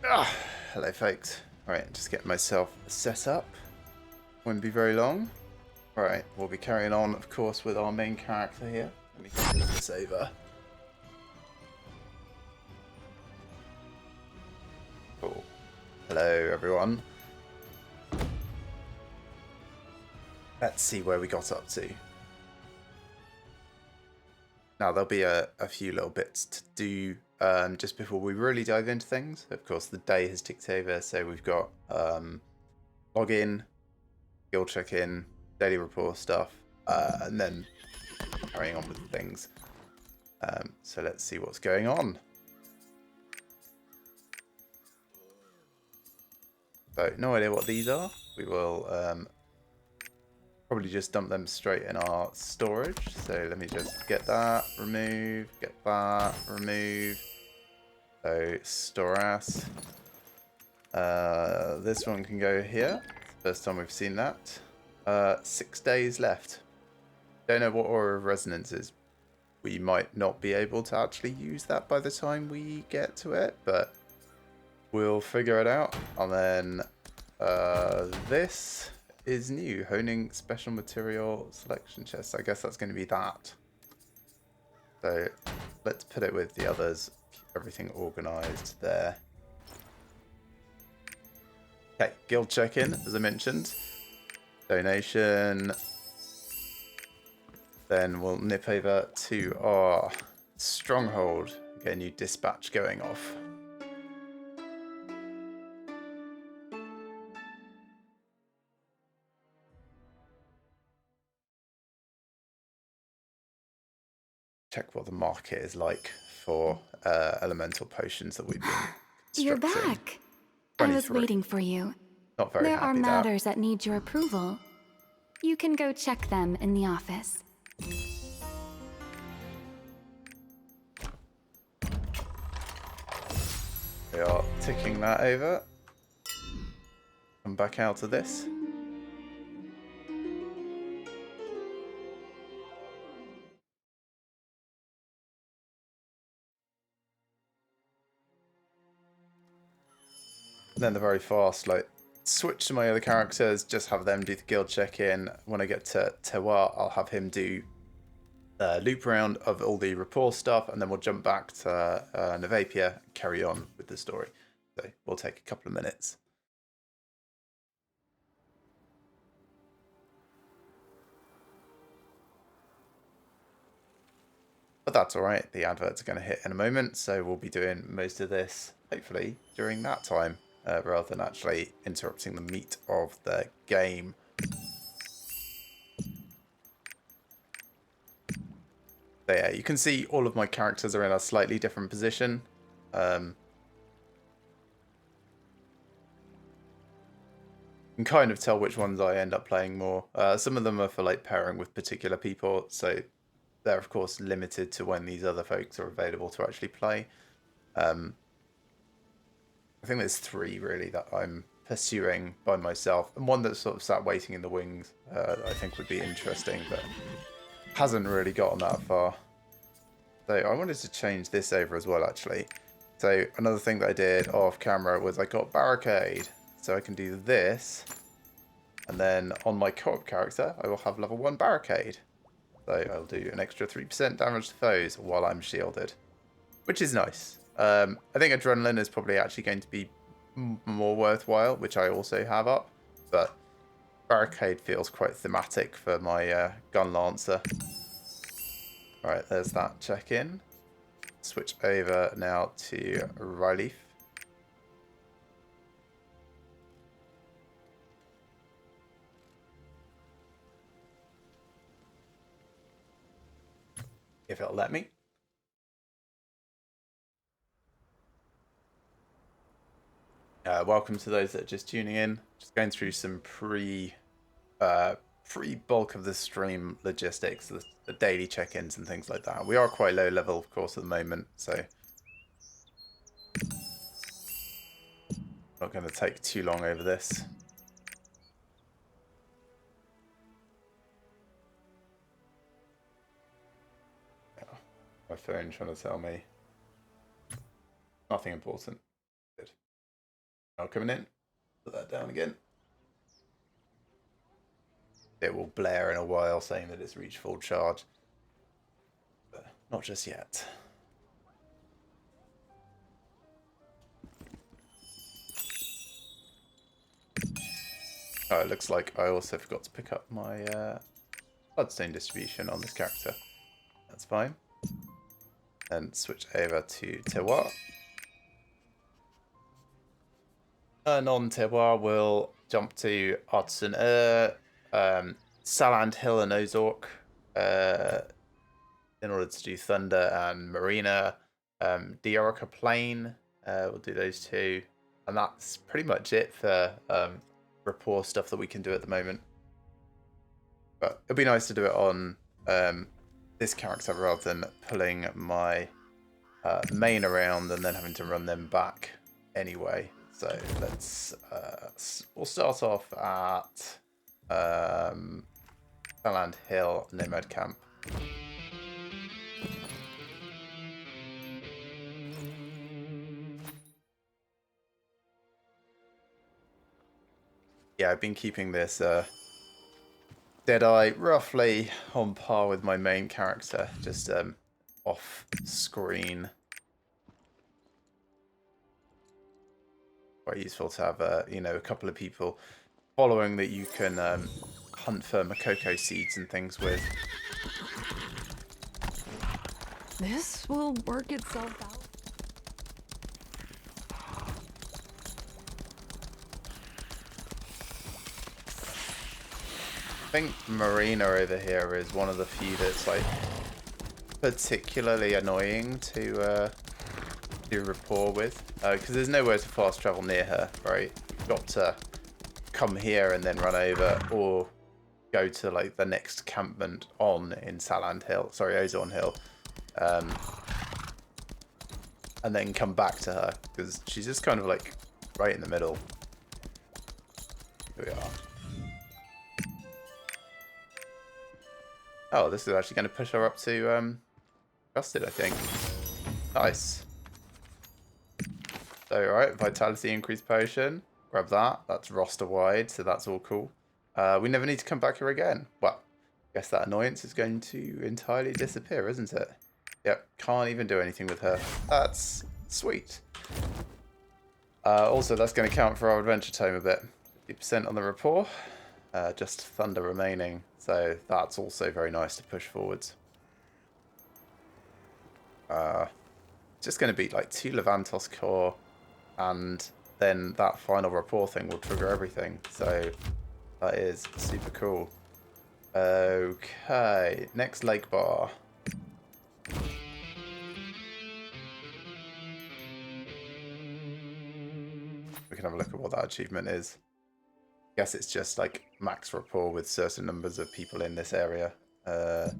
Ah, hello folks. Right, just getting myself set up. Won't be very long. Right, we'll be carrying on, of course, with our main character here. Let me flip this over. Cool. Hello everyone. Let's see where we got up to. Now there'll be a few little bits to do just before we really dive into things. Of course, the day has ticked over, so we've got login, guild check-in, daily report stuff, and then carrying on with things. So let's see what's going on. So no idea what these are. We will probably just dump them straight in our storage. So let me just get that, remove, get that, remove. So store as. This one can go here. First time we've seen that. 6 days left. Don't know what Aura of Resonance is. We might not be able to actually use that by the time we get to it, but we'll figure it out. And then this is new. Honing special material selection chest. I guess that's going to be that. So let's put it with the others. Keep everything organized there. Okay, guild check-in, as I mentioned. Donation. Then we'll nip over to our stronghold. Get a new dispatch going off. Check what the market is like for elemental potions that we've been You're constructing. back. I was 23. waiting for you. Not very There are happy matters that need your approval. You can go check them in the office. We are ticking that over. Come back out of this. Then the very fast, like, switch to my other characters, just have them do the guild check-in. When I get to Tewa, I'll have him do a loop around of all the rapport stuff, and then we'll jump back to Navapia and carry on with the story. So we'll take a couple of minutes. But that's alright, the adverts are going to hit in a moment, so we'll be doing most of this, hopefully, during that time, rather than actually interrupting the meat of the game. So yeah, you can see all of my characters are in a slightly different position. You can kind of tell which ones I end up playing more. Some of them are for like pairing with particular people, so they're of course limited to when these other folks are available to actually play. I think there's 3 really that I'm pursuing by myself, and one that's sort of sat waiting in the wings. I think would be interesting, but hasn't really gotten that far. So I wanted to change this over as well, actually. So another thing that I did off camera was I got Barricade, so I can do this, and then on my co-op character I will have level 1 Barricade. So I'll do an extra 3% damage to foes while I'm shielded, which is nice. I think Adrenaline is probably actually going to be more worthwhile, which I also have up, but Barricade feels quite thematic for my Gun Lancer. Right, there's that check-in. Switch over now to Ryleaf. If it'll let me. Welcome to those that are just tuning in. Just going through some pre-bulk of the stream logistics, the daily check-ins and things like that. We are quite low level, of course, at the moment, so not going to take too long over this. My phone trying to tell me nothing important. Good. Oh, coming in. Put that down again. It will blare in a while saying that it's reached full charge. But not just yet. Oh, it looks like I also forgot to pick up my bloodstone distribution on this character. That's fine. And switch over to Terroir. And on Terroir, we'll jump to Artisan Saland Hill and Ozork in order to do Thunder and Marina. Diorica Plain, we'll do those two. And that's pretty much it for rapport stuff that we can do at the moment. But it'd be nice to do it on this character rather than pulling my main around and then having to run them back anyway. So we'll start off at Saland Hill Nomad Camp. Yeah, I've been keeping this Deadeye roughly on par with my main character, just off screen. Quite useful to have a couple of people following that you can hunt for Makoko seeds and things with. This will work itself out. I think Marina over here is one of the few that's like particularly annoying to do rapport with, because there's nowhere to fast travel near her, right? You've got to come here and then run over, or go to like the next campment in Ozorn Hill, and then come back to her, because she's just kind of like right in the middle. Here we are. Oh, this is actually going to push her up to Trusted, I think. Nice. So, alright, Vitality Increase Potion. Grab that. That's roster wide, so that's all cool. We never need to come back here again. Well, I guess that annoyance is going to entirely disappear, isn't it? Yep, can't even do anything with her. That's sweet. Also, that's going to count for our adventure tome a bit. 50% on the rapport. Just Thunder remaining, so that's also very nice to push forwards. Just going to be like 2 Levantos core, and then that final rapport thing will trigger everything, so that is super cool. Okay, next lake bar. We can have a look at what that achievement is. I guess it's just like max rapport with certain numbers of people in this area. Oh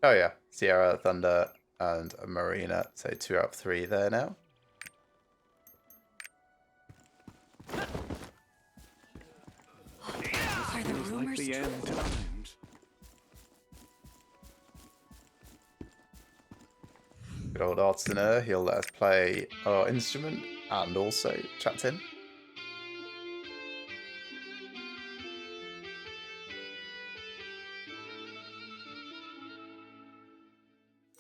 yeah, Sierra, Thunder, and Marina. So 2 out of 3 there now. Are the rumors like the true? end times. Good old Artisan, he'll let us play our instrument and also chat in.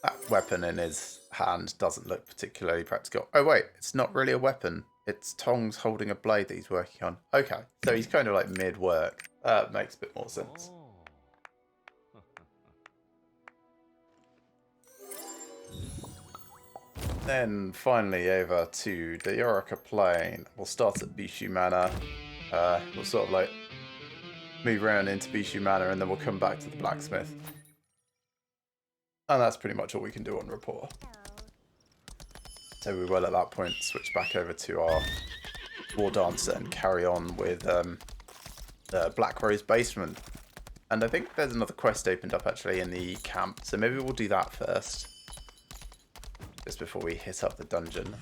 That weapon in his hand doesn't look particularly practical. Oh wait, it's not really a weapon. It's tongs holding a blade that he's working on. Okay, so he's kind of like mid-work. That makes a bit more sense. Then finally over to the Diorica Plain. We'll start at Bishu Manor. We'll sort of like move around into Bishu Manor and then we'll come back to the blacksmith. And that's pretty much all we can do on rapport. So we will at that point switch back over to our Wardancer and carry on with the Blackrose basement. And I think there's another quest opened up actually in the camp, so maybe we'll do that first. Just before we hit up the dungeon.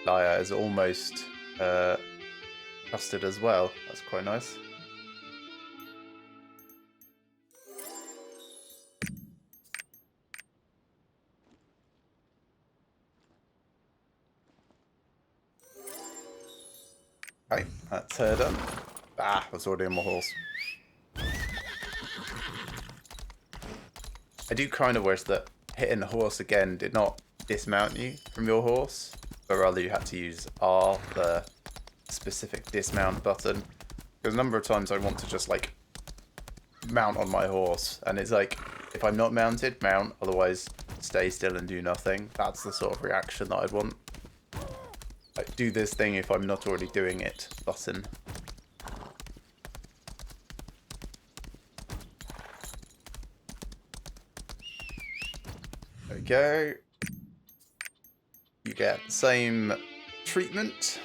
Laia is almost trusted as well. That's quite nice. Okay, that's her done. Ah, I was already on my horse. I do kind of wish that hitting the horse again did not dismount you from your horse, but rather you had to use R, the specific dismount button. Because a number of times I want to just like mount on my horse, and it's like, if I'm not mounted, mount, otherwise stay still and do nothing. That's the sort of reaction that I'd want. Like, do this thing if I'm not already doing it button. There we go. You get the same treatment.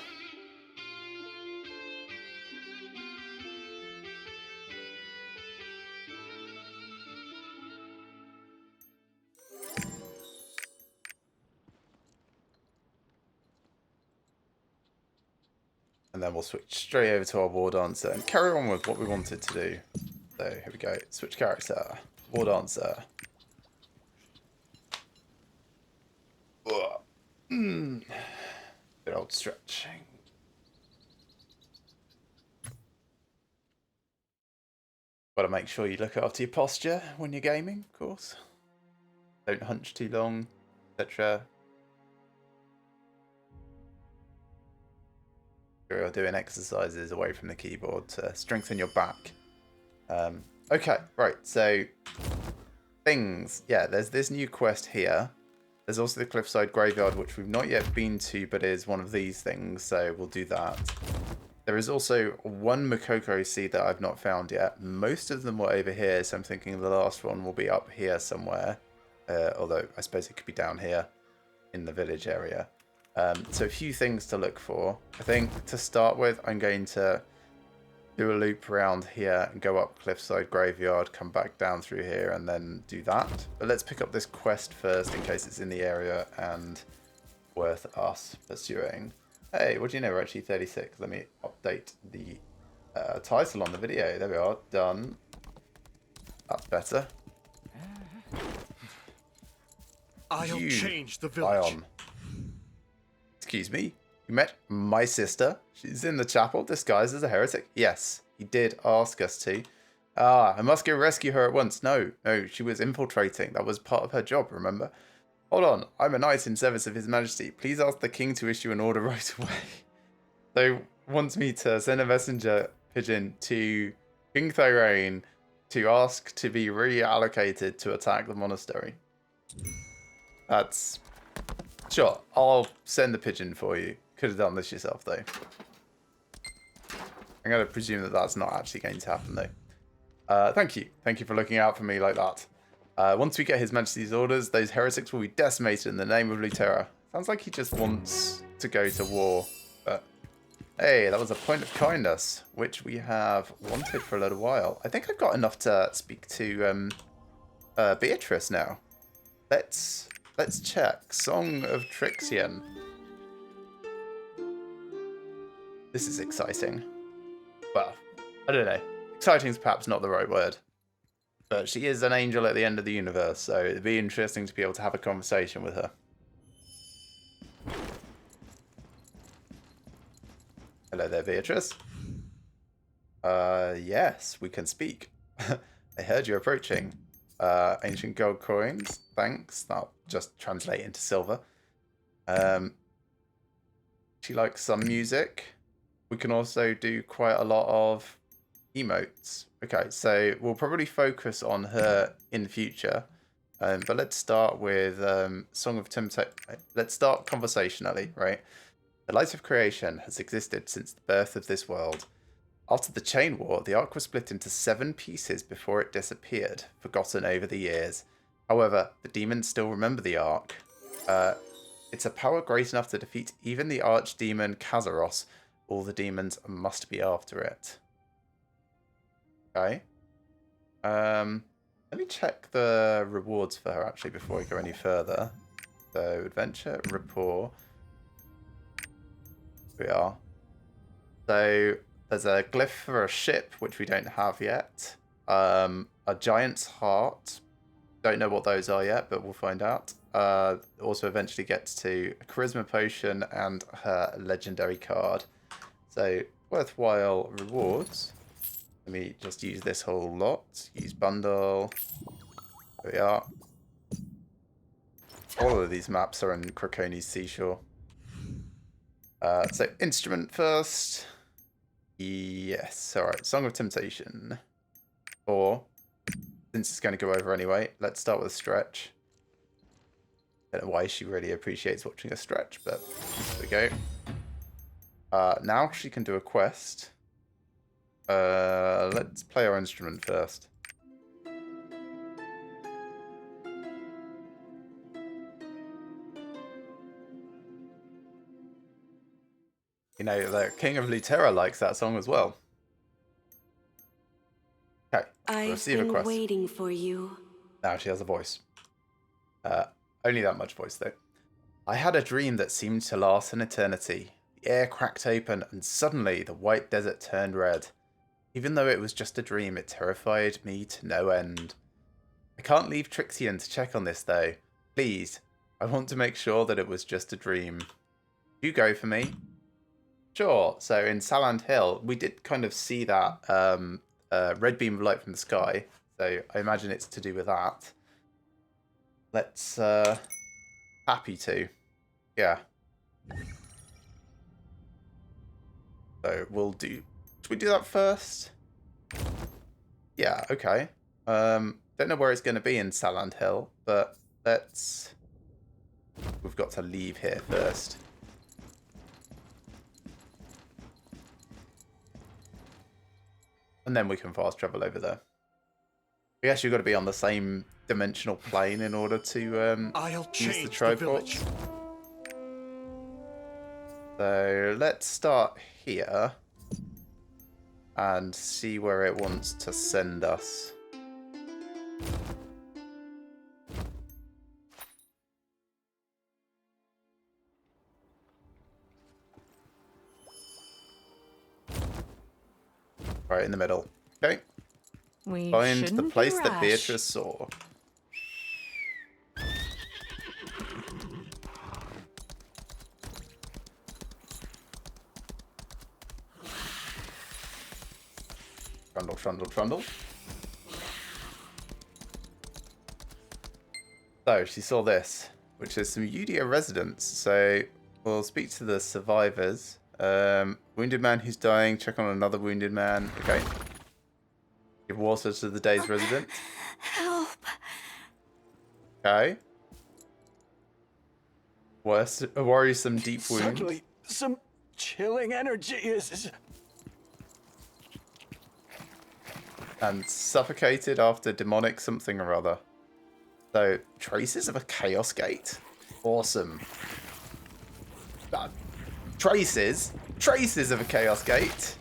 And then we'll switch straight over to our Wardancer and carry on with what we wanted to do. So here we go. Switch character. Wardancer. Good old stretching. Got to make sure you look after your posture when you're gaming, of course. Don't hunch too long, etc. You're doing exercises away from the keyboard to strengthen your back. Okay, right, so things. Yeah, there's this new quest here. There's also the Cliffside Graveyard, which we've not yet been to, but is one of these things, so we'll do that. There is also one Makoko seed that I've not found yet. Most of them were over here, so I'm thinking the last one will be up here somewhere. Although I suppose it could be down here in the village area. So a few things to look for. I think to start with, I'm going to do a loop around here and go up Cliffside Graveyard, come back down through here and then do that. But let's pick up this quest first in case it's in the area and worth us pursuing. Hey, what do you know? We're actually 36. Let me update the title on the video. There we are. Done. That's better. I'll You, change the village. Lion. Excuse me? You met my sister? She's in the chapel disguised as a heretic? Yes, he did ask us to. Ah, I must go rescue her at once. No, she was infiltrating. That was part of her job, remember? Hold on, I'm a knight in service of His Majesty. Please ask the king to issue an order right away. So, wants me to send a messenger pigeon to King Thorane to ask to be reallocated to attack the monastery. That's... Sure, I'll send the pigeon for you. Could have done this yourself, though. I'm going to presume that that's not actually going to happen, though. Thank you. Thank you for looking out for me like that. Once we get His Majesty's orders, those heretics will be decimated in the name of Lutera. Sounds like he just wants to go to war. But, hey, that was a point of kindness, which we have wanted for a little while. I think I've got enough to speak to Beatrice now. Let's check. Song of Trixian. This is exciting. Well, I don't know. Exciting is perhaps not the right word. But she is an angel at the end of the universe, so it'd be interesting to be able to have a conversation with her. Hello there, Beatrice. Yes, we can speak. I heard you approaching. Ancient gold coins, thanks. That'll just translate into silver. She likes some music. We can also do quite a lot of emotes. Okay, so we'll probably focus on her in the future. But let's start with Song of Temptation. Let's start conversationally, right? The light of creation has existed since the birth of this world. After the Chain War, the Ark was split into 7 pieces before it disappeared, forgotten over the years. However, the demons still remember the Ark. It's a power great enough to defeat even the archdemon Kazaros. All the demons must be after it. Okay. Let me check the rewards for her, actually, before we go any further. So, adventure, rapport. Here we are. So... there's a glyph for a ship, which we don't have yet. A giant's heart. Don't know what those are yet, but we'll find out. Also eventually gets to a charisma potion and her legendary card. So, worthwhile rewards. Let me just use this whole lot. Use bundle. There we are. All of these maps are in Craconi's Seashore. So, instrument first. Yes, alright. Song of Temptation. Or, since it's going to go over anyway, let's start with a stretch. Don't know why she really appreciates watching a stretch, but there we go. Now she can do a quest. Let's play our instrument first. You know, the King of Lutera likes that song as well. Okay, I've been waiting for you. Now she has a voice. Only that much voice, though. I had a dream that seemed to last an eternity. The air cracked open, and suddenly the white desert turned red. Even though it was just a dream, it terrified me to no end. I can't leave Trixian to check on this, though. Please, I want to make sure that it was just a dream. You go for me? Sure. So in Saland Hill, we did kind of see that red beam of light from the sky. So I imagine it's to do with that. Let's... happy to. Yeah. So we'll do... Should we do that first? Yeah, okay. Don't know where it's going to be in Saland Hill, but let's... We've got to leave here first. And then we can fast travel over there. I guess you've got to be on the same dimensional plane in order to use the tripod. So let's start here and see where it wants to send us. Right in the middle. Okay. Find the place that Beatrice saw. Trundle, trundle, trundle. So, she saw this, which is some Udia residents. So, we'll speak to the survivors. Wounded man who's dying. Check on another wounded man. Okay. Give water to the day's resident. Help. Okay. A worrisome deep wound. Certainly, some chilling energy is... And suffocated after demonic something or other. So, traces of a chaos gate. Awesome. Traces? Traces of a chaos gate.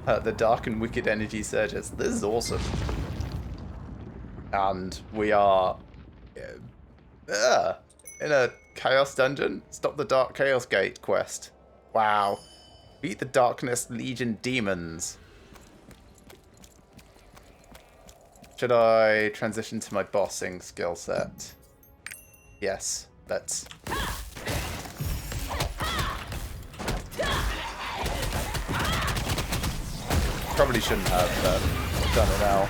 The dark and wicked energy surges. This is awesome. And we are in a chaos dungeon. Stop the dark chaos gate quest. Wow. Beat the Darkness Legion demons. Should I transition to my bossing skill set? Yes, let's. Probably shouldn't have done it now.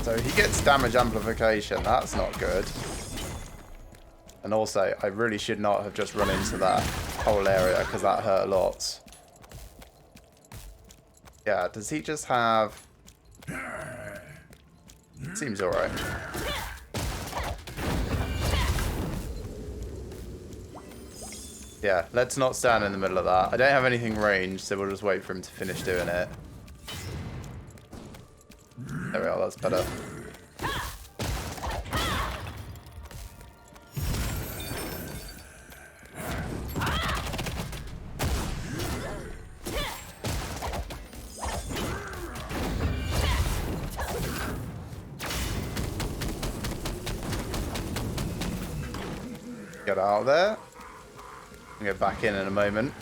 So he gets damage amplification, that's not good. And also, I really should not have just run into that whole area, because that hurt a lot. Yeah, does he just have... Seems alright. Yeah, let's not stand in the middle of that. I don't have anything ranged, so we'll just wait for him to finish doing it. There we are, that's better. get out of there. I'll get back in a moment.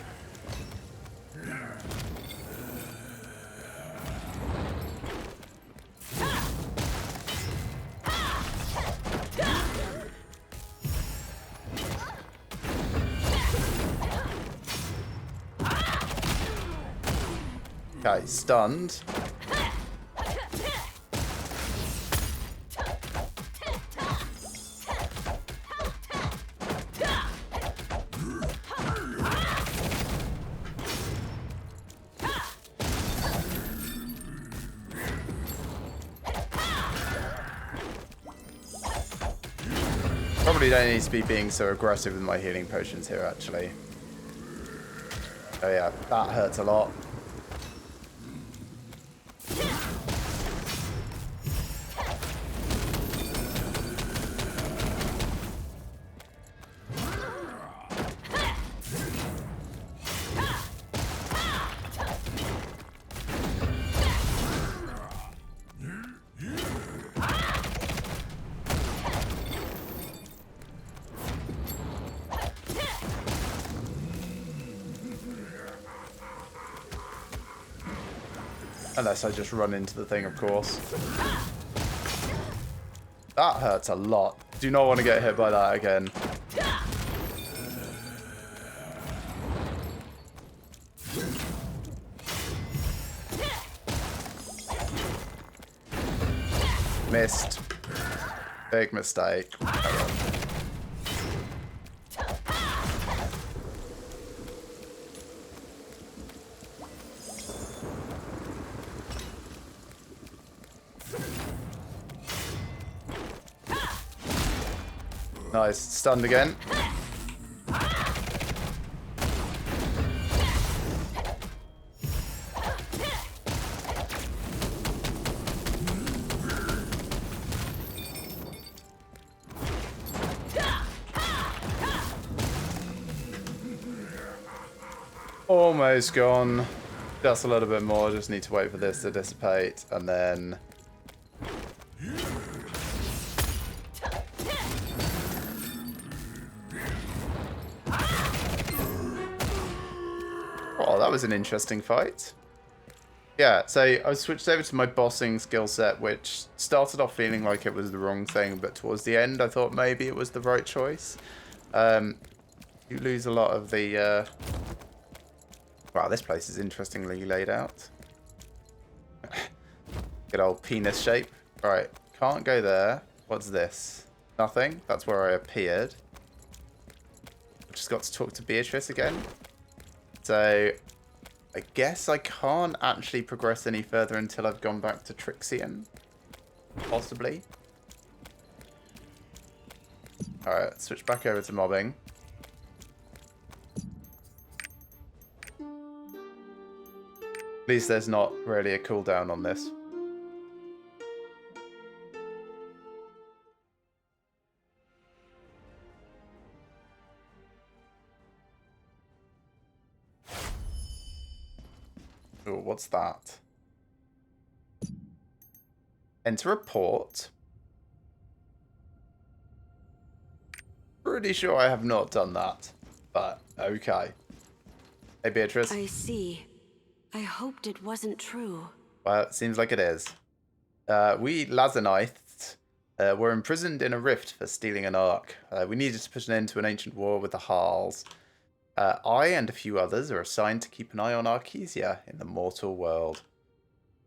Okay, stunned. Probably don't need to be being so aggressive with my healing potions here, actually. Oh yeah, that hurts a lot. Unless I just run into the thing, of course. That hurts a lot. Do not want to get hit by that again. Missed. Big mistake. Nice. Stunned again. Almost gone. Just a little bit more. Just need to wait for this to dissipate and then... Oh, that was an interesting fight. Yeah, so I switched over to my bossing skill set, which started off feeling like it was the wrong thing, but towards the end I thought maybe it was the right choice. You lose a lot of the... Wow, this place is interestingly laid out. Good old penis shape. Right, can't go there. What's this? Nothing. That's where I appeared. Just got to talk to Beatrice again. So, I guess I can't actually progress any further until I've gone back to Trixian. Possibly. Alright, let's switch back over to mobbing. At least there's not really a cooldown on this. Oh, what's that? Enter a port. Pretty sure I have not done that, but okay. Hey, Beatrice. I see. I hoped it wasn't true. Well, it seems like it is. We Lazanites were imprisoned in a rift for stealing an ark. We needed to put an end to an ancient war with the Harls. I and a few others are assigned to keep an eye on Arkesia in the mortal world.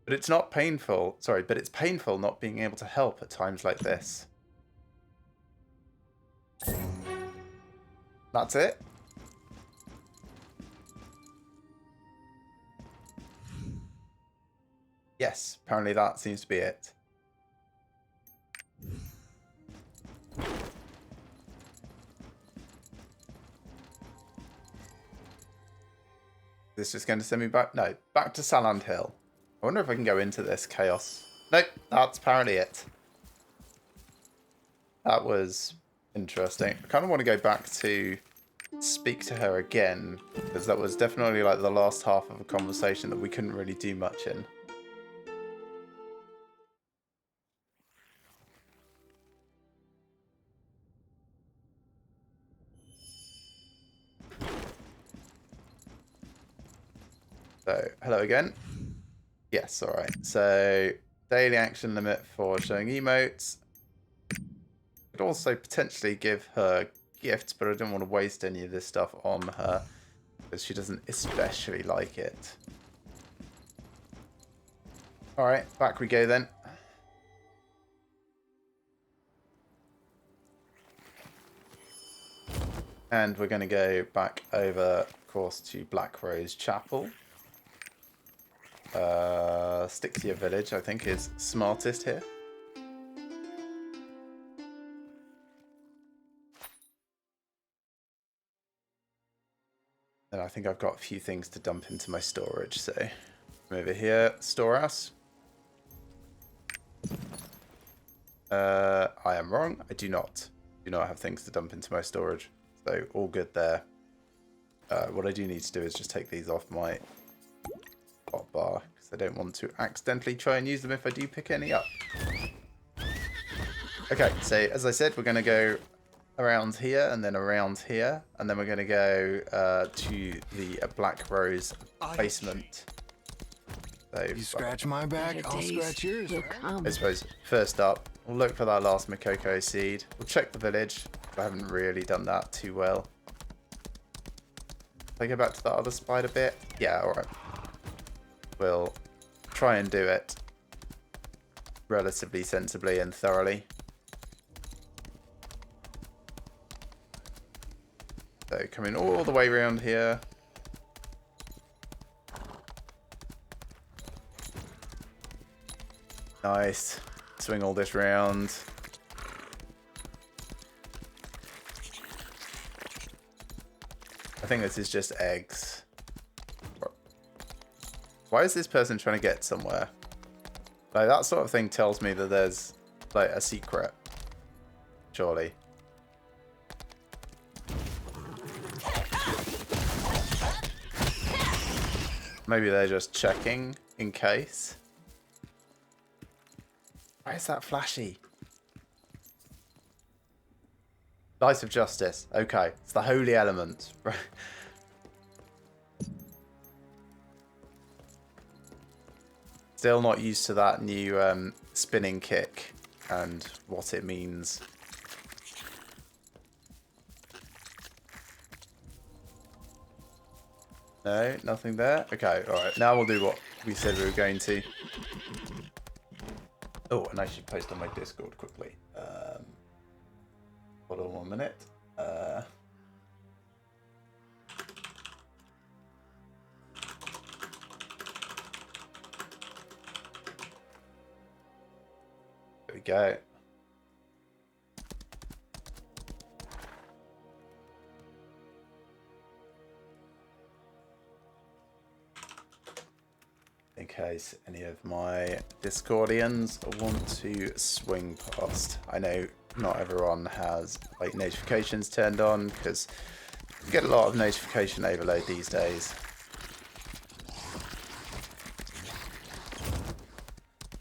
But it's not painful. Sorry, but it's painful not being able to help at times like this. That's it? Yes, apparently that seems to be it. This just going to send me back? No, back to Saland Hill. I wonder if I can go into this chaos. Nope, that's apparently it. That was interesting. I kind of want to go back to speak to her again, because that was definitely like the last half of a conversation that we couldn't really do much in. So, hello again. Yes, alright. So, daily action limit for showing emotes. Could also potentially give her gifts, but I don't want to waste any of this stuff on her because she doesn't especially like it. Alright, back we go then. And we're going to go back over, of course, to Blackrose Chapel. Stick to your village, I think, is smartest here. And I think I've got a few things to dump into my storage, so I'm over here, storehouse. I am wrong. I do not have things to dump into my storage, so all good there. What I do need to do is just take these off my hot bar because I don't want to accidentally try and use them if I do pick any up. Okay, so as I said, we're going to go around here and then around here, and then we're going to go to the Blackrose basement. So, You scratch my back, I'll scratch yours. I suppose first up, we'll look for that last Makoko seed. We'll check the village. I haven't really done that too well. Can I go back to that other spider bit? Yeah, alright. We'll try and do it relatively sensibly and thoroughly. So coming all the way around here. Nice. Swing all this round. I think this is just eggs. Why is this person trying to get somewhere? Like, that sort of thing tells me that there's, like, a secret. Surely. Maybe they're just checking in case. Why is that flashy? Light of Justice. Okay. It's the holy element. Right. Still not used to that new spinning kick and what it means. No, nothing there. Okay, alright. Now we'll do what we said we were going to. Oh, and I should post on my Discord quickly. Hold on 1 minute. There we go. In case any of my Discordians want to swing past. I know not everyone has like notifications turned on because you get a lot of notification overload these days.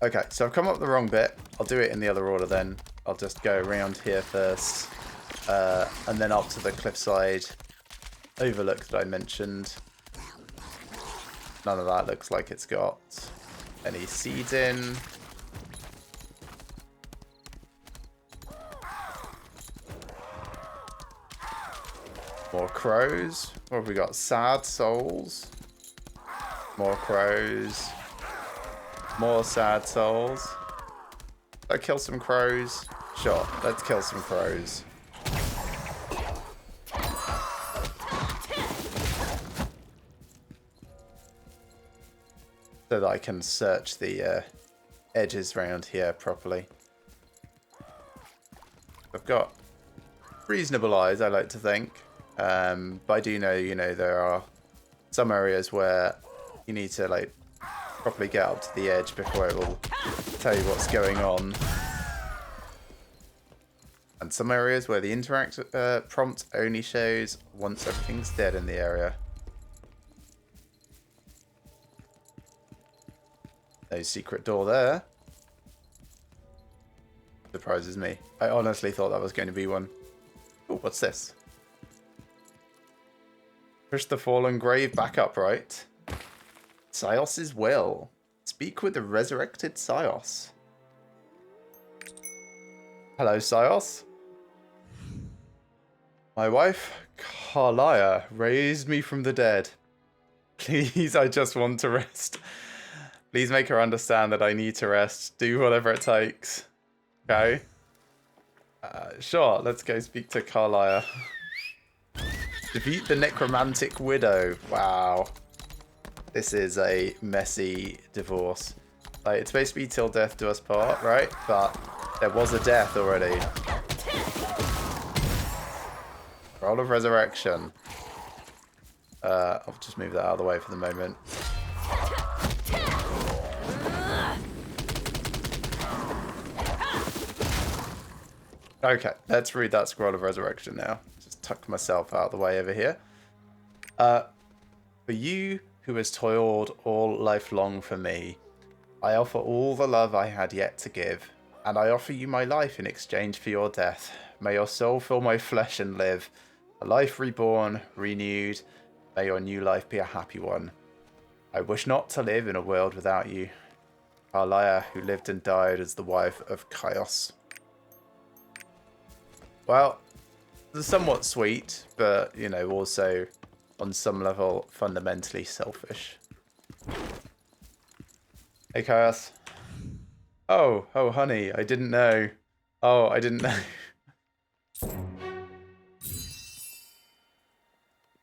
Okay, so I've come up the wrong bit. I'll do it in the other order then. I'll just go around here first and then up to the cliffside overlook that I mentioned. None of that looks like it's got any seeds in. More crows. What have we got? Sad souls. More crows. More sad souls. Let's kill some crows. Sure, let's kill some crows. So that I can search the edges around here properly. I've got reasonable eyes, I like to think. But I do know, you know, there are some areas where you need to like properly get up to the edge before it will tell you what's going on. And some areas where the interact prompt only shows once everything's dead in the area. No secret door there. Surprises me. I honestly thought that was going to be one. Oh, what's this? Push the fallen grave back upright. Sios's will. Speak with the resurrected Sios. Hello, Sios. My wife, Carlia, raised me from the dead. Please, I just want to rest. Please make her understand that I need to rest. Do whatever it takes. Okay? Sure, let's go speak to Carlia. Defeat the necromantic widow. Wow. This is a messy divorce. Like, it's supposed to be till death do us part, right? But there was a death already. Roll of resurrection. I'll just move that out of the way for the moment. Okay, let's read that scroll of resurrection now. Just tuck myself out of the way over here. For you who has toiled all life long for me, I offer all the love I had yet to give, and I offer you my life in exchange for your death. May your soul fill my flesh and live, a life reborn, renewed. May your new life be a happy one. I wish not to live in a world without you. Carlia, who lived and died as the wife of Chaos. Well, it's somewhat sweet, but, you know, also on some level fundamentally selfish. Hey, Chaos. Oh, honey, I didn't know. Oh, I didn't know.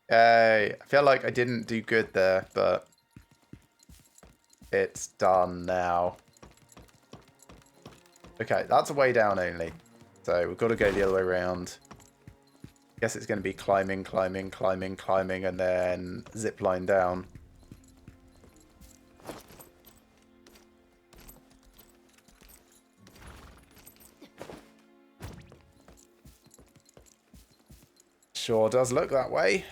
Yay. I feel like I didn't do good there, but it's done now. Okay, that's a way down only. So we've got to go the other way around. Guess it's going to be climbing, and then zip line down. Sure does look that way.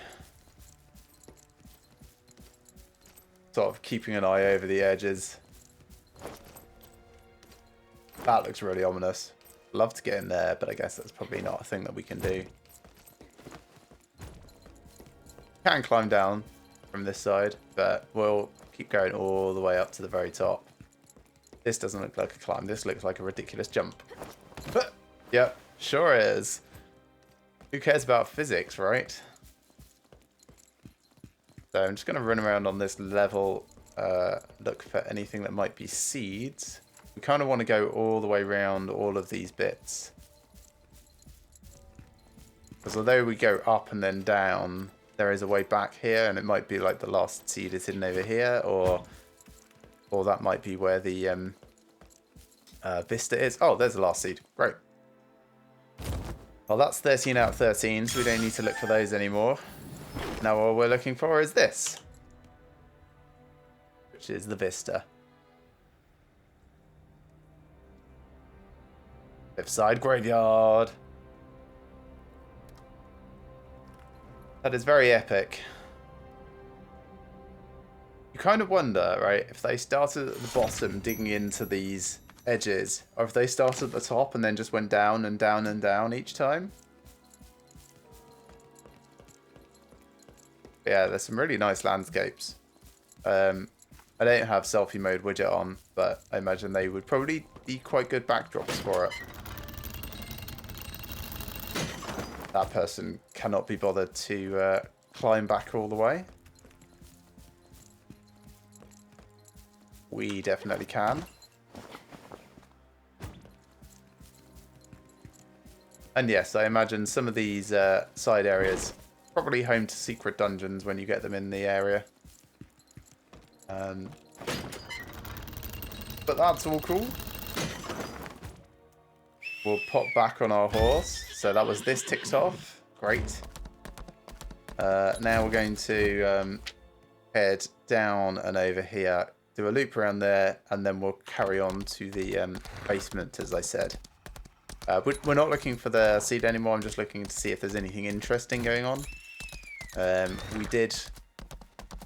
Sort of keeping an eye over the edges. That looks really ominous. Love to get in there, but I guess that's probably not a thing that we can do. Can climb down from this side, but we'll keep going all the way up to the very top. This doesn't look like a climb. This looks like a ridiculous jump. But, yep, sure is. Who cares about physics, right? So I'm just going to run around on this level, look for anything that might be seeds. We kind of want to go all the way around all of these bits. Because although we go up and then down, there is a way back here, and it might be like the last seed is hidden over here, or that might be where the vista is. Oh, there's the last seed. Great. Well, that's 13 out of 13, so we don't need to look for those anymore. Now all we're looking for is this, which is the vista. Cliffside Graveyard. That is very epic. You kind of wonder, right, if they started at the bottom digging into these edges, or if they started at the top and then just went down and down and down each time. Yeah, there's some really nice landscapes. I don't have selfie mode widget on, but I imagine they would probably be quite good backdrops for it. That person cannot be bothered to climb back all the way. We definitely can. And yes, I imagine some of these side areas probably home to secret dungeons when you get them in the area. But that's all cool. We'll pop back on our horse. So that was this ticked off. Great. Now we're going to head down and over here, do a loop around there, and then we'll carry on to the basement, as I said. We're not looking for the seed anymore. I'm just looking to see if there's anything interesting going on. We did,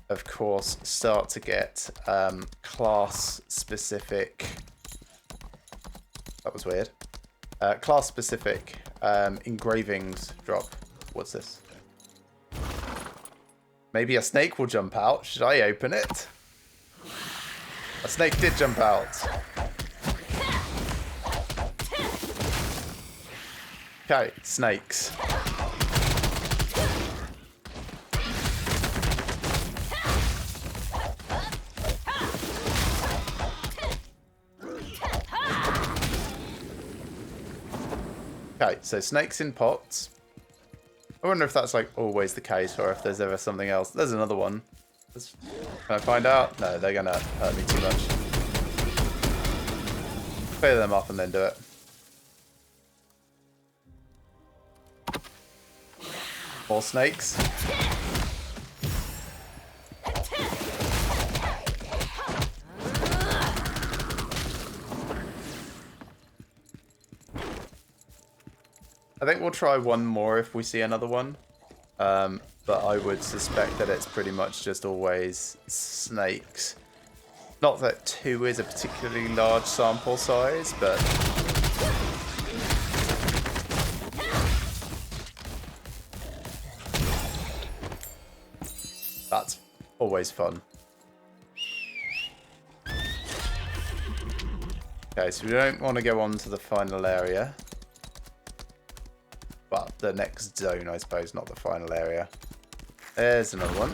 of course, start to get class-specific... That was weird. Class-specific engravings drop. What's this? Maybe a snake will jump out. Should I open it? A snake did jump out. Okay, snakes. Okay, so snakes in pots. I wonder if that's like always the case or if there's ever something else. There's another one. Can I find out? No, they're gonna hurt me too much. Clear them up and then do it. More snakes. I think we'll try one more if we see another one. But I would suspect that it's pretty much just always snakes. Not that 2 is a particularly large sample size, but... that's always fun. Okay, so we don't want to go on to the final area. Well, the next zone, I suppose, not the final area. There's another one.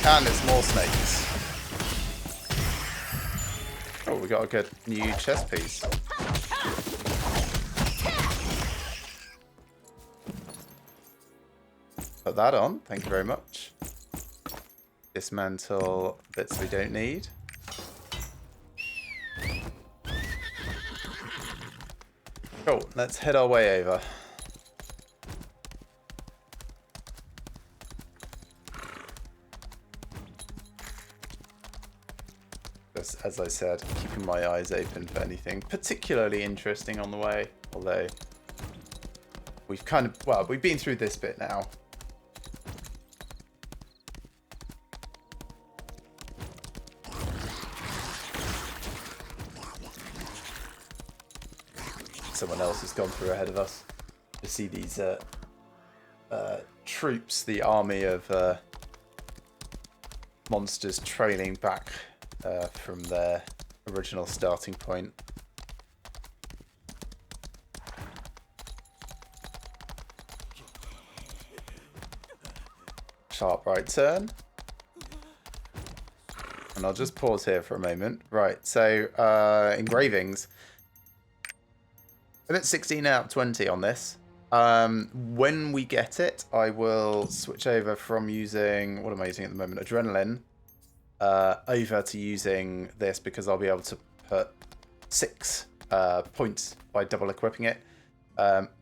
And it's more snakes. Oh, we got a good new chest piece. Put that on, thank you very much. Dismantle bits we don't need. Cool, let's head our way over. Just, as I said, keeping my eyes open for anything particularly interesting on the way. Although, we've kind of, well, we've been through this bit now. Someone else has gone through ahead of us. To see these troops, the army of monsters trailing back from their original starting point. Sharp right turn. And I'll just pause here for a moment. Right, so engravings. I'm at 16 out of 20 on this. When we get it, I will switch over from using... what am I using at the moment? Adrenaline. Over to using this because I'll be able to put 6 points by double equipping it.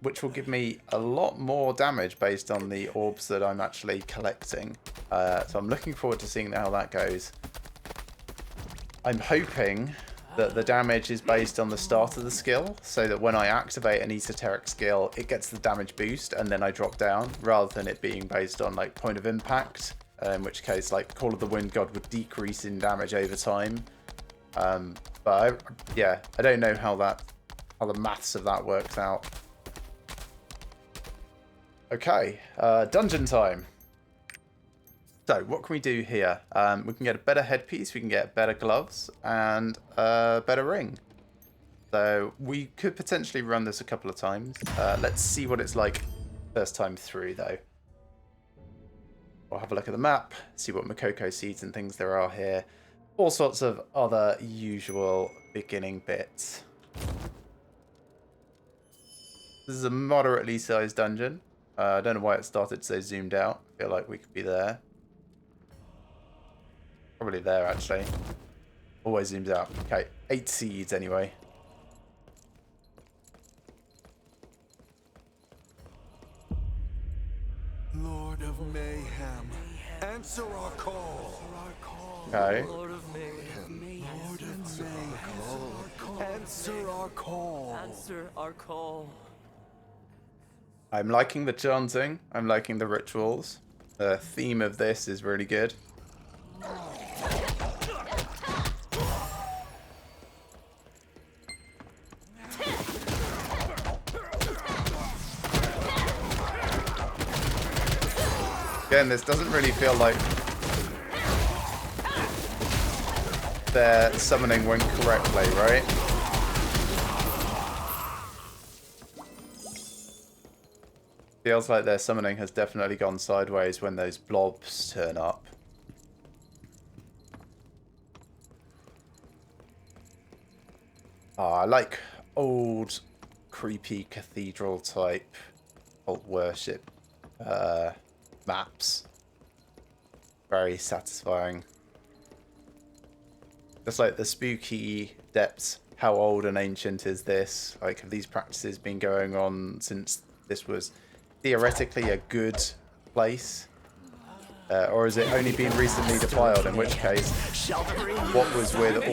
Which will give me a lot more damage based on the orbs that I'm actually collecting. So I'm looking forward to seeing how that goes. I'm hoping that the damage is based on the start of the skill, so that when I activate an esoteric skill, it gets the damage boost and then I drop down, rather than it being based on like point of impact, in which case like Call of the Wind God would decrease in damage over time. But yeah, I don't know how the maths of that works out. Okay, dungeon time. So, what can we do here? We can get a better headpiece, we can get better gloves, and a better ring. So, we could potentially run this a couple of times. Let's see what it's like first time through, though. We'll have a look at the map, see what Makoko seeds and things there are here. All sorts of other usual beginning bits. This is a moderately sized dungeon. I don't know why it started so zoomed out. I feel like we could be there. Probably there, actually. Always zooms out. Okay, 8 seeds anyway. Lord of Mayhem, answer our call. Okay. Lord of Mayhem, answer our call. Answer our call. I'm liking the chanting. I'm liking the rituals. The theme of this is really good. Again, this doesn't really feel like their summoning went correctly, right? Feels like their summoning has definitely gone sideways when those blobs turn up. I like old, creepy cathedral type cult worship maps. Very satisfying. Just like the spooky depths. How old and ancient is this? Like, have these practices been going on since this was theoretically a good place? Or has it only been recently defiled? In which case, what was with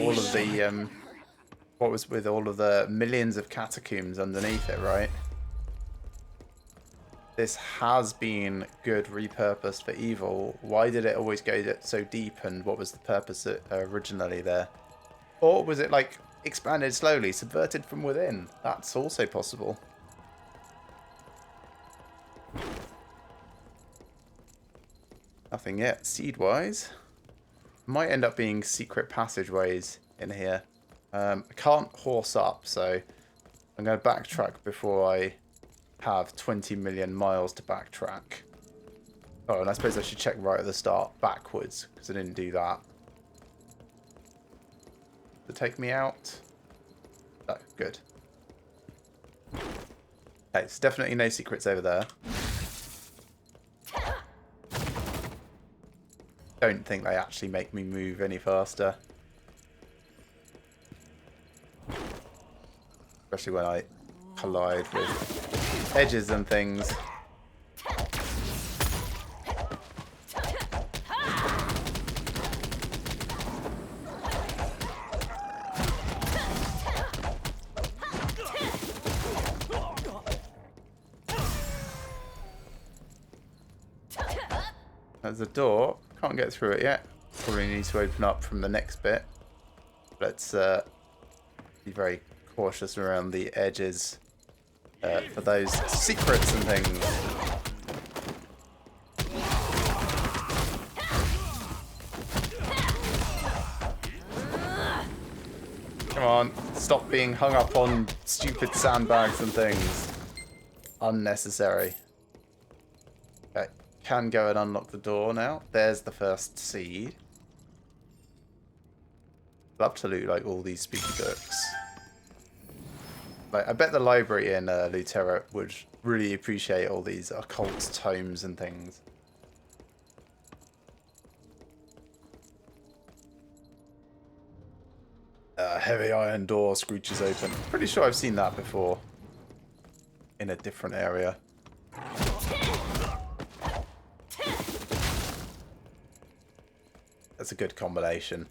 all of the millions of catacombs underneath it, right? This has been good repurposed for evil. Why did it always go so deep, and what was the purpose originally there? Or was it like expanded slowly, subverted from within? That's also possible. Nothing yet, seed-wise. Might end up being secret passageways in here. I can't horse up, so I'm going to backtrack before I have 20 million miles to backtrack. Oh, and I suppose I should check right at the start backwards, because I didn't do that. To take me out? Oh, good. Okay, it's definitely no secrets over there. Don't think they actually make me move any faster. Especially when I collide with edges and things. There's a door. Can't get through it yet. Probably need to open up from the next bit. Let's be very cautious around the edges for those secrets and things. Come on, stop being hung up on stupid sandbags and things. Unnecessary. Okay, can go and unlock the door now. There's the first seed. Love to loot like all these spooky books. Like, I bet the library in Lutera would really appreciate all these occult tomes and things. Heavy iron door screeches open. Pretty sure I've seen that before. In a different area. That's a good combination.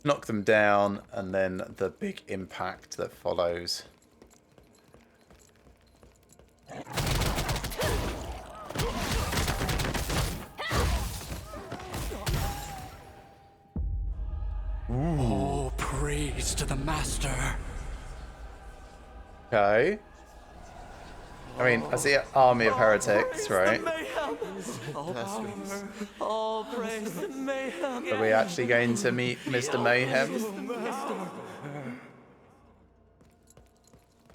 Knock them down, and then the big impact that follows. Oh, praise to the master. Okay. I mean, I see an army of heretics, right? All praise to mayhem. Are we actually going to meet Mr. Mayhem?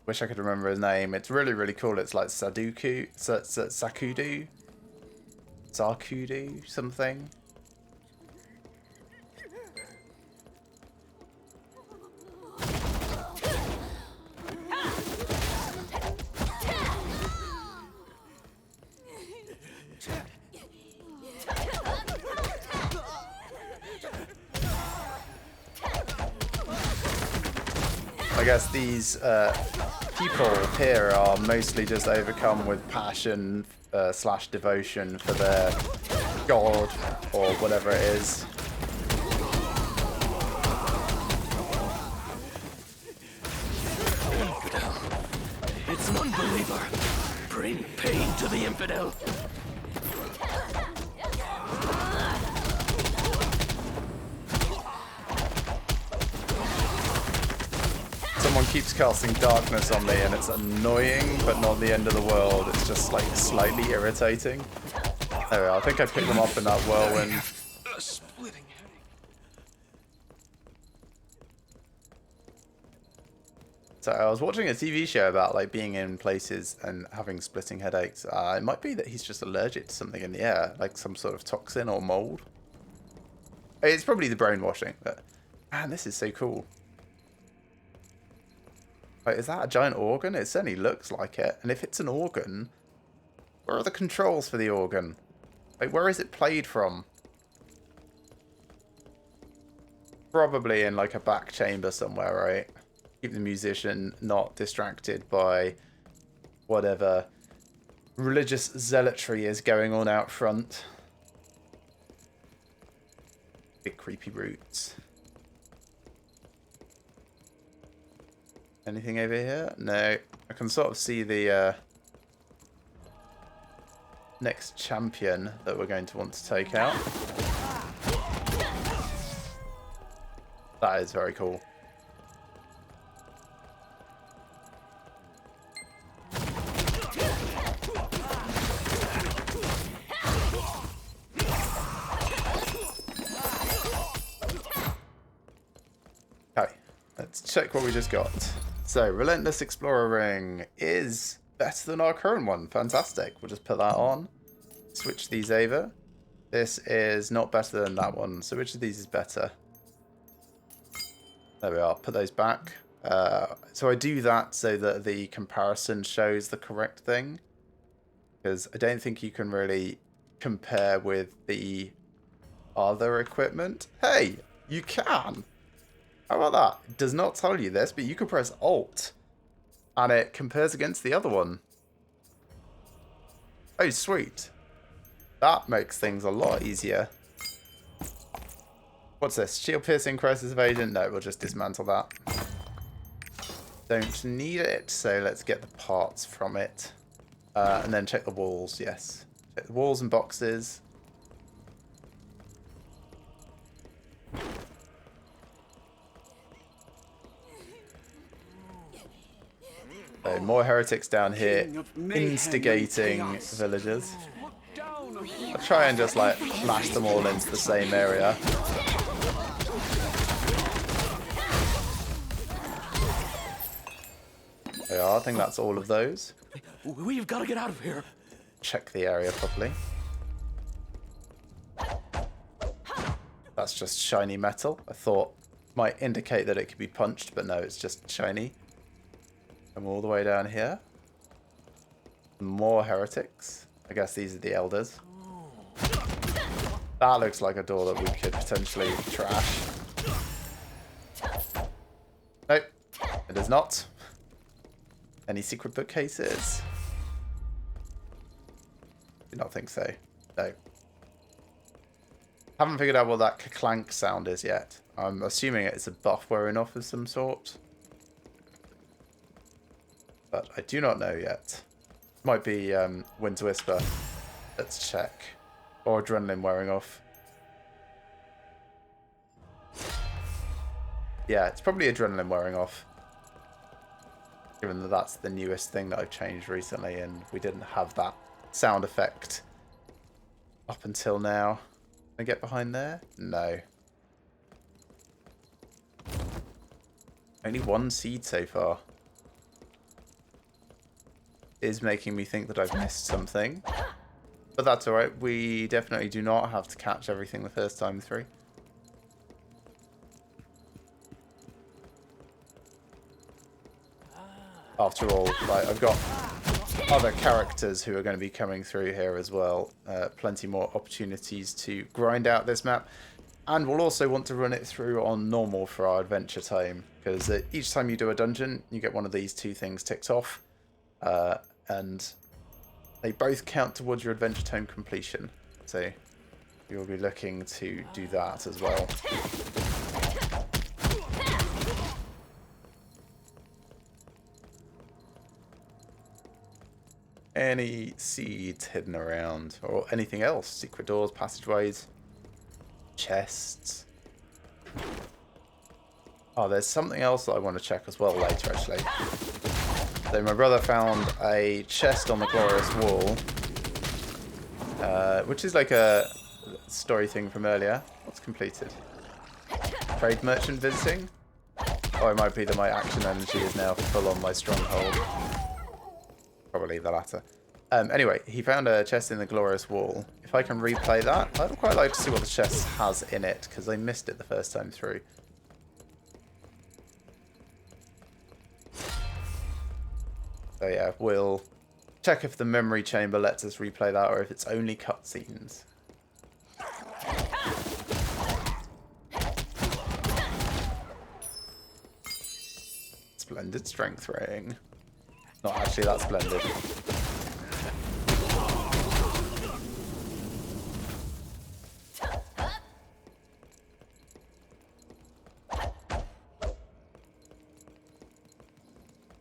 Wish I could remember his name. It's really, really cool. It's like Sakudu, something. I guess these people here are mostly just overcome with passion slash devotion for their god or whatever it is. Infidel. It's an unbeliever. Bring pain to the infidel. Someone keeps casting darkness on me and it's annoying, but not the end of the world. It's just like slightly irritating. There we are. I think I picked them up in that whirlwind. A splitting headache. So I was watching a TV show about like being in places and having splitting headaches. It might be that he's just allergic to something in the air, like some sort of toxin or mold. It's probably the brainwashing, but man, this is so cool. Wait, is that a giant organ? It certainly looks like it. And if it's an organ, where are the controls for the organ? Like, where is it played from? Probably in like a back chamber somewhere, right? Keep the musician not distracted by whatever religious zealotry is going on out front. Big creepy roots. Anything over here? No. I can sort of see the next champion that we're going to want to take out. That is very cool. Okay, let's check what we just got. So, Relentless Explorer Ring is better than our current one. Fantastic. We'll just put that on. Switch these over. This is not better than that one. So which of these is better? There we are. Put those back. So I do that so that the comparison shows the correct thing. Because I don't think you can really compare with the other equipment. Hey, you can. How about that? It does not tell you this, but you can press Alt. And it compares against the other one. Oh, sweet. That makes things a lot easier. What's this? Shield piercing, crisis evasion? No, we'll just dismantle that. Don't need it, so let's get the parts from it. And then check the walls, yes. Check the walls and boxes. So more heretics down here, instigating villagers. I'll try and just like lash them all into the same area. There we are, I think that's all of those. We've got to get out of here. Check the area properly. That's just shiny metal. I thought might indicate that it could be punched, but no, it's just shiny. Come all the way down here. More heretics. I guess these are the elders. That looks like a door that we could potentially trash. Nope, it is not. Any secret bookcases? Do not think so. No. Haven't figured out what that clank sound is yet. I'm assuming it's a buff wearing off of some sort. But I do not know yet. Might be Winter Whisper. Let's check. Or Adrenaline wearing off. Yeah, it's probably Adrenaline wearing off. Given that that's the newest thing that I've changed recently and we didn't have that sound effect up until now. Can I get behind there? No. Only one seed so far. Is making me think that I've missed something. But that's alright. We definitely do not have to catch everything the first time through. After all, like, I've got other characters who are going to be coming through here as well. Plenty more opportunities to grind out this map. And we'll also want to run it through on normal for our adventure time. Because each time you do a dungeon, you get one of these two things ticked off. And they both count towards your adventure time completion. So you'll be looking to do that as well. Any seeds hidden around or anything else? Secret doors, passageways, chests. Oh, there's something else that I want to check as well later, actually. So my brother found a chest on the glorious wall. which is like a story thing from earlier. What's completed? Trade merchant visiting? Or it might be that my action energy is now full on my stronghold. Probably the latter. Anyway, he found a chest in the glorious wall. If I can replay that, I'd quite like to see what the chest has in it, because I missed it the first time through. So yeah, we'll check if the memory chamber lets us replay that, or if it's only cutscenes. Splendid strength ring. Not actually that splendid.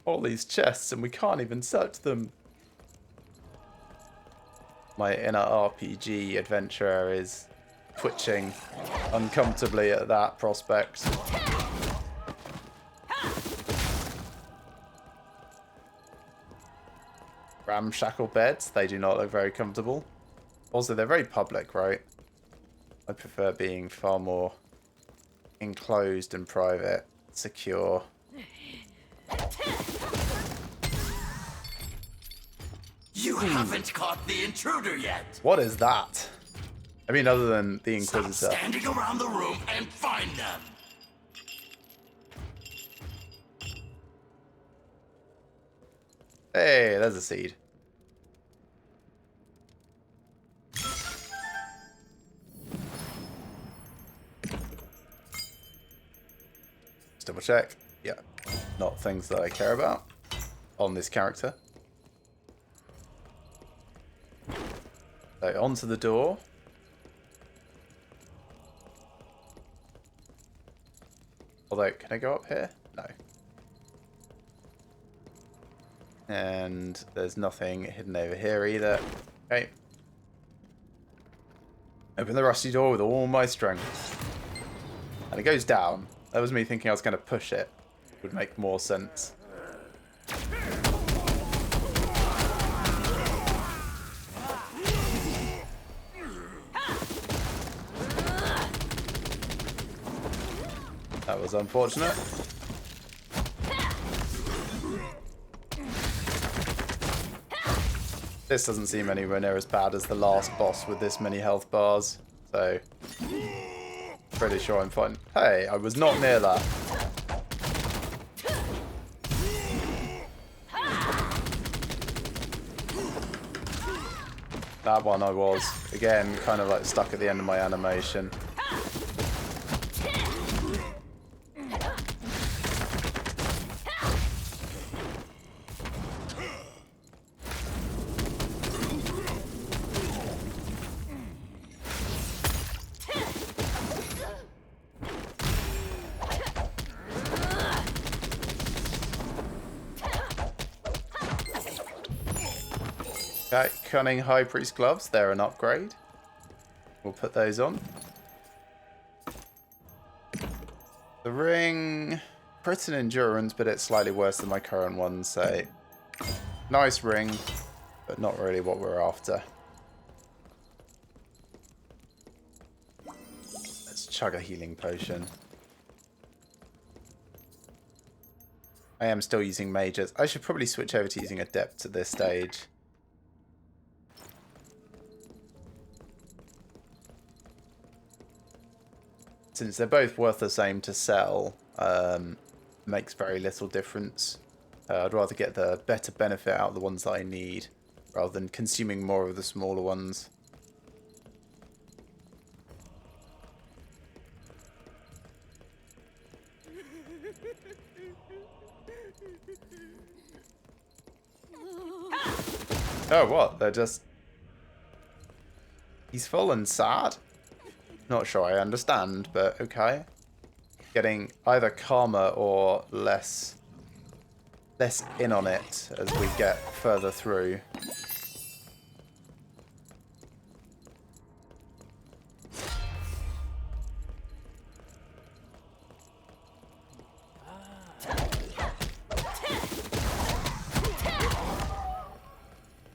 All these chests and we can't even search them. My inner RPG adventurer is twitching uncomfortably at that prospect. Ramshackle beds, they do not look very comfortable. Also, they're very public, right? I prefer being far more enclosed and private, secure. You haven't caught the intruder yet. What is that? I mean, other than the Stop Inquisitor. standing around the room and find them. Hey, there's a seed. Just double check. Yeah, not things that I care about on this character. So, onto the door. Although, can I go up here? No. And there's nothing hidden over here either. Okay. Open the rusty door with all my strength. And it goes down. That was me thinking I was going to push it. Would make more sense. That was unfortunate. This doesn't seem anywhere near as bad as the last boss with this many health bars, so pretty sure I'm fine. Hey, I was not near that. That one I was. Again, kind of like stuck at the end of my animation. Okay, Cunning High Priest gloves, they're an upgrade. We'll put those on. The ring, crit and endurance, but it's slightly worse than my current one, so nice ring, but not really what we're after. Let's chug a healing potion. I am still using mages. I should probably switch over to using adept at this stage. Since they're both worth the same to sell, makes very little difference. I'd rather get the better benefit out of the ones that I need, rather than consuming more of the smaller ones. Oh, what? They're just... He's full and sad? Not sure I understand, but okay. Getting either calmer or less in on it as we get further through.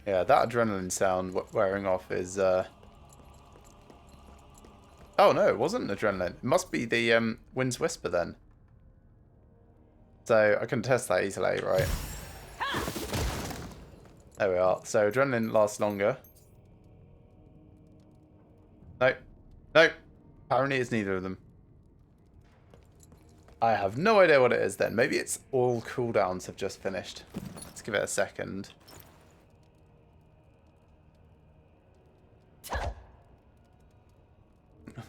Yeah, that adrenaline sound wearing off is... Oh no, it wasn't adrenaline. It must be the Wind's Whisper then. So I can test that easily, right? There we are. So adrenaline lasts longer. Nope. Nope. Apparently it's neither of them. I have no idea what it is then. Maybe it's all cooldowns have just finished. Let's give it a second.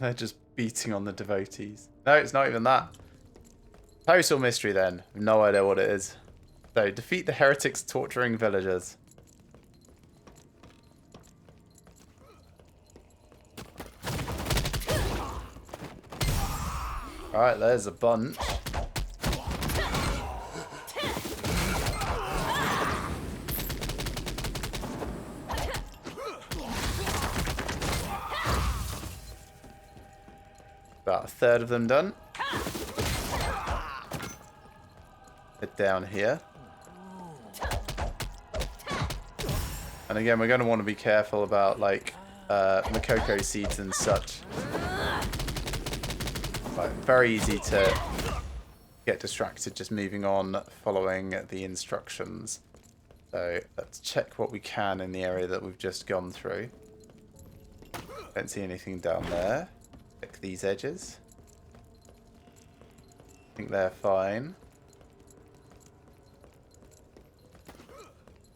They're just beating on the devotees. No, it's not even that. Postal mystery then. No idea what it is. So, defeat the heretics torturing villagers. Alright, there's a bunch. About a third of them done. Head down here. And again, we're going to want to be careful about, like, Makoko seeds and such. Like, very easy to get distracted just moving on, following the instructions. So, let's check what we can in the area that we've just gone through. Don't see anything down there. Check these edges. I think they're fine.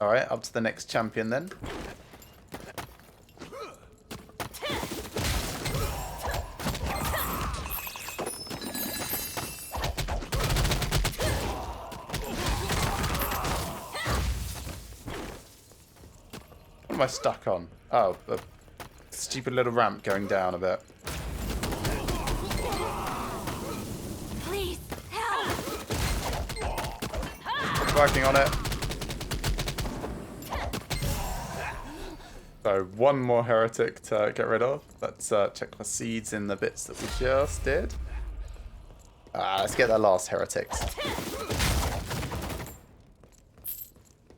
Alright, up to the next champion then. What am I stuck on? Oh, a stupid little ramp going down a bit. Please, help! Working on it. So one more heretic to get rid of. Let's check for seeds in the bits that we just did. Let's get that last heretics.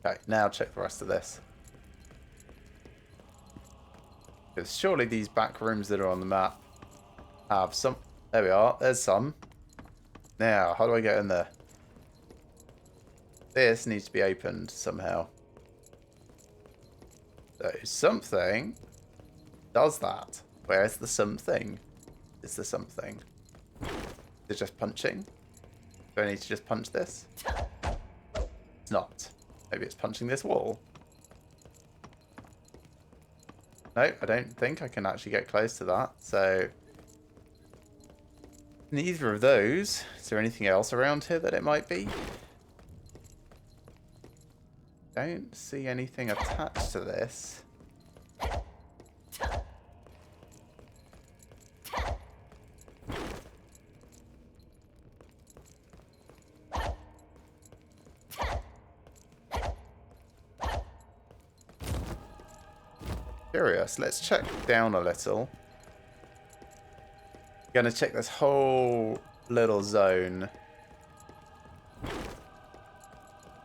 Okay, now check the rest of this. Because surely these back rooms that are on the map have some... There we are, there's some. Now, how do I get in there? This needs to be opened somehow. So something does that. Where's the something? Is the something? Is it just punching? Do I need to just punch this? It's not. Maybe it's punching this wall. No, I don't think I can actually get close to that. So neither of those. Is there anything else around here that it might be? Don't see anything attached to this. Curious. Let's check down a little. Gonna check this whole little zone.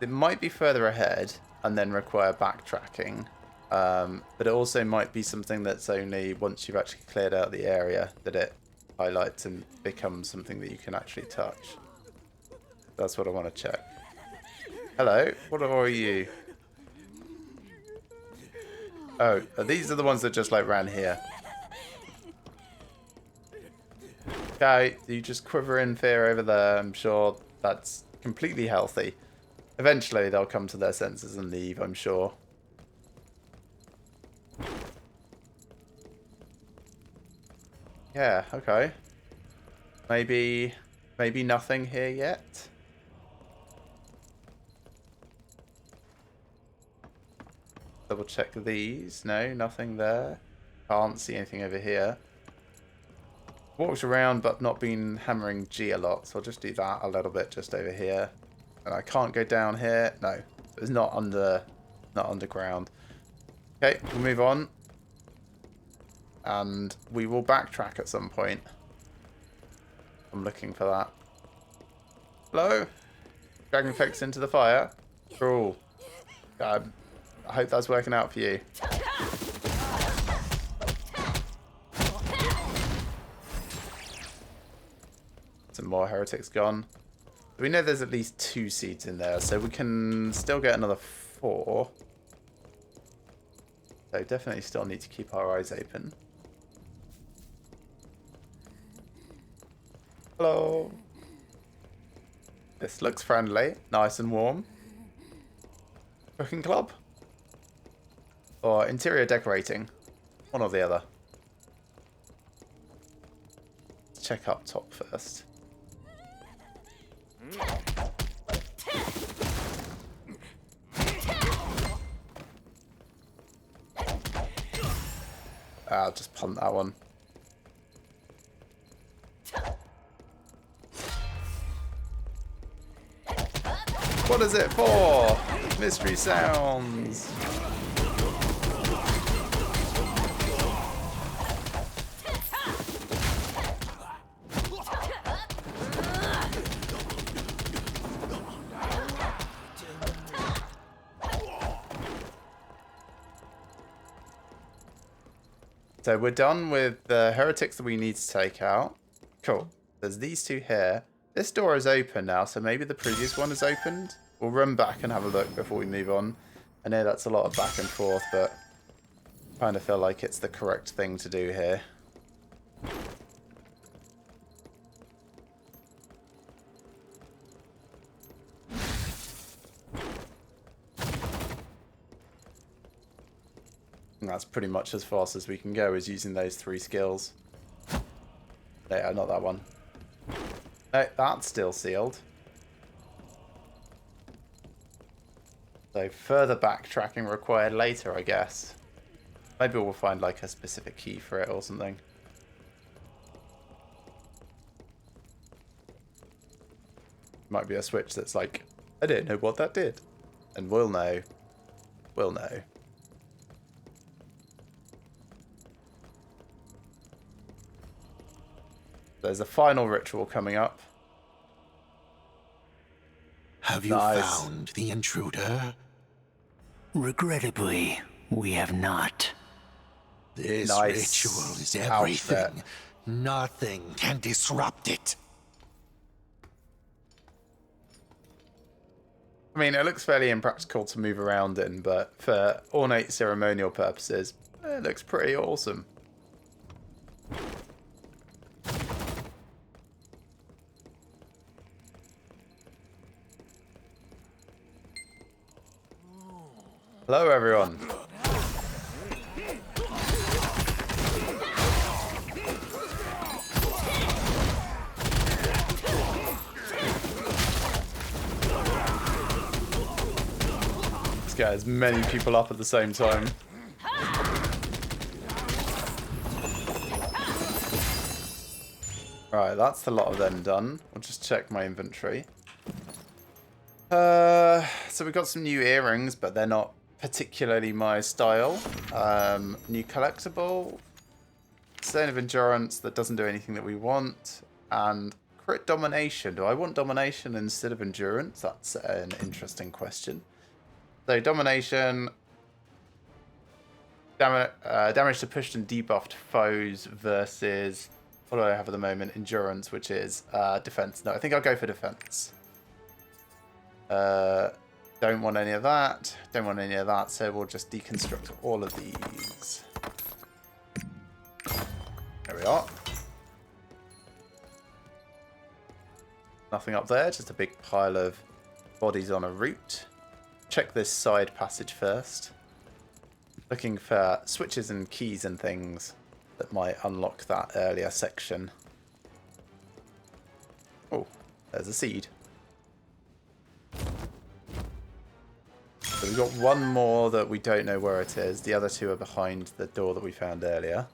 It might be further ahead and then require backtracking. But it also might be something that's only once you've actually cleared out the area that it highlights and becomes something that you can actually touch. That's what I want to check. Hello, what are you? Oh, these are the ones that just like ran here. Okay, you just quiver in fear over there. I'm sure that's completely healthy. Eventually they'll come to their senses and leave, I'm sure. Yeah, okay. Maybe nothing here yet. Double check these. No, nothing there. Can't see anything over here. Walked around but not been hammering G a lot, so I'll just do that a little bit just over here. And I can't go down here. No, it's not underground. Okay, we'll move on. And we will backtrack at some point. I'm looking for that. Hello? Dragon effects into the fire. Cool. I hope that's working out for you. Some more heretics gone. We know there's at least 2 seeds in there, so we can still get another 4. So definitely still need to keep our eyes open. Hello. This looks friendly, nice and warm. Cooking club? Or interior decorating? One or the other. Let's check up top first. I'll just punt that one. What is it for? Mystery sounds. So we're done with the heretics that we need to take out. Cool. There's these 2 here. This door is open now, so maybe the previous one is opened. We'll run back and have a look before we move on. I know that's a lot of back and forth, but I kind of feel like it's the correct thing to do here. And that's pretty much as fast as we can go, is using those 3 skills. Yeah, not that one. No, that's still sealed. So further backtracking required later, I guess. Maybe we'll find like a specific key for it or something. Might be a switch that's like, I don't know what that did. And we'll know. We'll know. There's a final ritual coming up. Have you found the intruder? Regrettably, we have not. This ritual is everything. Nothing can disrupt it. I mean, it looks fairly impractical to move around in, but for ornate ceremonial purposes, it looks pretty awesome. Hello, everyone. Let's get as many people up at the same time. Right, that's a lot of them done. I'll just check my inventory. So we've got some new earrings, but they're not particularly my style. New collectible, Stone of Endurance that doesn't do anything that we want, and crit domination. Do I want domination instead of endurance? That's an interesting question. So domination, damage to pushed and debuffed foes versus, what do I have at the moment? Endurance, which is defense. No, I think I'll go for defense. Don't want any of that. Don't want any of that, so we'll just deconstruct all of these. There we are. Nothing up there, just a big pile of bodies on a route. Check this side passage first. Looking for switches and keys and things that might unlock that earlier section. Oh, there's a seed. So we've got one more that we don't know where it is. The other 2 are behind the door that we found earlier.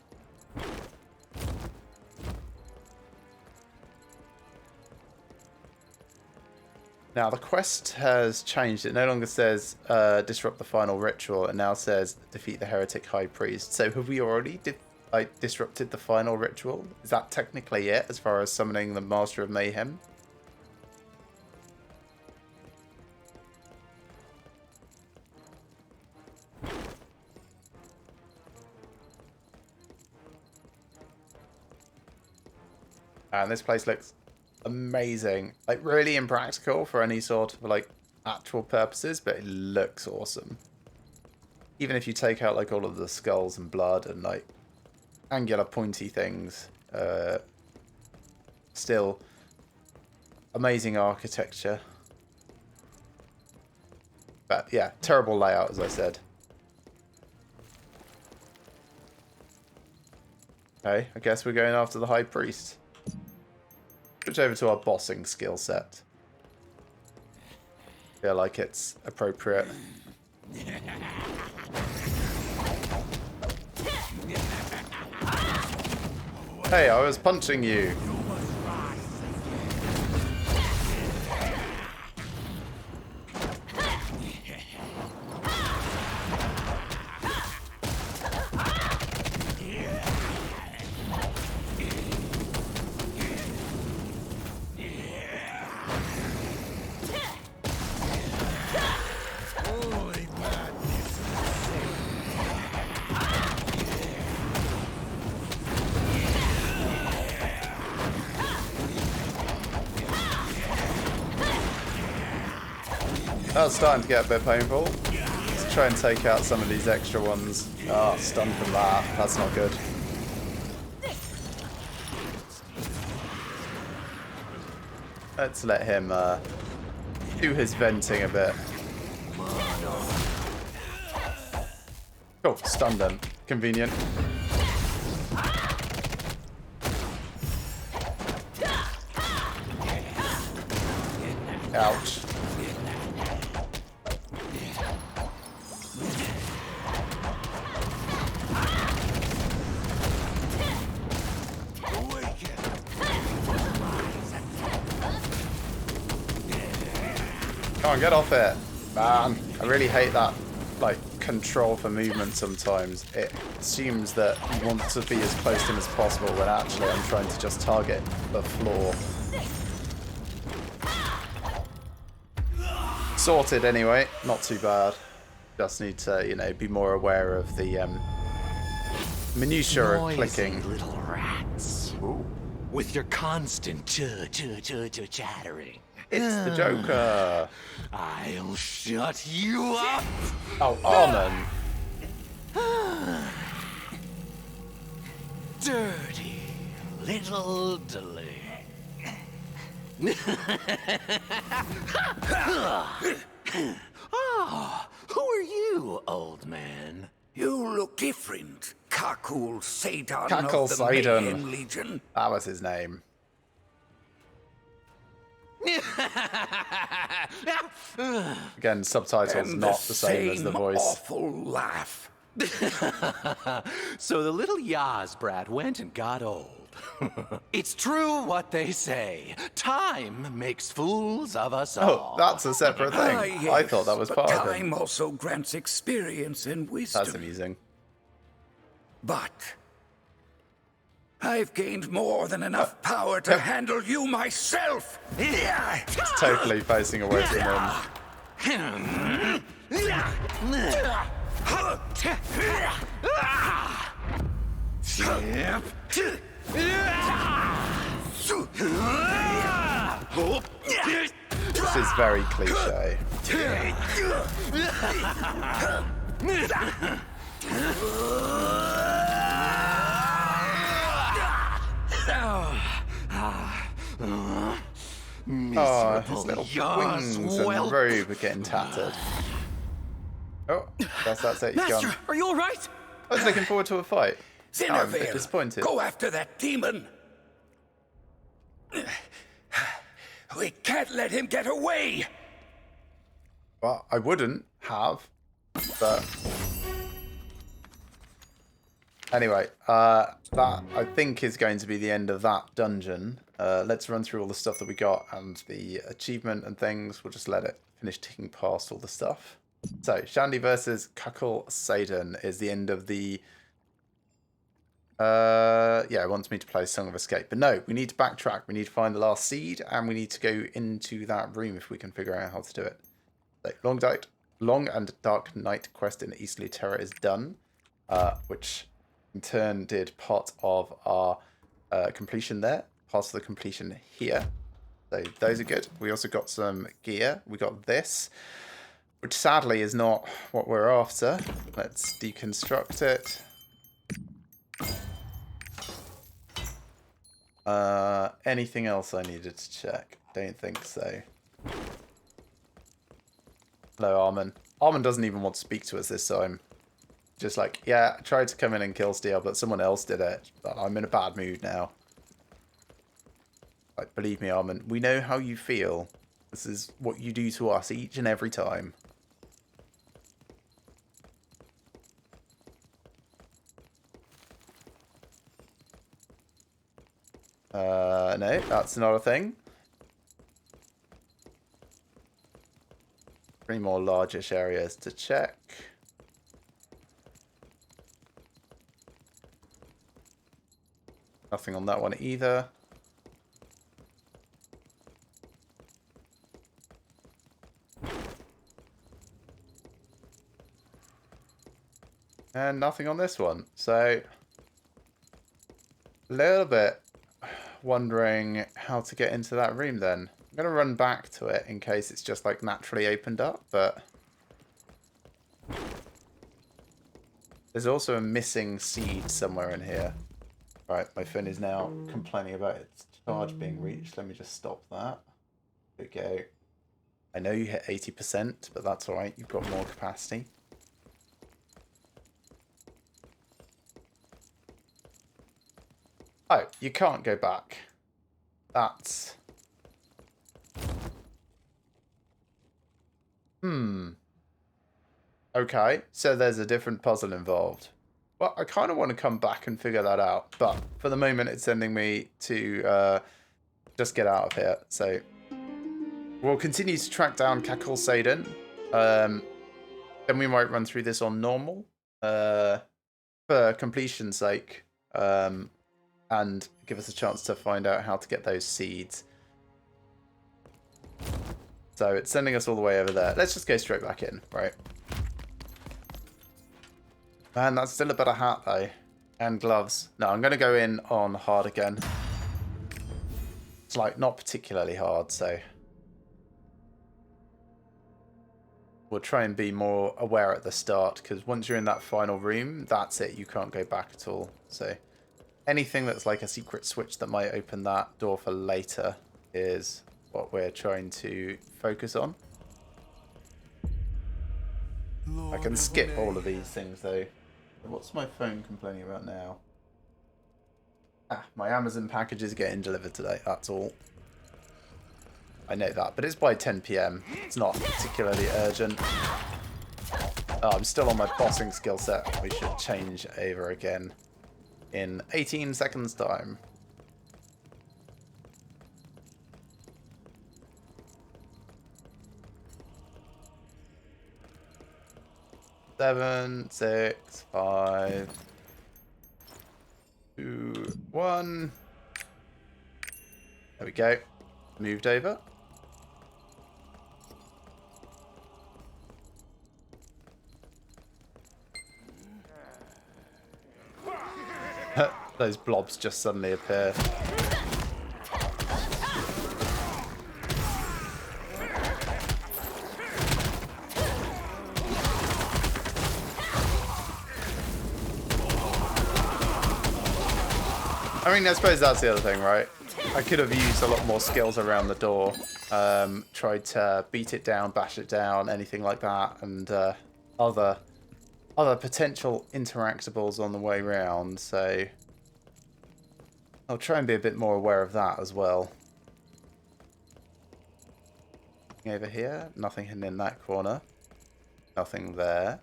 Now the quest has changed. It no longer says disrupt the final ritual. It now says defeat the heretic high priest. So have we already disrupted the final ritual? Is that technically it as far as summoning the Master of Mayhem? And this place looks amazing. Like, really impractical for any sort of, like, actual purposes, but it looks awesome. Even if you take out, like, all of the skulls and blood and, like, angular pointy things, still amazing architecture. But, yeah, terrible layout, as I said. Okay, I guess we're going after the High Priest. Switch over to our bossing skill set. Feel like it's appropriate. Hey, I was punching you. That's starting to get a bit painful. Let's try and take out some of these extra ones. Oh, stunned from that. That's not good. Let's let him do his venting a bit. Oh, stunned him. Convenient. Ouch. Come on, get off it. Man, I really hate that, like, control for movement sometimes. It assumes that you want to be as close to him as possible when actually I'm trying to just target the floor. Sorted anyway, not too bad. Just need to, you know, be more aware of the minutiae of clicking. Little rats. Ooh. With your constant chattering. It's the Joker. I'll shut you up. Oh, Arnon. Dirty little delay. Ah, who are you, old man? You look different, Kakul Satan Kakul of the Satan. Mayhem Legion. That was his name. Again, subtitles And not the same as the voice. Awful laugh. So the little Yaz brat went and got old. It's true what they say. Time makes fools of us all. Oh, that's a separate thing. Yes, I thought that was but part of it. time also grants experience and wisdom. That's amusing. But I've gained more than enough power to handle you myself. It's totally facing away from him. This is very cliche. Oh, his little wings and robe are getting tattered. Oh, that's it. He's Master, gone. are you all right? I was looking forward to a fight. I'm a bit Zinnervale, disappointed. go after that demon. We can't let him get away. Well, I wouldn't have, but anyway, that I think is going to be the end of that dungeon. Let's run through all the stuff that we got and the achievement and things. We'll just let it finish ticking past all the stuff. So, Shandy versus Kakul Satan is the end of the... yeah, it wants me to play Song of Escape. But no, we need to backtrack. We need to find the last seed, and we need to go into that room if we can figure out how to do it. So, Long and Dark Night quest in Eastleigh Terror is done, which in turn did part of our completion there. parts of the completion here. So those are good. We also got some gear. We got this, which sadly is not what we're after. Let's deconstruct it. Anything else I needed to check? Don't think so. Hello, Armin. Armin doesn't even want to speak to us this time. Just like, yeah, I tried to come in and kill Steel, but someone else did it. But I'm in a bad mood now. Like, believe me, Armin, we know how you feel. This is what you do to us each and every time. No, that's not a thing. 3 more largish areas to check. Nothing on that one either. And nothing on this one. So, a little bit wondering how to get into that room then. I'm going to run back to it in case it's just like naturally opened up, but there's also a missing seed somewhere in here. Right, my phone is now complaining about its charge being reached. Let me just stop that. There we go. I know you hit 80%, but that's alright. You've got more capacity. Oh, you can't go back. That's... Okay, so there's a different puzzle involved. Well, I kind of want to come back and figure that out, but for the moment it's sending me to just get out of here. So we'll continue to track down Kakul Saden. Then we might run through this on normal for completion's sake, and give us a chance to find out how to get those seeds. So it's sending us all the way over there. Let's just go straight back in, right? Man, that's still a better hat, though. And gloves. No, I'm going to go in on hard again. It's, like, not particularly hard, so... We'll try and be more aware at the start, because once you're in that final room, that's it. You can't go back at all. So, anything that's like a secret switch that might open that door for later is what we're trying to focus on. I can skip all of these things, though. What's my phone complaining about now? Ah, my Amazon package is getting delivered today, that's all. I know that, but it's by 10 PM. It's not particularly urgent. Oh, I'm still on my bossing skill set. We should change over again in 18 seconds time. Seven, 6, 5, 2, 1. There we go. Moved over. Those blobs just suddenly appear. I mean, I suppose that's the other thing, right? I could have used a lot more skills around the door. Tried to beat it down, bash it down, anything like that, and other potential interactables on the way round. So I'll try and be a bit more aware of that as well. Over here, nothing hidden in that corner. Nothing there.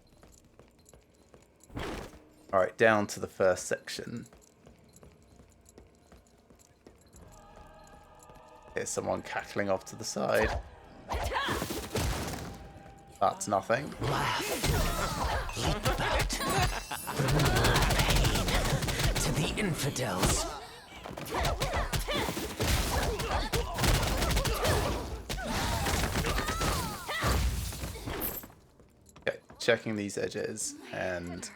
Alright, down to the first section. Here's someone cackling off to the side. That's nothing. Laugh. Leap about. Bring pain to the infidels. Okay, checking these edges, and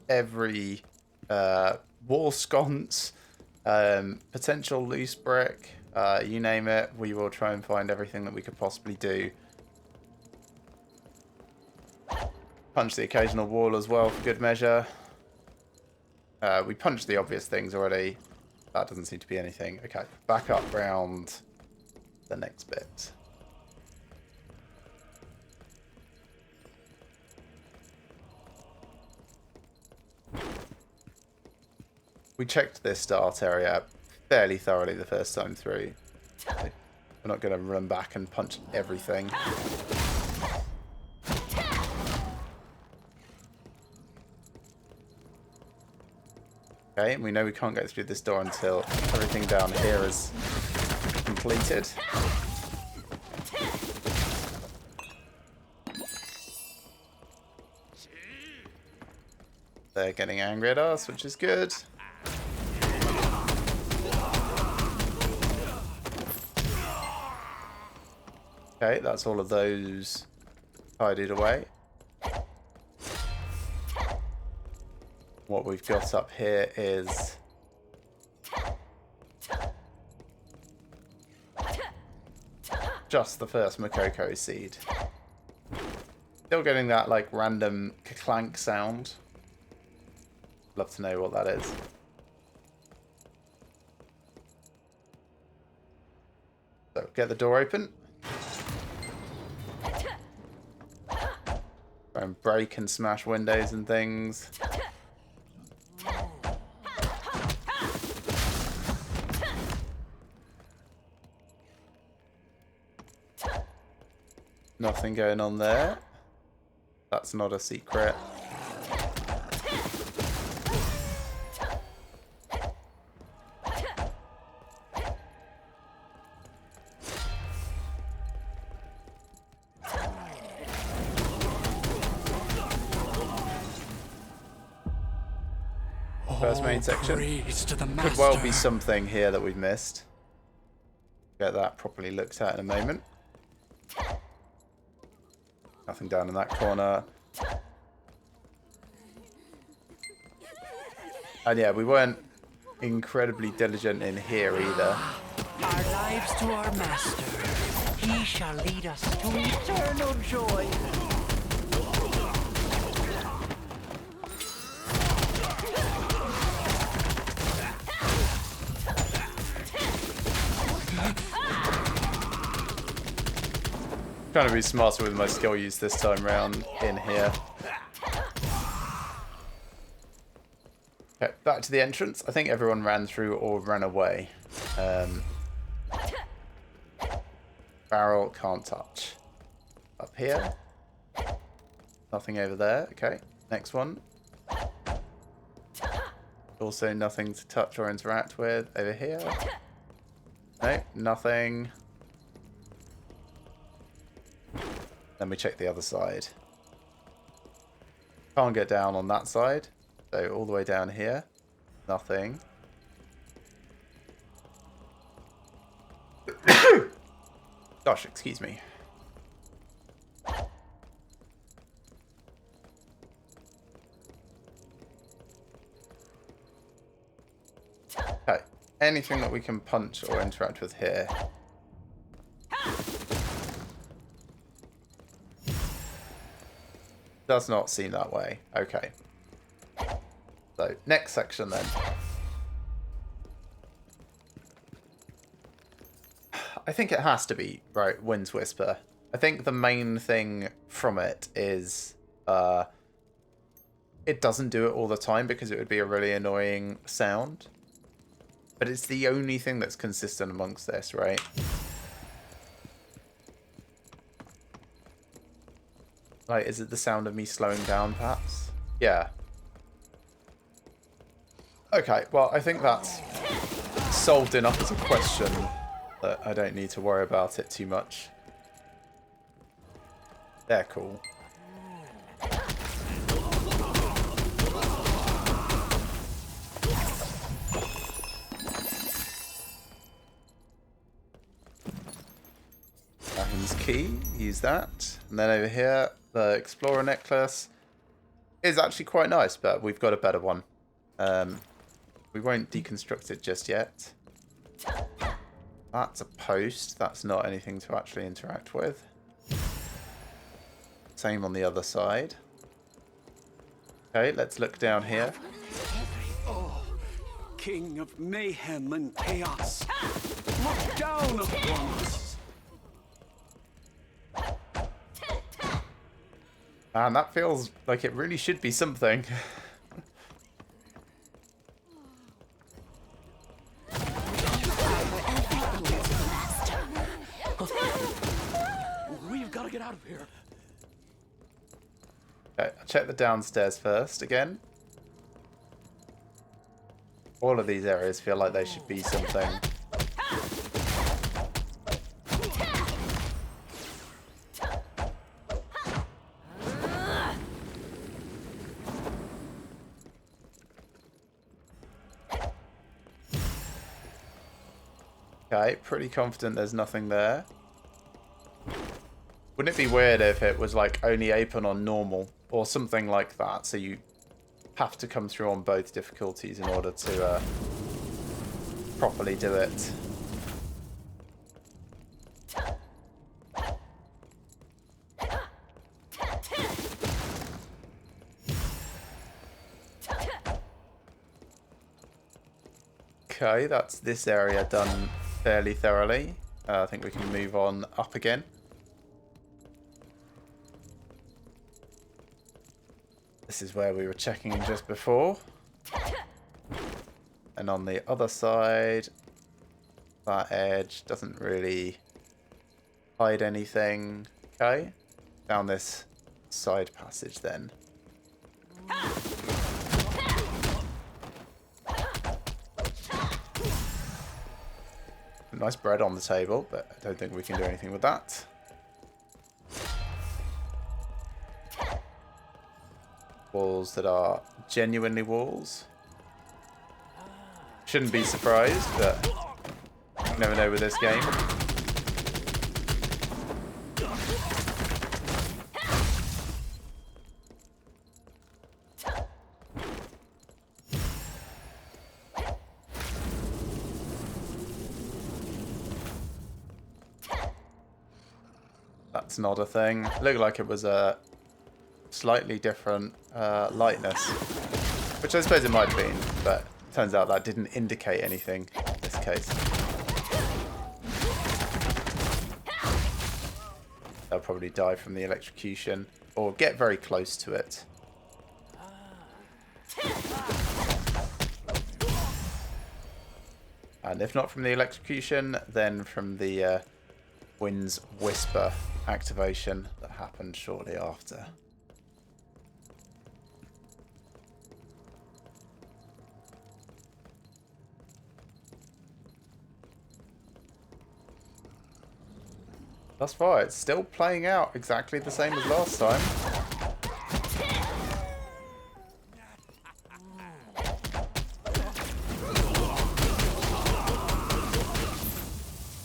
every wall sconce, Potential loose brick, you name it, we will try and find everything that we could possibly do. Punch the occasional wall as well for good measure. We punched the obvious things already. That doesn't seem to be anything. Okay, back up round the next bit. We checked this start area fairly thoroughly the first time through. We're not going to run back and punch everything. Okay, and we know we can't get through this door until everything down here is completed. They're getting angry at us, which is good. Okay, that's all of those tidied away. What we've got up here is just the first Makoko seed. Still getting that like random clank sound. Love to know what that is. So get the door open. Try and break and smash windows and things. Nothing going on there. That's not a secret. First main section. Could well be something here that we've missed. Get that properly looked at in a moment. Nothing down in that corner. And yeah, we weren't incredibly diligent in here either. Our lives to our master. He shall lead us to eternal joy. Trying to be smarter with my skill use this time round in here. Okay, back to the entrance. I think everyone ran through or ran away. Barrel can't touch. Up here. Nothing over there. Okay, next one. Also nothing to touch or interact with over here. No, nothing. Then we check the other side. Can't get down on that side. So all the way down here. Nothing. Gosh, excuse me. Okay. Anything that we can punch or interact with here. Does not seem that way. Okay. So, next section then. I think it has to be, right, Wind's Whisper. I think the main thing from it is it doesn't do it all the time because it would be a really annoying sound. But it's the only thing that's consistent amongst this, right? Like, is it the sound of me slowing down, perhaps? Yeah. Okay, well, I think that's solved enough as a question that I don't need to worry about it too much. They're cool. Dragon's Key, use that. And then over here, the Explorer Necklace is actually quite nice, but we've got a better one. We won't deconstruct it just yet. That's a post. That's not anything to actually interact with. Same on the other side. Okay, let's look down here. King of mayhem and chaos, look down upon us. Man, that feels like it really should be something. We've got to get out of here. Okay, I'll check the downstairs first again. All of these areas feel like they should be something. Okay, pretty confident there's nothing there. Wouldn't it be weird if it was like only open on normal or something like that? So you have to come through on both difficulties in order to properly do it. Okay, that's this area done fairly thoroughly. I think we can move on up again. This is where we were checking just before. And on the other side, that edge doesn't really hide anything. Okay, down this side passage then. Nice bread on the table, but I don't think we can do anything with that. Walls that are genuinely walls. Shouldn't be surprised, but you never know with this game. That's not a thing. Looked like it was a slightly different lightness, which I suppose it might have been, but turns out that didn't indicate anything in this case. They'll probably die from the electrocution or get very close to it. And if not from the electrocution, then from the Wind's Whisper activation that happened shortly after. Thus far, it's still playing out exactly the same as last time.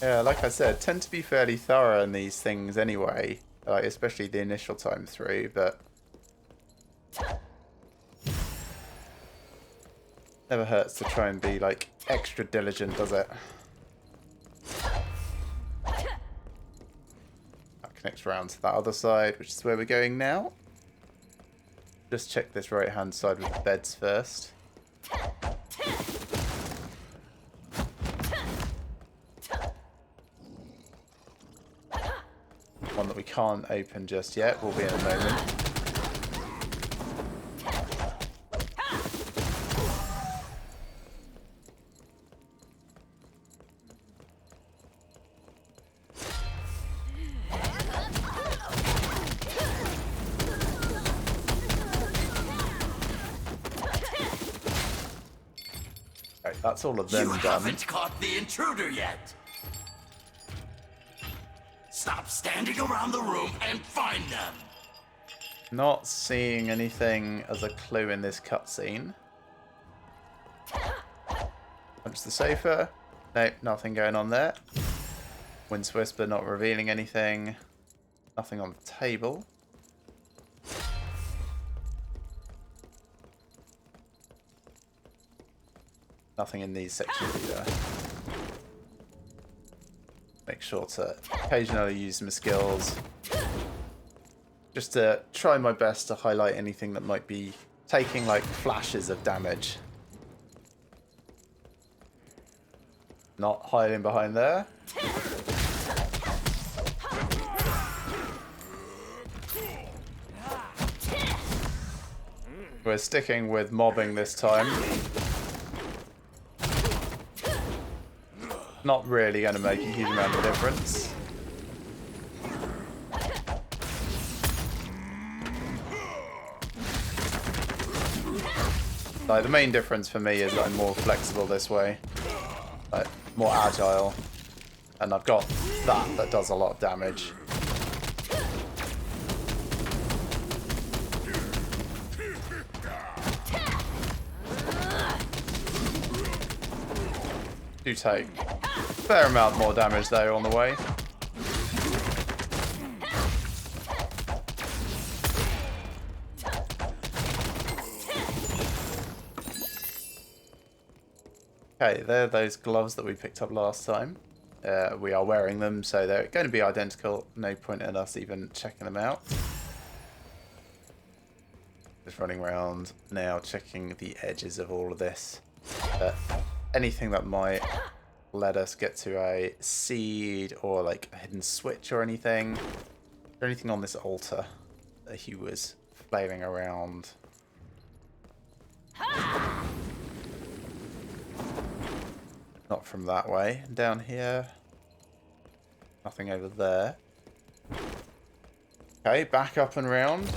Yeah, like I said, tend to be fairly thorough in these things anyway, like especially the initial time through, but never hurts to try and be like extra diligent, does it? That connects around to that other side, which is where we're going now. Just check this right hand side with the beds first. One that we can't open just yet, will be in a moment. Right, that's all of them You done. haven't caught the intruder yet. Stop standing around the room and find them. Not seeing anything as a clue in this cutscene. Punch the sofa. Nope, nothing going on there. Wind's Whisper not revealing anything. Nothing on the table. Nothing in these sections either. Make sure to occasionally use my skills. Just to try my best to highlight anything that might be taking like flashes of damage. Not hiding behind there. We're sticking with mobbing this time. Not really going to make a huge amount of difference. Like, the main difference for me is that I'm more flexible this way. Like, more agile. And I've got that does a lot of damage. Do take a fair amount more damage though on the way. Okay, they're those gloves that we picked up last time. We are wearing them, so they're going to be identical. No point in us even checking them out. Just running around now, checking the edges of all of this. Anything that might let us get to a seed or like a hidden switch or anything. Is there anything on this altar that he was flailing around? Not from that way. Down here. Nothing over there. Okay, back up and round.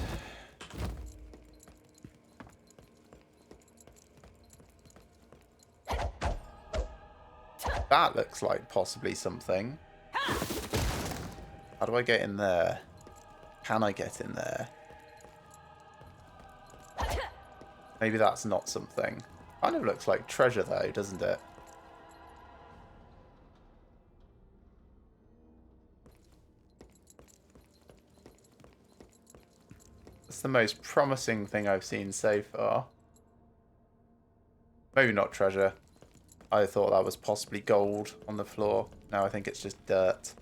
That looks like possibly something. How do I get in there? Can I get in there? Maybe that's not something. Kind of looks like treasure though, doesn't it? That's the most promising thing I've seen so far. Maybe not treasure. I thought that was possibly gold on the floor. Now I think it's just dirt.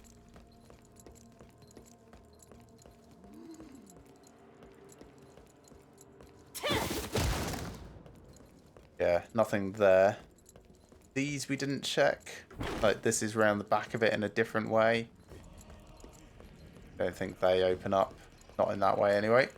Yeah, nothing there. These we didn't check. Like, this is round the back of it in a different way. Don't think they open up. Not in that way anyway.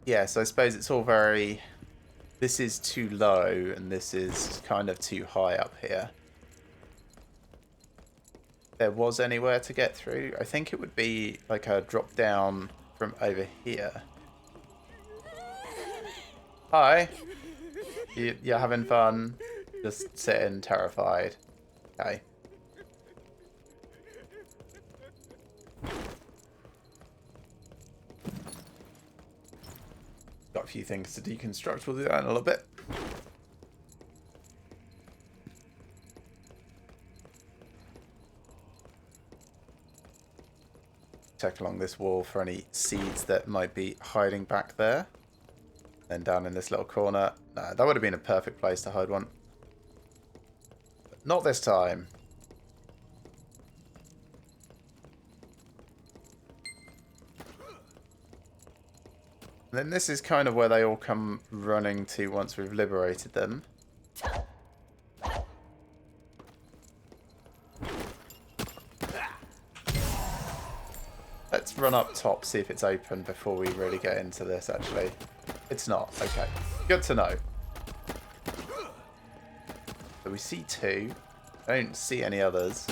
Yeah, so I suppose it's all very... This is too low, and this is kind of too high up here. If there was anywhere to get through, I think it would be like a drop down from over here. Hi! You're having fun? Just sitting terrified. Okay. Got a few things to deconstruct. We'll do that in a little bit. Check along this wall for any seeds that might be hiding back there. Then down in this little corner. No, that would have been a perfect place to hide one. But not this time. And then this is kind of where they all come running to once we've liberated them. Let's run up top, see if it's open before we really get into this, actually. It's not. Okay. Good to know. So we see two. I don't see any others.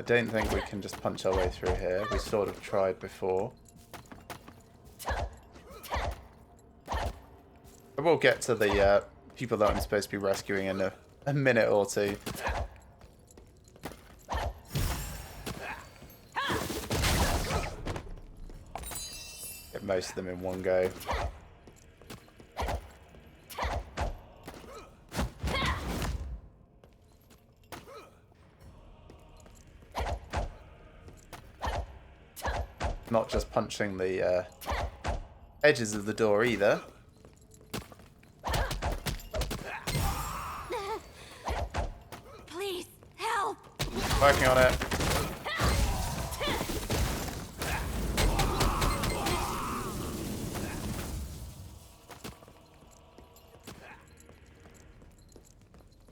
I don't think we can just punch our way through here. We sort of tried before. But we'll get to the people that I'm supposed to be rescuing in a minute or two. Get most of them in one go. Not just punching the edges of the door either. Please, help! Working on it.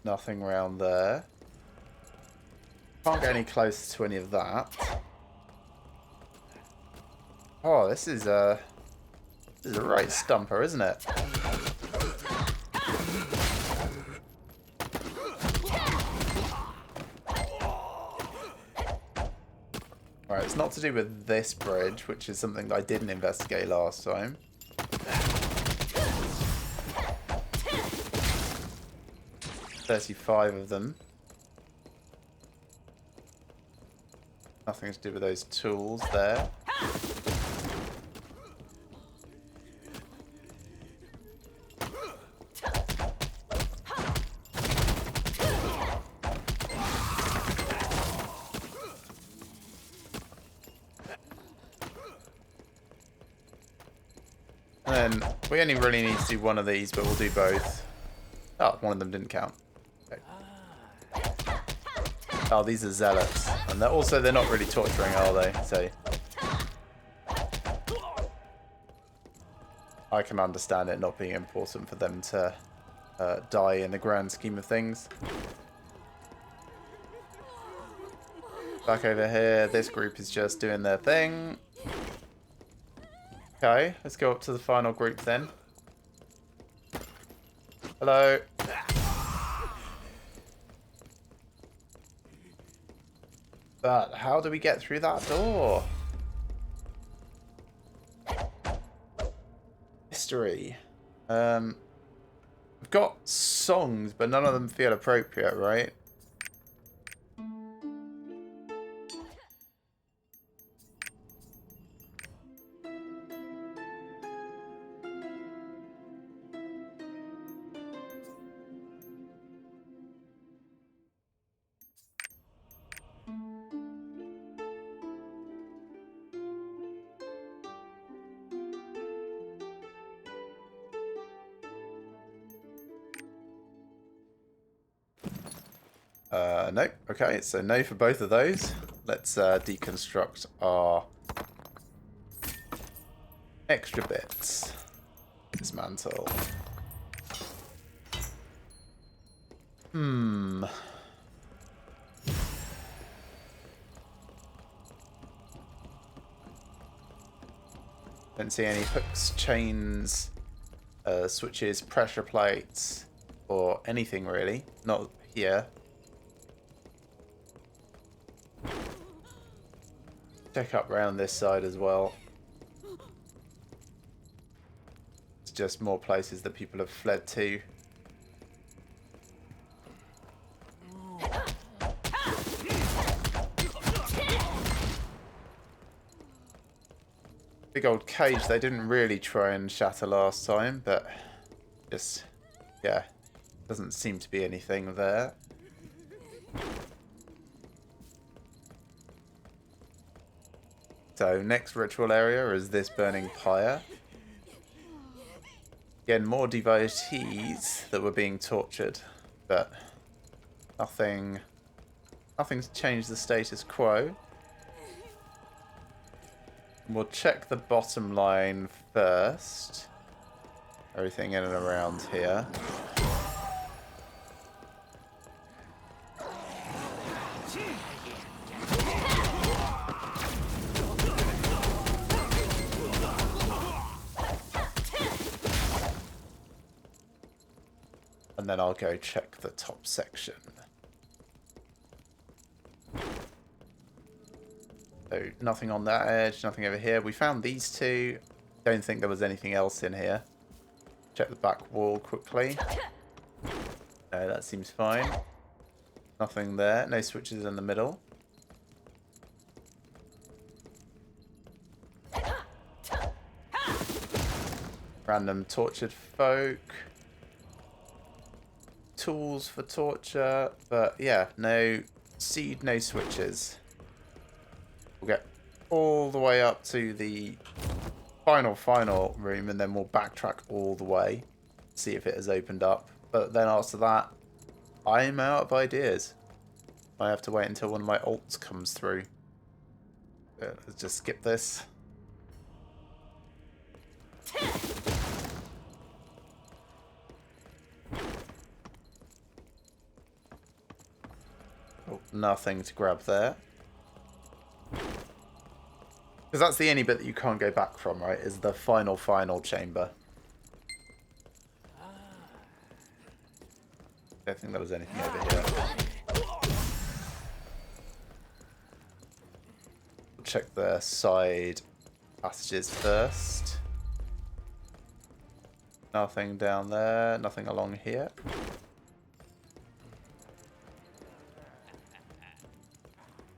Nothing around there. Can't get any closer to any of that. Oh, this is a right stumper, isn't it? Alright, it's not to do with this bridge, which is something that I didn't investigate last time. $35 of them. Nothing to do with those tools there. And then we only really need to do one of these, but we'll do both. Oh, one of them didn't count. Okay. Oh, these are zealots. And they're not really torturing, are they? So I can understand it not being important for them to die in the grand scheme of things. Back over here, this group is just doing their thing. Okay, let's go up to the final group then. Hello. But how do we get through that door? History. I've got songs, but none of them feel appropriate, right? Nope. Okay, so no for both of those. Let's deconstruct our extra bits. Dismantle. Don't see any hooks, chains, switches, pressure plates, or anything really. Not here. Check up round this side as well. It's just more places that people have fled to. Big old cage they didn't really try and shatter last time, but just, yeah, doesn't seem to be anything there. So next ritual area is this burning pyre. Again, more devotees that were being tortured, but nothing's changed the status quo. We'll check the bottom line first. Everything in and around here. And then I'll go check the top section. So nothing on that edge, nothing over here. We found these two. Don't think there was anything else in here. Check the back wall quickly. No, that seems fine. Nothing there. No switches in the middle. Random tortured folk. Tools for torture. But yeah, no seed, no switches. We'll get all the way up to the final room and then we'll backtrack all the way. See if it has opened up. But then after that, I'm out of ideas. I have to wait until one of my alts comes through. Let's just skip this. Oh, nothing to grab there. Because that's the only bit that you can't go back from, right? Is the final chamber. Don't think there was anything over here. We'll check the side passages first. Nothing down there. Nothing along here.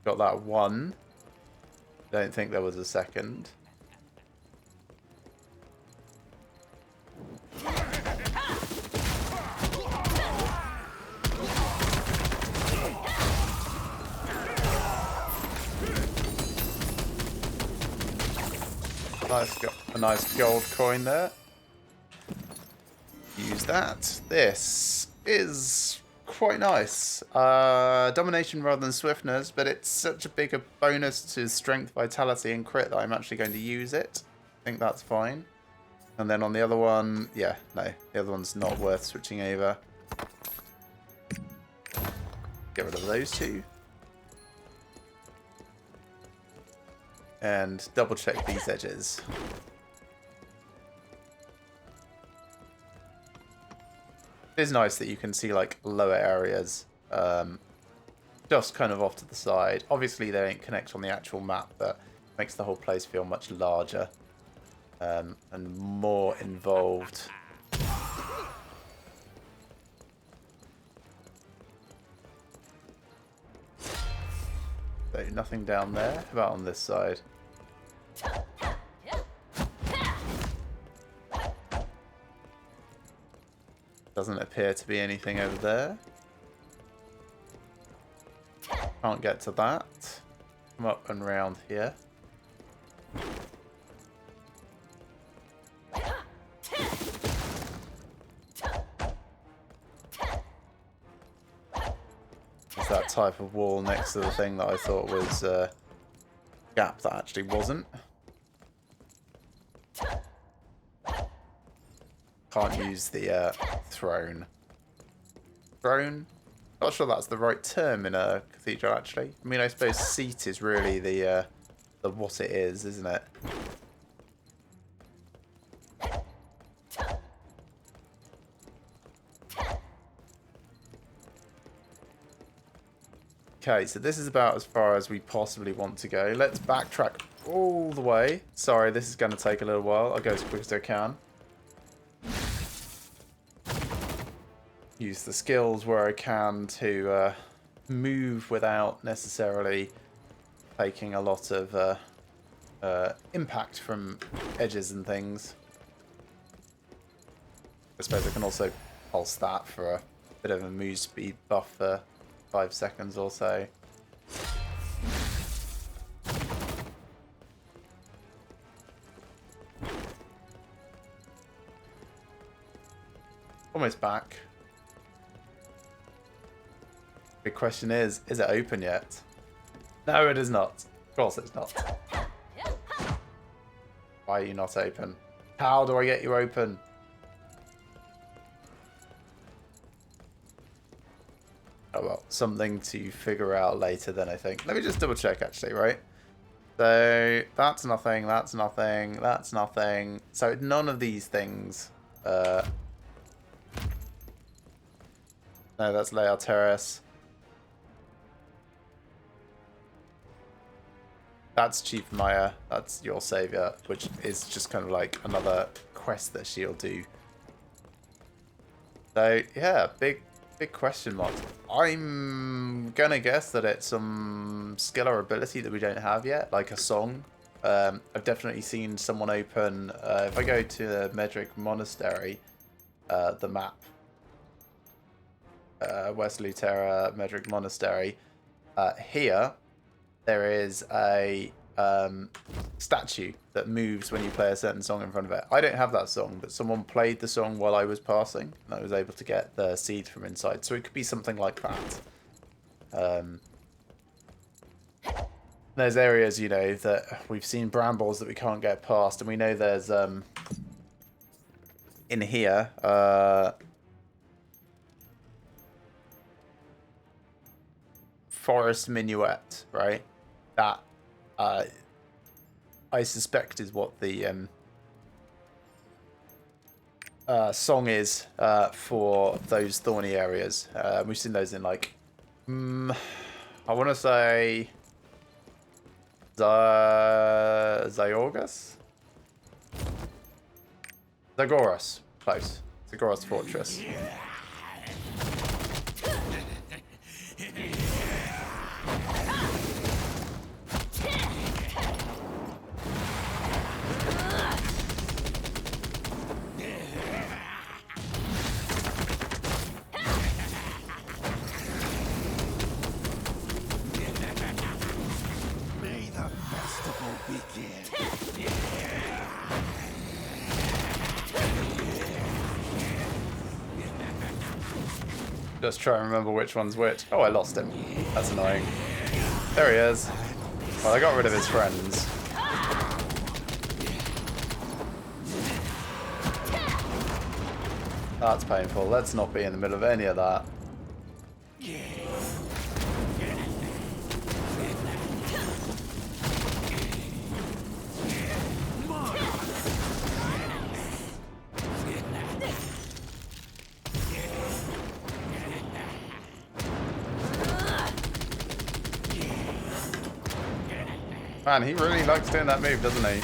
Got that one. Don't think there was a second. A nice gold coin there. Use that. This is quite nice. Domination rather than swiftness, but it's such a bigger bonus to strength, vitality, and crit that I'm actually going to use it. I think that's fine. And then on the other one, yeah, no, the other one's not worth switching over. Get rid of those two. And double check these edges. It is nice that you can see like lower areas just kind of off to the side. Obviously they don't connect on the actual map, but makes the whole place feel much larger and more involved. So nothing down there. How about on this side? Doesn't appear to be anything over there. Can't get to that. Come up and round here. It's that type of wall next to the thing that I thought was a gap that actually wasn't. Can't use the throne. Throne? Not sure that's the right term in a cathedral, actually. I mean, I suppose seat is really the what it is, isn't it? Okay, so this is about as far as we possibly want to go. Let's backtrack all the way. Sorry, this is going to take a little while. I'll go as quick as I can. Use the skills where I can to move without necessarily taking a lot of impact from edges and things. I suppose I can also pulse that for a bit of a move speed buff for 5 seconds or so. Almost back. Big question is it open yet? No, it is not. Of course it's not. Why are you not open? How do I get you open? Oh well, something to figure out later then, I think. Let me just double check actually, right? So that's nothing, that's nothing, that's nothing. So none of these things. No, that's layout terrace. that's Chief Maya. That's your savior, which is just kind of like another quest that she'll do. So yeah, big question marks. I'm gonna guess that it's some skill or ability that we don't have yet, like a song. I've definitely seen someone open. If I go to Medric Monastery, the map, West Lutera, Medric Monastery. Here, there is a statue that moves when you play a certain song in front of it. I don't have that song, but someone played the song while I was passing, and I was able to get the seed from inside. So it could be something like that. There's areas, you know, that we've seen brambles that we can't get past, and we know there's in here forest minuet, right? That I suspect is what the song is for those thorny areas. We've seen those in like I want to say Zyorgus? Zagoras, close. Zagoras Fortress. Just try and remember which one's which. Oh, I lost him. That's annoying. There he is. Well, I got rid of his friends. That's painful. Let's not be in the middle of any of that. Man, he really likes doing that move, doesn't he?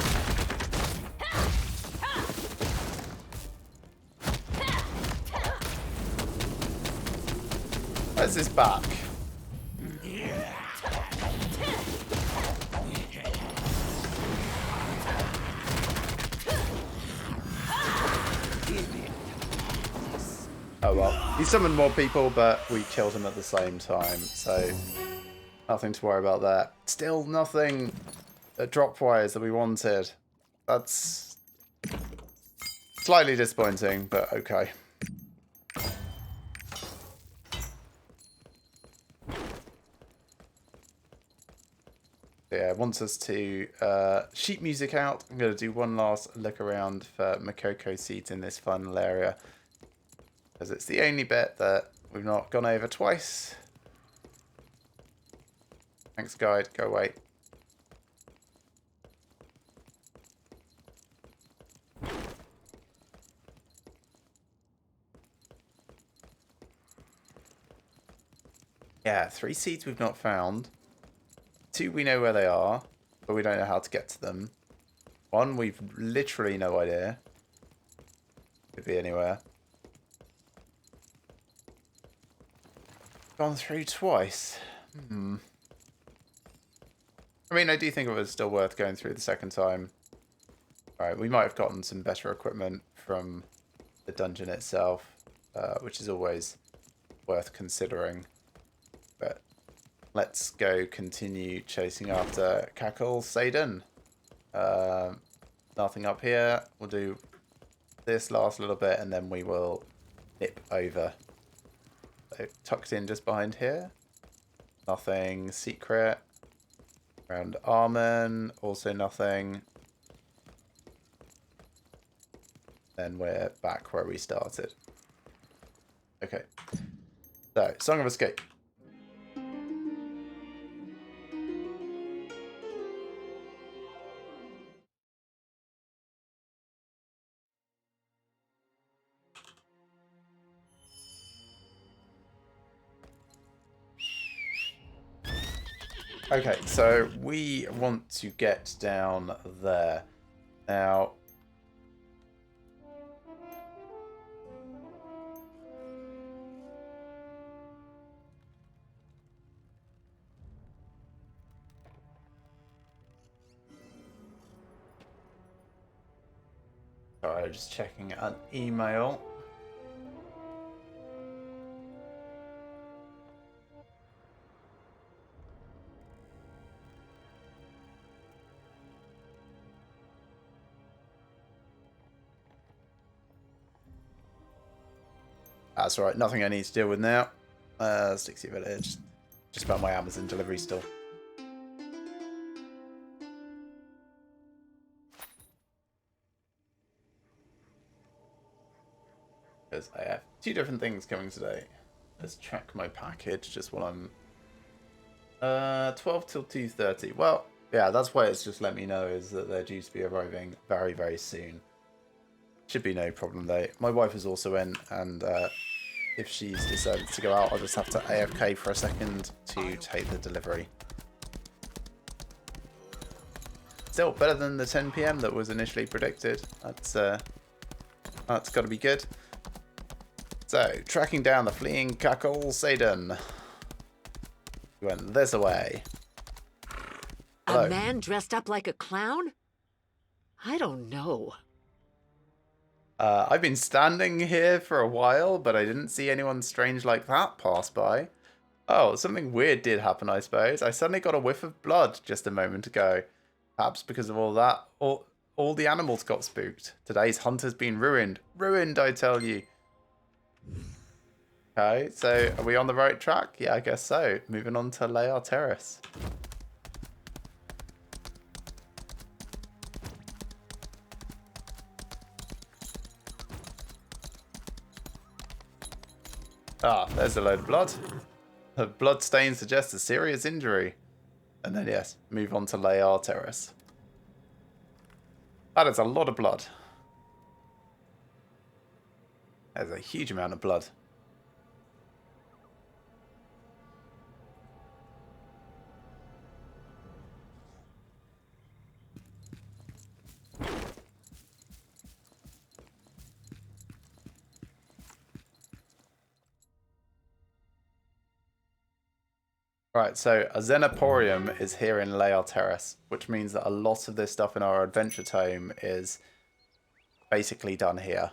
Where's his back? Oh well. He summoned more people, but we killed him at the same time, so nothing to worry about there. Still nothing drop-wise that we wanted. That's slightly disappointing, but okay. Yeah, it wants us to sheet music out. I'm going to do one last look around for Makoko seeds in this funnel area, because it's the only bit that we've not gone over twice. Thanks, guide. Go away. Yeah, 3 seeds we've not found. 2 we know where they are, but we don't know how to get to them. 1 we've literally no idea. Could be anywhere. Gone through twice. I mean, I do think it was still worth going through the second time. Alright, we might have gotten some better equipment from the dungeon itself, which is always worth considering. But let's go continue chasing after Cackle Satan. Nothing up here. We'll do this last little bit and then we will nip over. So, tucked in just behind here. Nothing secret. Around Armen, also nothing. Then we're back where we started. Okay. So, Song of Escape. Okay, so we want to get down there. Now... Sorry, just checking an email. That's all right. Nothing I need to deal with now. Stixie Village. Just about my Amazon delivery still. Because I have 2 different things coming today. Let's check my package just while I'm... 12 till 2:30. Well, yeah, that's why it's just let me know is that they're due to be arriving very, very soon. Should be no problem though. My wife is also in, and if she's decided to go out, I'll just have to AFK for a second to take the delivery. Still better than the 10 PM that was initially predicted. That's got to be good. So, tracking down the fleeing Kakol Satan. We went this way. Hello. A man dressed up like a clown? I don't know. I've been standing here for a while, but I didn't see anyone strange like that pass by. Oh, something weird did happen, I suppose. I suddenly got a whiff of blood just a moment ago. Perhaps because of all that, all the animals got spooked. Today's hunt has been ruined. Ruined, I tell you. Okay, so are we on the right track? Yeah, I guess so. Moving on to Layar Terrace. Ah, there's a load of blood. The blood stain suggests a serious injury. And then, yes, move on to Layar Terrace. That is a lot of blood. There's a huge amount of blood. Right, so a Xenoporium is here in Layar Terrace, which means that a lot of this stuff in our adventure tome is basically done here.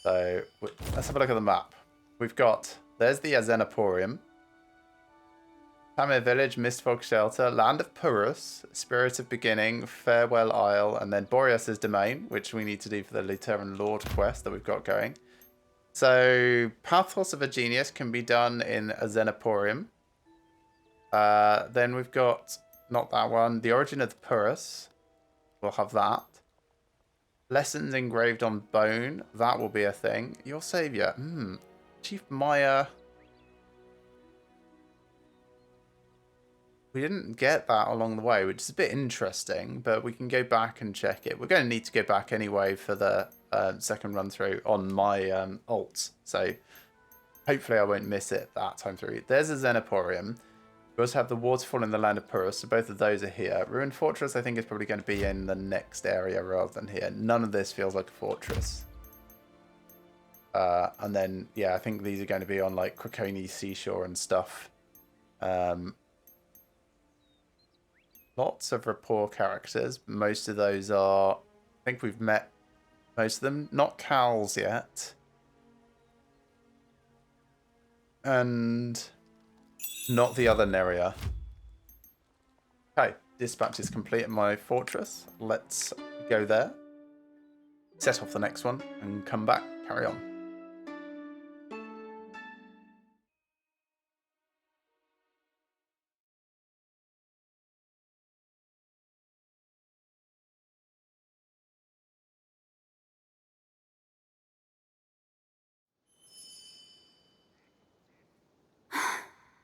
So let's have a look at the map. We've got, there's the Xenoporium, Tamir Village, Mistfog Shelter, Land of Purus, Spirit of Beginning, Farewell Isle, and then Boreas's Domain, which we need to do for the Lutheran Lord quest that we've got going. So Pathos of a Genius can be done in a Xenoporium. Then we've got, not that one, The Origin of the Purus. We'll have that. Lessons engraved on bone. That will be a thing. Your Saviour. Chief Maya. We didn't get that along the way, which is a bit interesting, but we can go back and check it. We're going to need to go back anyway for the second run through on my alts. So hopefully I won't miss it that time through. There's a Xenoporium. We also have the Waterfall in the Land of Purus, so both of those are here. Ruined Fortress, I think, is probably going to be in the next area rather than here. None of this feels like a fortress. And then, yeah, I think these are going to be on, like, Croconi Seashore and stuff. Lots of rapport characters. Most of those are... I think we've met most of them. Not Cal's yet. And... not the other Neria. Okay, dispatch is complete at my fortress. Let's go there. Set off the next one and come back. Carry on.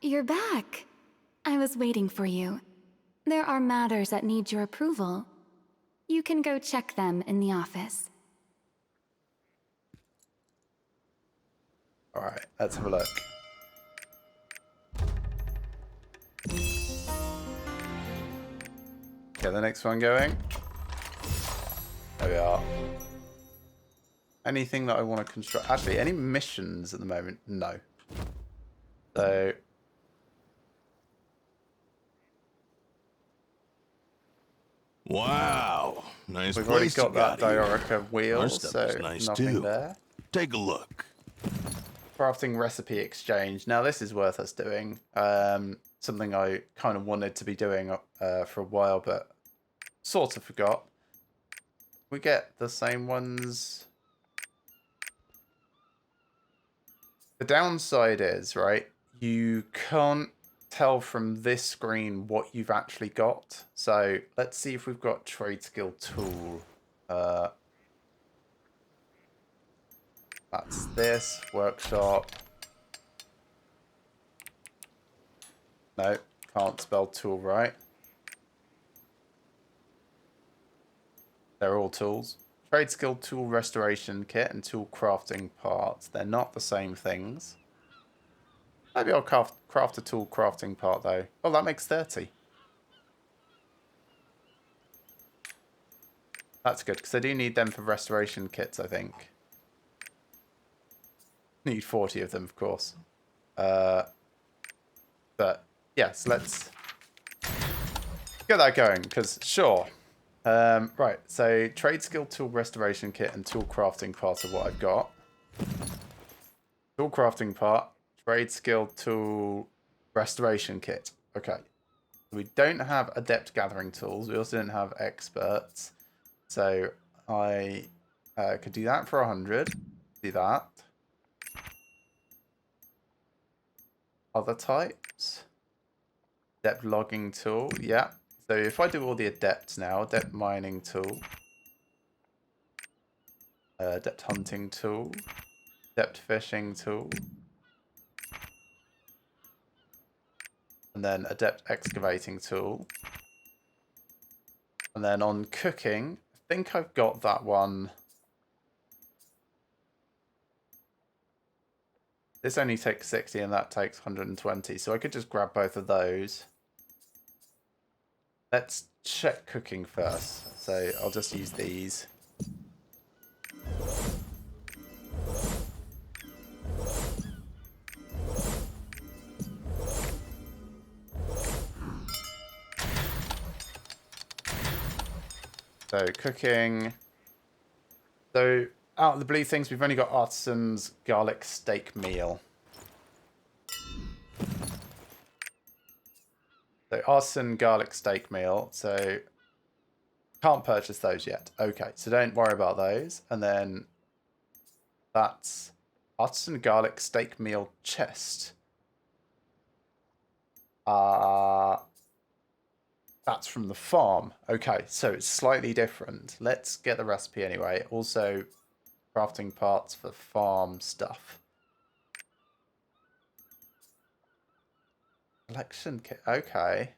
You're back. I was waiting for you. There are matters that need your approval. You can go check them in the office. Alright, let's have a look. Get the next one going. There we are. Anything that I want to construct? Actually, any missions at the moment? No. So... Wow, nice we've already place you got that got here. Diorica wheel, Our so stuff is nice nothing too. there. Take a look. Crafting recipe exchange. Now this is worth us doing. Something I kind of wanted to be doing for a while, but sort of forgot. We get the same ones. The downside is, right, you can't tell from this screen what you've actually got. So let's see if we've got trade skill tool. That's this workshop. No, can't spell tool right. They're all tools. Trade skill tool restoration kit and tool crafting parts. They're not the same things. Maybe I'll craft a tool crafting part though. Oh, that makes 30. That's good because I do need them for restoration kits, I think. Need 40 of them, of course. But yes, let's get that going because sure. Right, so trade skill tool restoration kit and tool crafting part of what I've got. Tool crafting part, trade skill tool restoration kit. Okay. We don't have adept gathering tools. We also don't have experts. So I could do that for 100. Do that. Other types. Adept logging tool. Yeah. So if I do all the adepts now, adept mining tool. Adept hunting tool. Adept fishing tool. And then adept excavating tool. And then on cooking, I think I've got that one. This only takes 60 and that takes 120. So I could just grab both of those. Let's check cooking first. So I'll just use these. So cooking. So out of the blue things, we've only got Artisan's garlic steak meal. So Artisan garlic steak meal. So can't purchase those yet. Okay, so don't worry about those. And then that's Artisan garlic steak meal chest. That's from the farm. Okay, so it's slightly different. Let's get the recipe anyway. Also, crafting parts for farm stuff. Collection kit. Okay.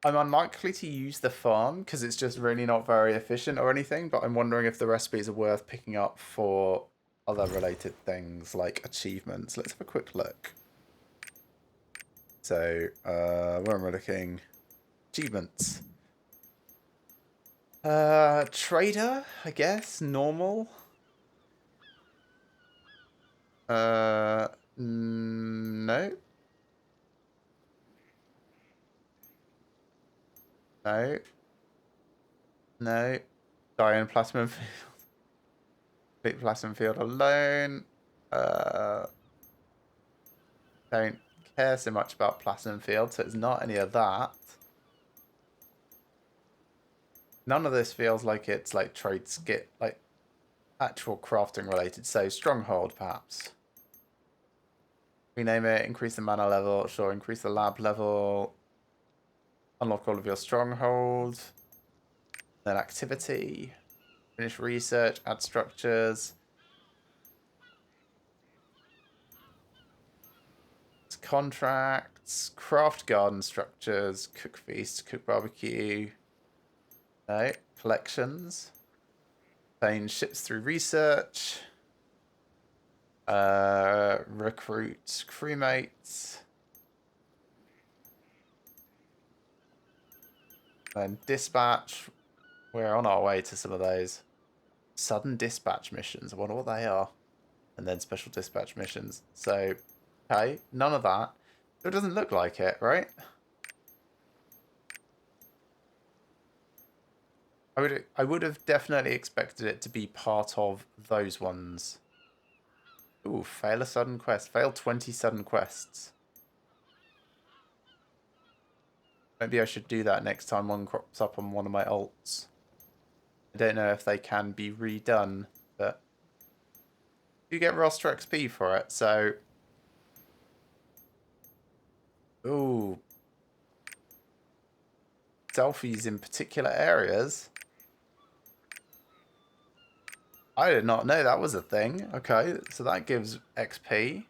I'm unlikely to use the farm because it's just really not very efficient or anything, but I'm wondering if the recipes are worth picking up for other related things like achievements. Let's have a quick look. So, where am I looking? Achievements. Trader, I guess. Normal. No. No. No. Diane Platinum Field. Complete Platinum Field alone. Don't care so much about Platinum Field, so it's not any of that. None of this feels like it's like trade skit, like actual crafting related. So Stronghold, perhaps. Rename it, increase the mana level, sure, increase the lab level. Unlock all of your strongholds. Then activity. Finish research, add structures. Contracts, craft garden structures, cook feast, cook barbecue. No, collections. Change ships through research. Recruit crewmates. And dispatch. We're on our way to some of those. Sudden dispatch missions. I wonder what they are. And then special dispatch missions. So, okay, none of that. So it doesn't look like it, right? I would have definitely expected it to be part of those ones. Ooh, fail a sudden quest. Fail 20 sudden quests. Maybe I should do that next time one crops up on one of my alts. I don't know if they can be redone, but you get roster XP for it, so... Ooh. Selfies in particular areas. I did not know that was a thing. Okay, so that gives XP.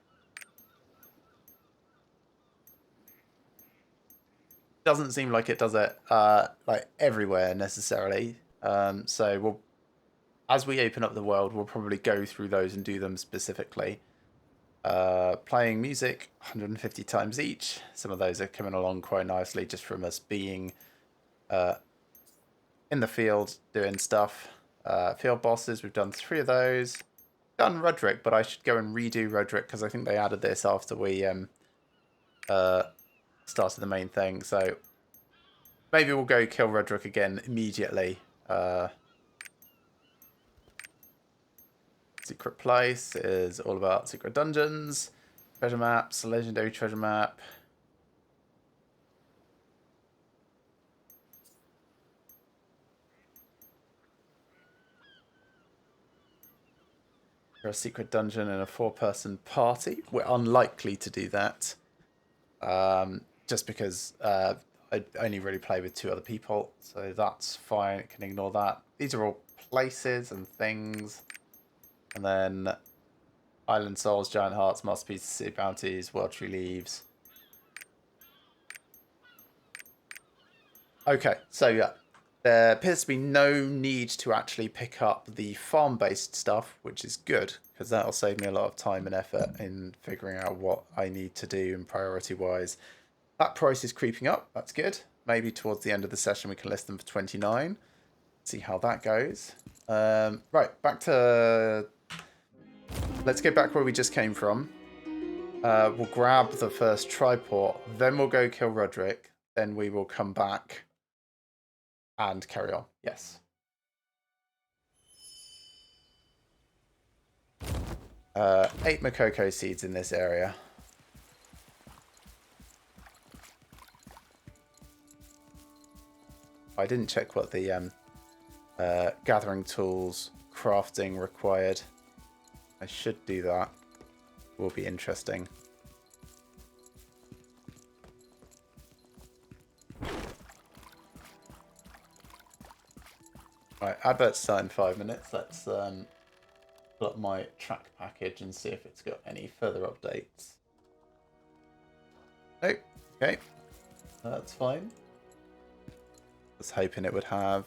Doesn't seem like it does it like everywhere necessarily. So we'll, as we open up the world, we'll probably go through those and do them specifically. Playing music 150 times each. Some of those are coming along quite nicely just from us being in the field doing stuff. Field bosses, we've done 3 of those. Done Rudrick, but I should go and redo Rudrick because I think they added this after we started the main thing. So maybe we'll go kill Rudrick again immediately. Secret place is all about secret dungeons, treasure maps, legendary treasure map. For a secret dungeon in a 4-person party. We're unlikely to do that. Just because I only really play with 2 other people. So that's fine. It can ignore that. These are all places and things. And then Island Souls, Giant Hearts, Masterpieces, City Bounties, World Tree Leaves. Okay, so yeah. There appears to be no need to actually pick up the farm-based stuff, which is good, because that'll save me a lot of time and effort in figuring out what I need to do and priority-wise. That price is creeping up. That's good. Maybe towards the end of the session we can list them for 29. See how that goes. Right, back to... Let's go back where we just came from. We'll grab the first triport, then we'll go kill Rudrick, then we will come back and carry on. Yes. 8 Makoko seeds in this area. I didn't check what the gathering tools crafting required. I should do that. Will be interesting. Right, advert's start in 5 minutes. Let's pull up my track package and see if it's got any further updates. Nope. Okay. That's fine. I was hoping it would have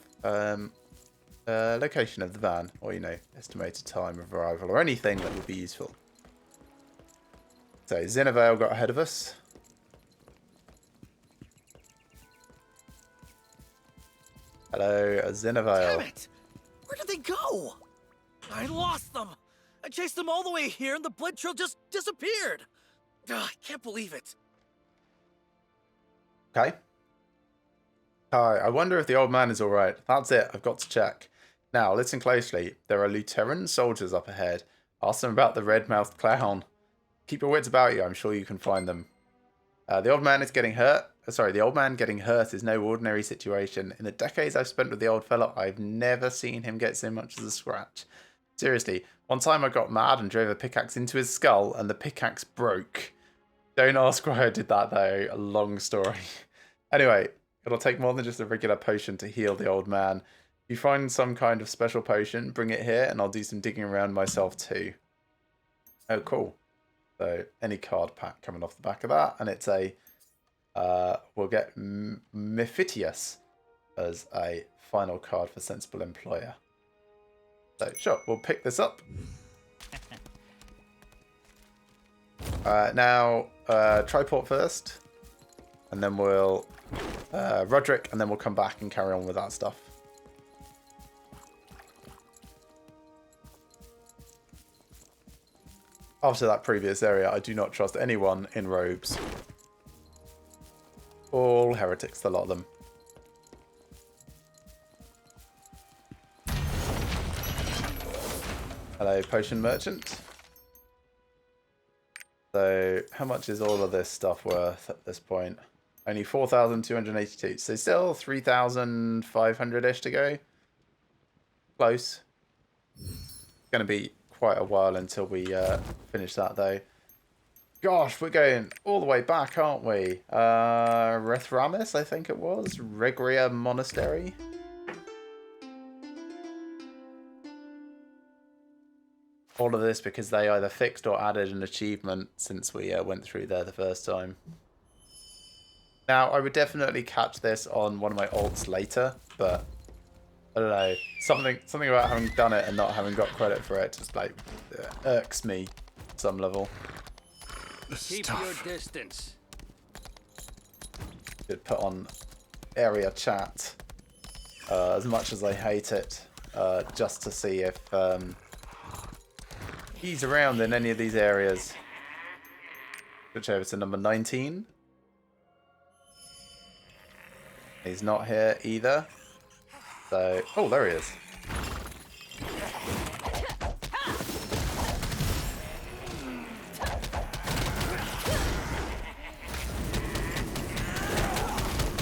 location of the van, or, you know, estimated time of arrival, or anything that would be useful. So, Zinnovale got ahead of us. Hello, Zinnovale. Damn it! Where did they go? I lost them! I chased them all the way here and the blood trail just disappeared! Ugh, I can't believe it. Okay. Hi, I wonder if the old man is alright. That's it, I've got to check. Now, listen closely. There are Lutheran soldiers up ahead. Ask them about the red-mouthed clown. Keep your wits about you, I'm sure you can find them. The old man is getting hurt. The old man getting hurt is no ordinary situation. In the decades I've spent with the old fellow, I've never seen him get so much as a scratch. Seriously, one time I got mad and drove a pickaxe into his skull, and the pickaxe broke. Don't ask why I did that, though. A long story. Anyway, it'll take more than just a regular potion to heal the old man. If you find some kind of special potion, bring it here, and I'll do some digging around myself too. Oh, cool. So, any card pack coming off the back of that, and it's a... we'll get Mephitius as a final card for Sensible Employer. So, sure, we'll pick this up. Now, triport first, and then we'll Roderick, and then we'll come back and carry on with that stuff. After that previous area, I do not trust anyone in robes. All heretics, the lot of them. Hello, potion merchant. So, how much is all of this stuff worth at this point? Only 4,282. So still 3,500-ish to go. Close. It's going to be quite a while until we finish that, though. Gosh, we're going all the way back, aren't we? Rethramis, I think it was. Regria Monastery. All of this because they either fixed or added an achievement since we went through there the first time. Now, I would definitely catch this on one of my alts later, but I don't know. Something about having done it and not having got credit for it just like irks me at some level. Keep your distance. Should put on area chat as much as I hate it, just to see if he's around in any of these areas. Switch over to number 19. He's not here either. So, oh, there he is.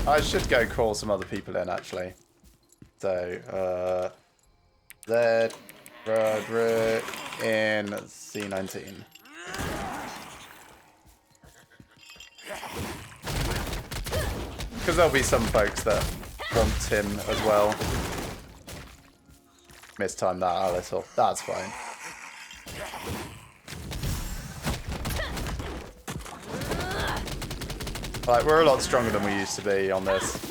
I should go call some other people in, actually. So, Zed, Roderick, in C19. Because there'll be some folks that want him as well. Mistimed that a little. That's fine. Like, we're a lot stronger than we used to be on this.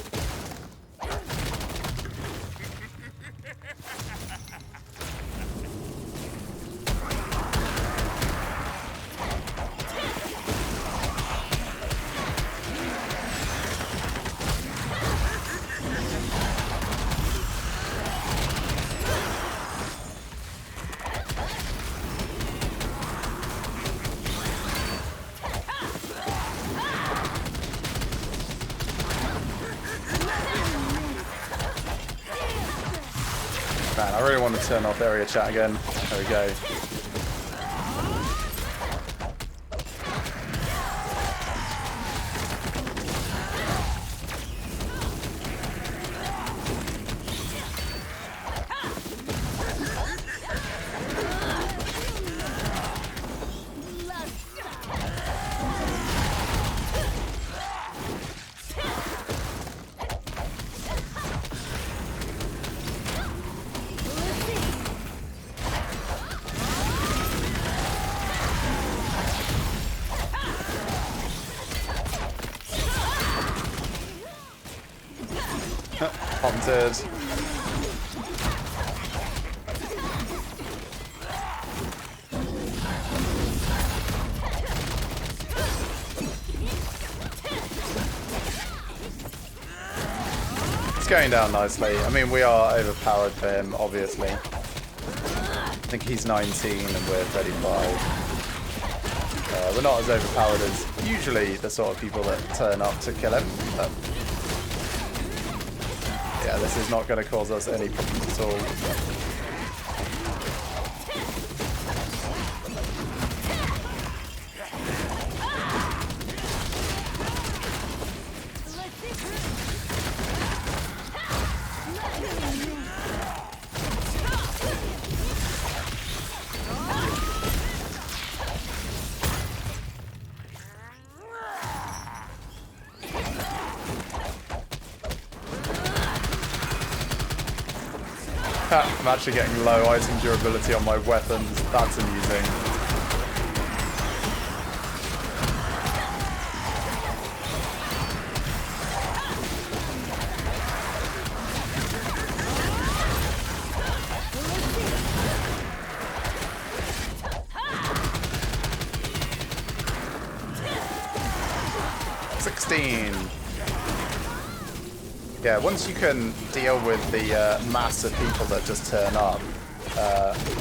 Man, I really want to turn off area chat again. There we go. Haunted. It's going down nicely. I mean, we are overpowered for him, obviously. I think he's 19 and we're 35. We're not as overpowered as usually the sort of people that turn up to kill him, but yeah, this is not going to cause us any problems at all. I'm actually getting low item durability on my weapons. That's amusing. Yeah, once you can deal with the mass of people that just turn up,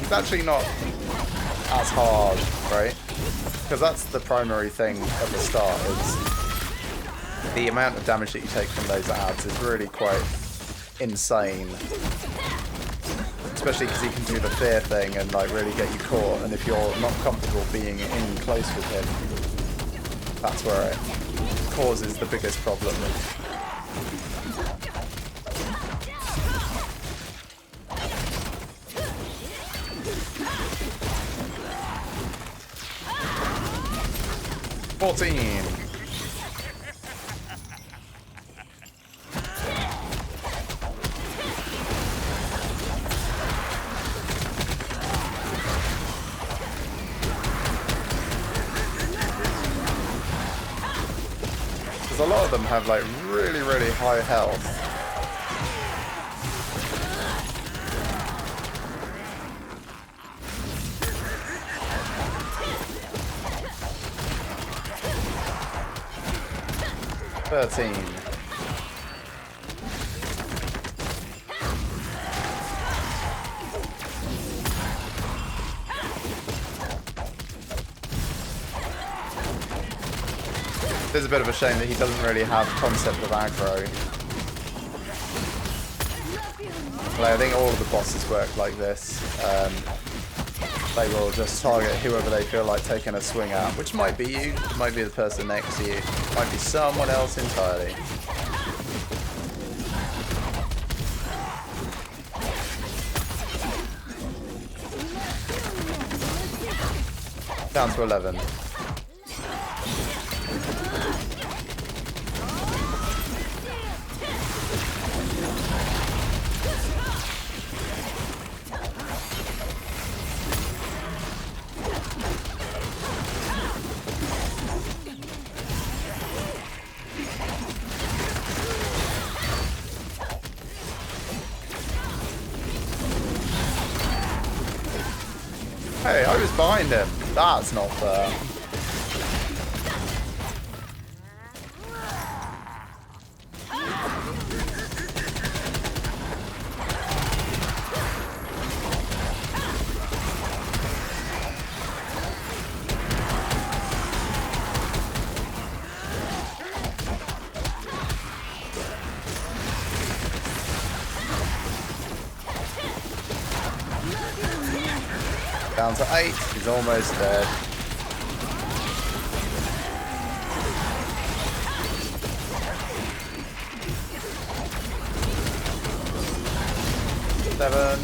it's actually not as hard, right? Because that's the primary thing at the start, is the amount of damage that you take from those ads is really quite insane. Especially because he can do the fear thing and like really get you caught, and if you're not comfortable being in close with him, that's where it causes the biggest problem. 14. Because a lot of them have like really, really high health. It's a bit of a shame that he doesn't really have concept of aggro. Like, I think all of the bosses work like this. They will just target whoever they feel like taking a swing at, which might be you, might be the person next to you, might be someone else entirely. Down to 11. Hey, I was behind him. That's not fair. Down to 8, he's almost dead. Seven.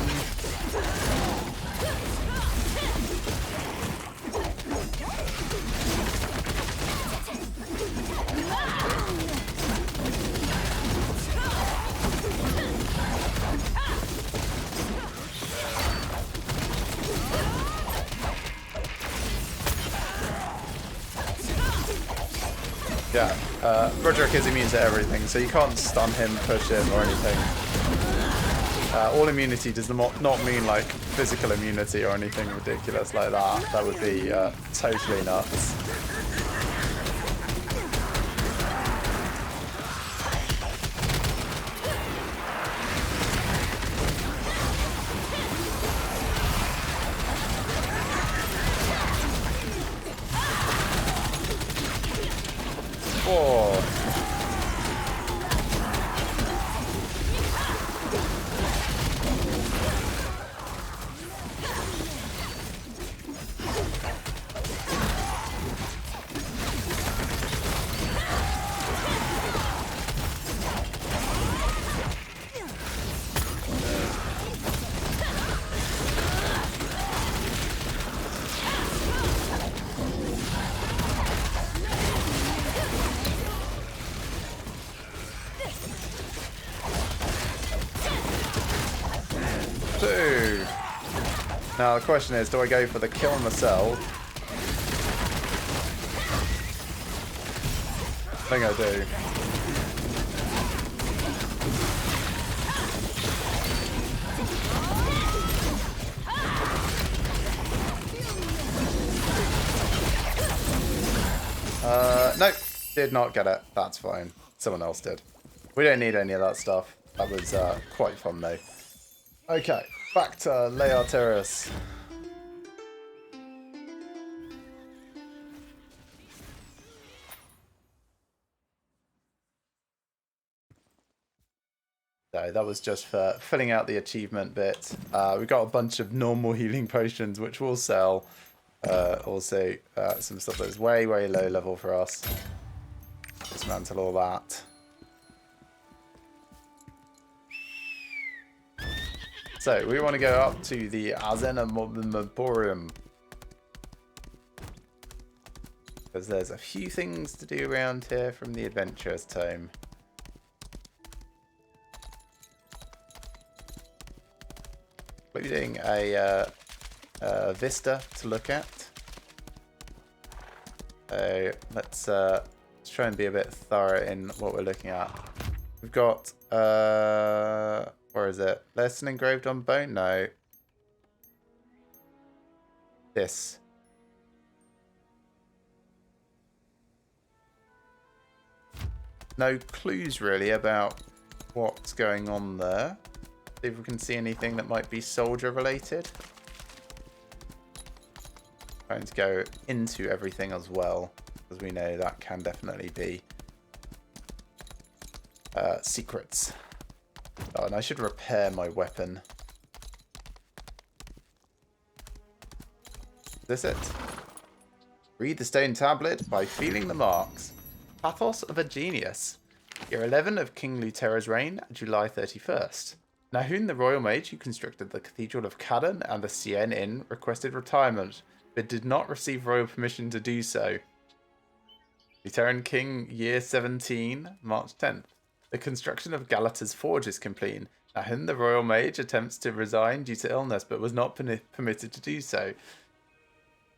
Yeah, Roderick is immune to everything, so you can't stun him, push him, or anything. All immunity does not mean like physical immunity or anything ridiculous like that. That would be totally nuts. Oh. Now the question is, do I go for the kill myself? I think I do. Nope, did not get it. That's fine. Someone else did. We don't need any of that stuff. That was quite fun though. Okay, back to Lair Terrace. So that was just for filling out the achievement bit. We got a bunch of normal healing potions, which we'll sell. Also, some stuff that's way, way low level for us. Dismantle all that. So, we want to go up to the Azenamorium. Because there's a few things to do around here from the Adventurer's Tome. Including a vista to look at. So let's try and be a bit thorough in what we're looking at. We've got where is it? Lesson engraved on bone? No. This. No clues really about what's going on there. See if we can see anything that might be soldier related. Trying to go into everything as well, because we know that can definitely be secrets. Oh, and I should repair my weapon. Is this it? Read the stone tablet by feeling the marks. Pathos of a Genius. Year 11 of King Luterra's reign, July 31st. Nahun, the royal mage who constructed the Cathedral of Cadden and the Cien Inn, requested retirement, but did not receive royal permission to do so. Lutheran King, year 17, March 10th. The construction of Galata's forge is complete. Nahun, the royal mage, attempts to resign due to illness, but was not permitted to do so.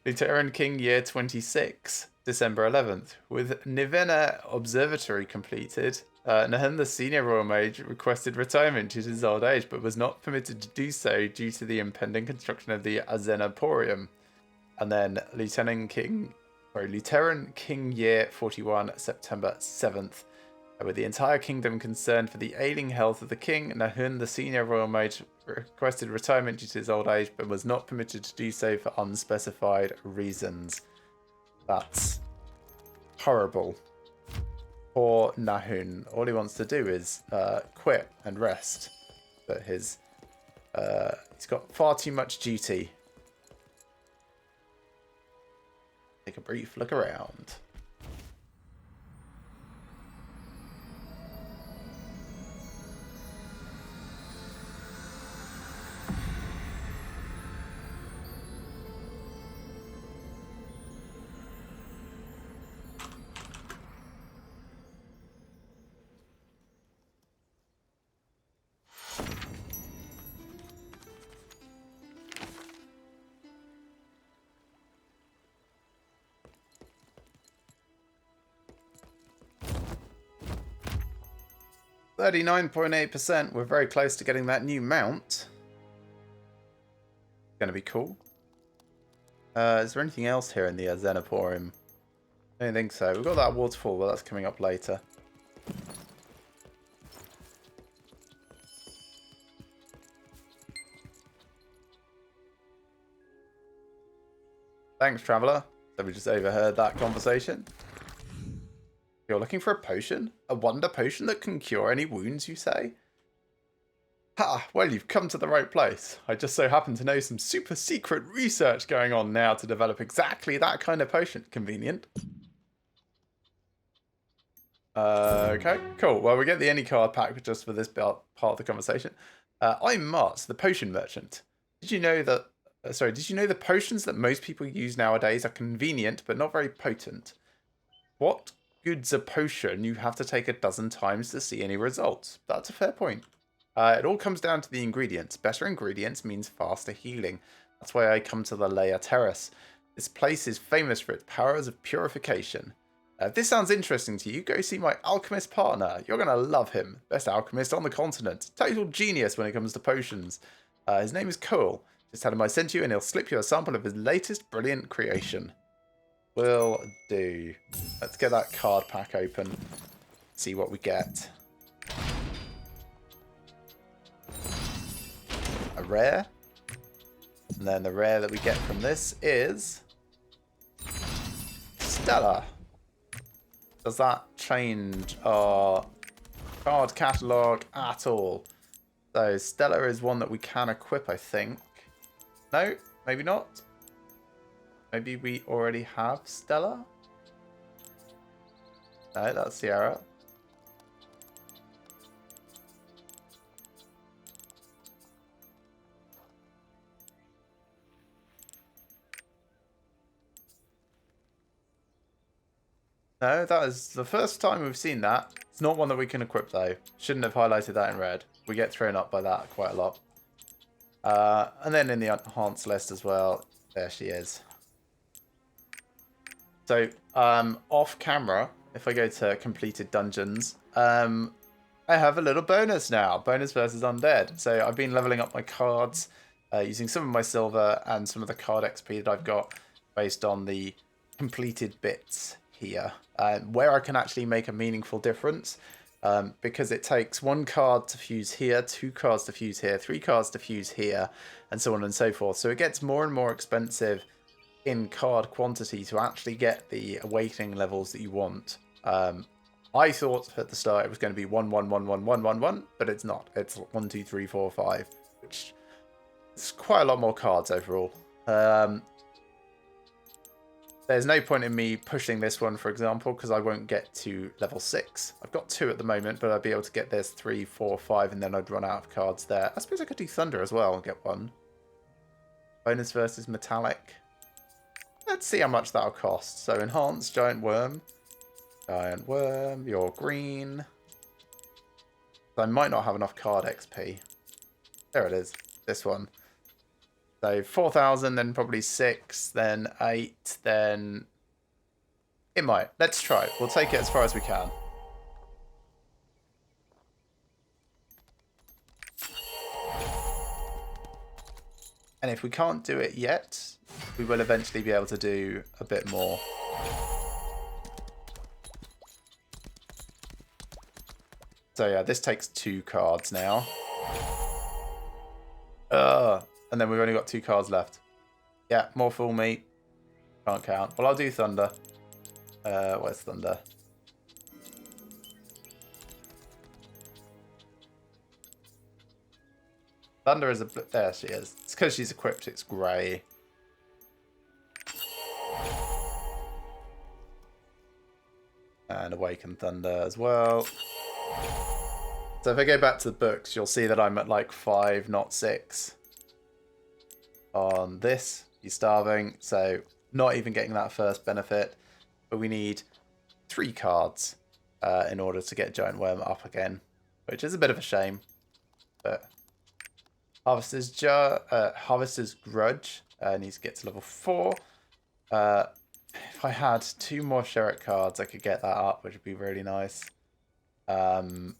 Lutheran King, year 26, December 11th. With Nivena Observatory completed, Nahun, the senior royal mage, requested retirement due to his old age, but was not permitted to do so due to the impending construction of the Azenaporium. And then Lutheran King, year 41, September 7th. With the entire kingdom concerned for the ailing health of the king, Nahun, the senior royal mage, requested retirement due to his old age, but was not permitted to do so for unspecified reasons. That's horrible. Poor Nahun. All he wants to do is quit and rest, but he's got far too much duty. Take a brief look around. %. We're very close to getting that new mount. Gonna be cool. Is there anything else here in the Azenaporium? I don't think so. We've got that waterfall, but that's coming up later. Thanks, Traveller. So we just overheard that conversation. You're looking for a potion? A wonder potion that can cure any wounds, you say? Ha! Well, you've come to the right place. I just so happen to know some super secret research going on now to develop exactly that kind of potion. Convenient. Okay, cool. Well, we get the any card pack just for this part of the conversation. I'm Mart, the potion merchant. Did you know that... did you know the potions that most people use nowadays are convenient but not very potent? What good's a potion you have to take a dozen times to see any results? That's a fair point. It all comes down to the ingredients. Better ingredients means faster healing. That's why I come to the Lair Terrace. This place is famous for its powers of purification. If this sounds interesting to you, go see my alchemist partner. You're going to love him. Best alchemist on the continent. Total genius when it comes to potions. His name is Cole. Just tell him I sent you and he'll slip you a sample of his latest brilliant creation. Will do. Let's get that card pack open. See what we get. rare. And then the rare that we get from this is Stellar. Does that change our card catalogue at all? So Stellar is one that we can equip, I think. No, maybe not. Maybe we already have Stellar? No, that's Sierra. No, that is the first time we've seen that. It's not one that we can equip, though. Shouldn't have highlighted that in red. We get thrown up by that quite a lot. And then in the enhanced list as well, there she is. So, off camera, if I go to completed dungeons, I have a little bonus now. Bonus versus undead. So I've been leveling up my cards using some of my silver and some of the card XP that I've got based on the completed bits here, where I can actually make a meaningful difference, because it takes 1 card to fuse here, 2 cards to fuse here, 3 cards to fuse here, and so on and so forth. So it gets more and more expensive in card quantity to actually get the awakening levels that you want. I thought at the start it was going to be 1 1 1 1 1 1 1, but it's not. It's 1 2 3 4 5, which is quite a lot more cards overall. There's no point in me pushing this one, for example, because I won't get to level 6. I've got 2 at the moment, but I'd be able to get this 3, 4, 5, and then I'd run out of cards there. I suppose I could do Thunder as well and get 1. Bonus versus Metallic. Let's see how much that'll cost. So Enhanced, Giant Worm. Giant Worm, you're green. I might not have enough card XP. There it is, this one. So 4,000, then probably 6, then 8, then... It might. Let's try it. We'll take it as far as we can. And if we can't do it yet, we will eventually be able to do a bit more. So yeah, this takes 2 cards now. And then we've only got 2 cards left. Yeah, more fool me. Can't count. Well, I'll do Thunder. Where's Thunder? Thunder is a... There she is. It's because she's equipped. It's grey. And Awaken Thunder as well. So if I go back to the books, you'll see that I'm at like 5, not 6. On this, he's starving, so not even getting that first benefit. But we need 3 cards in order to get Giant Worm up again, which is a bit of a shame. But Harvester's Grudge needs to get to level 4. If I had 2 more Sherrick cards, I could get that up, which would be really nice. Again,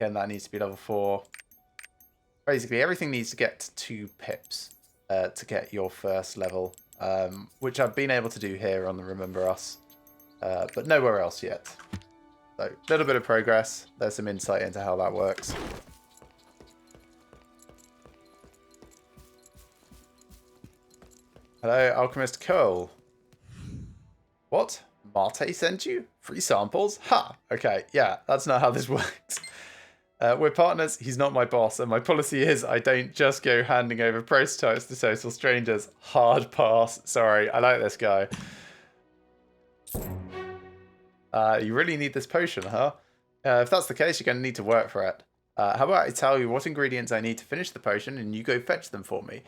that needs to be level 4. Basically, everything needs to get to 2 pips to get your first level, which I've been able to do here on the Remember Us, but nowhere else yet. So, a little bit of progress. There's some insight into how that works. Hello, Alchemist Cole. What? Marte sent you? Free samples? Ha! Okay, yeah, that's not how this works. We're partners, he's not my boss, and my policy is I don't just go handing over prototypes to total strangers. Hard pass. Sorry, I like this guy. You really need this potion, huh? If that's the case, you're going to need to work for it. How about I tell you what ingredients I need to finish the potion, and you go fetch them for me.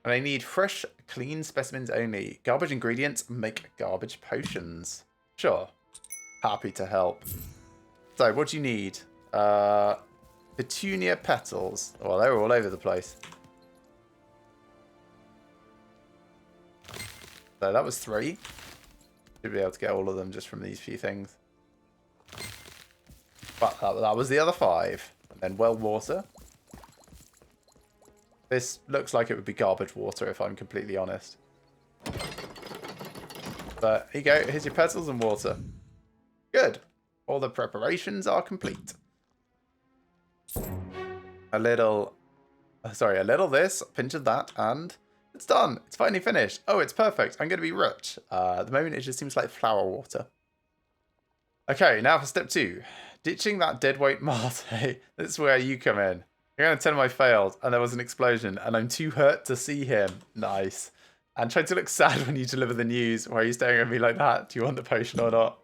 And I need fresh, clean specimens only. Garbage ingredients make garbage potions. Sure. Happy to help. So, what do you need? Petunia petals. Well, they're all over the place. So that was 3. Should be able to get all of them just from these few things. But that was the other 5. And then well water. This looks like it would be garbage water if I'm completely honest. But here you go. Here's your petals and water. Good. All the preparations are complete. A little Sorry, a little this, a pinch of that, and it's done. It's finally finished. Oh, it's perfect. I'm going to be rich. At the moment, it just seems like flower water. Okay, now for step 2. Ditching that deadweight Marte. This is where you come in. You're going to tell him I failed, and there was an explosion, and I'm too hurt to see him. Nice. And try to look sad when you deliver the news. Why are you staring at me like that? Do you want the potion or not?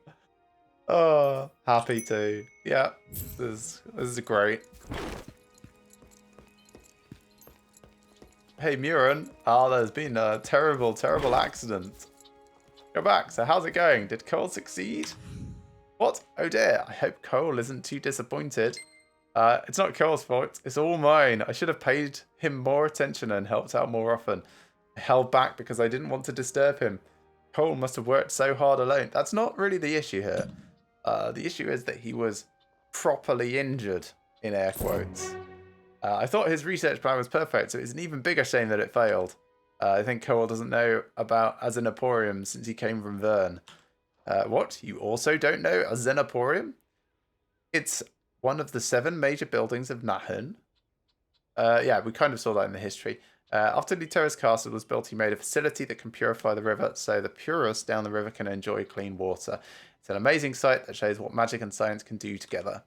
Oh, happy to. Yeah, this is great. Hey, Murin. Oh, there's been a terrible, terrible accident. Go back. So how's it going? Did Cole succeed? What? Oh dear. I hope Cole isn't too disappointed. It's not Cole's fault. It's all mine. I should have paid him more attention and helped out more often. I held back because I didn't want to disturb him. Cole must have worked so hard alone. That's not really the issue here. The issue is that he was properly injured, in air quotes. I thought his research plan was perfect, so it's an even bigger shame that it failed. I think Cole doesn't know about Azenaporium since he came from Vern. What? You also don't know Azenaporium? It's one of the 7 major buildings of Nahun. Yeah, we kind of saw that in the history. After Luterra's castle was built, he made a facility that can purify the river, so the purists down the river can enjoy clean water. It's an amazing sight that shows what magic and science can do together.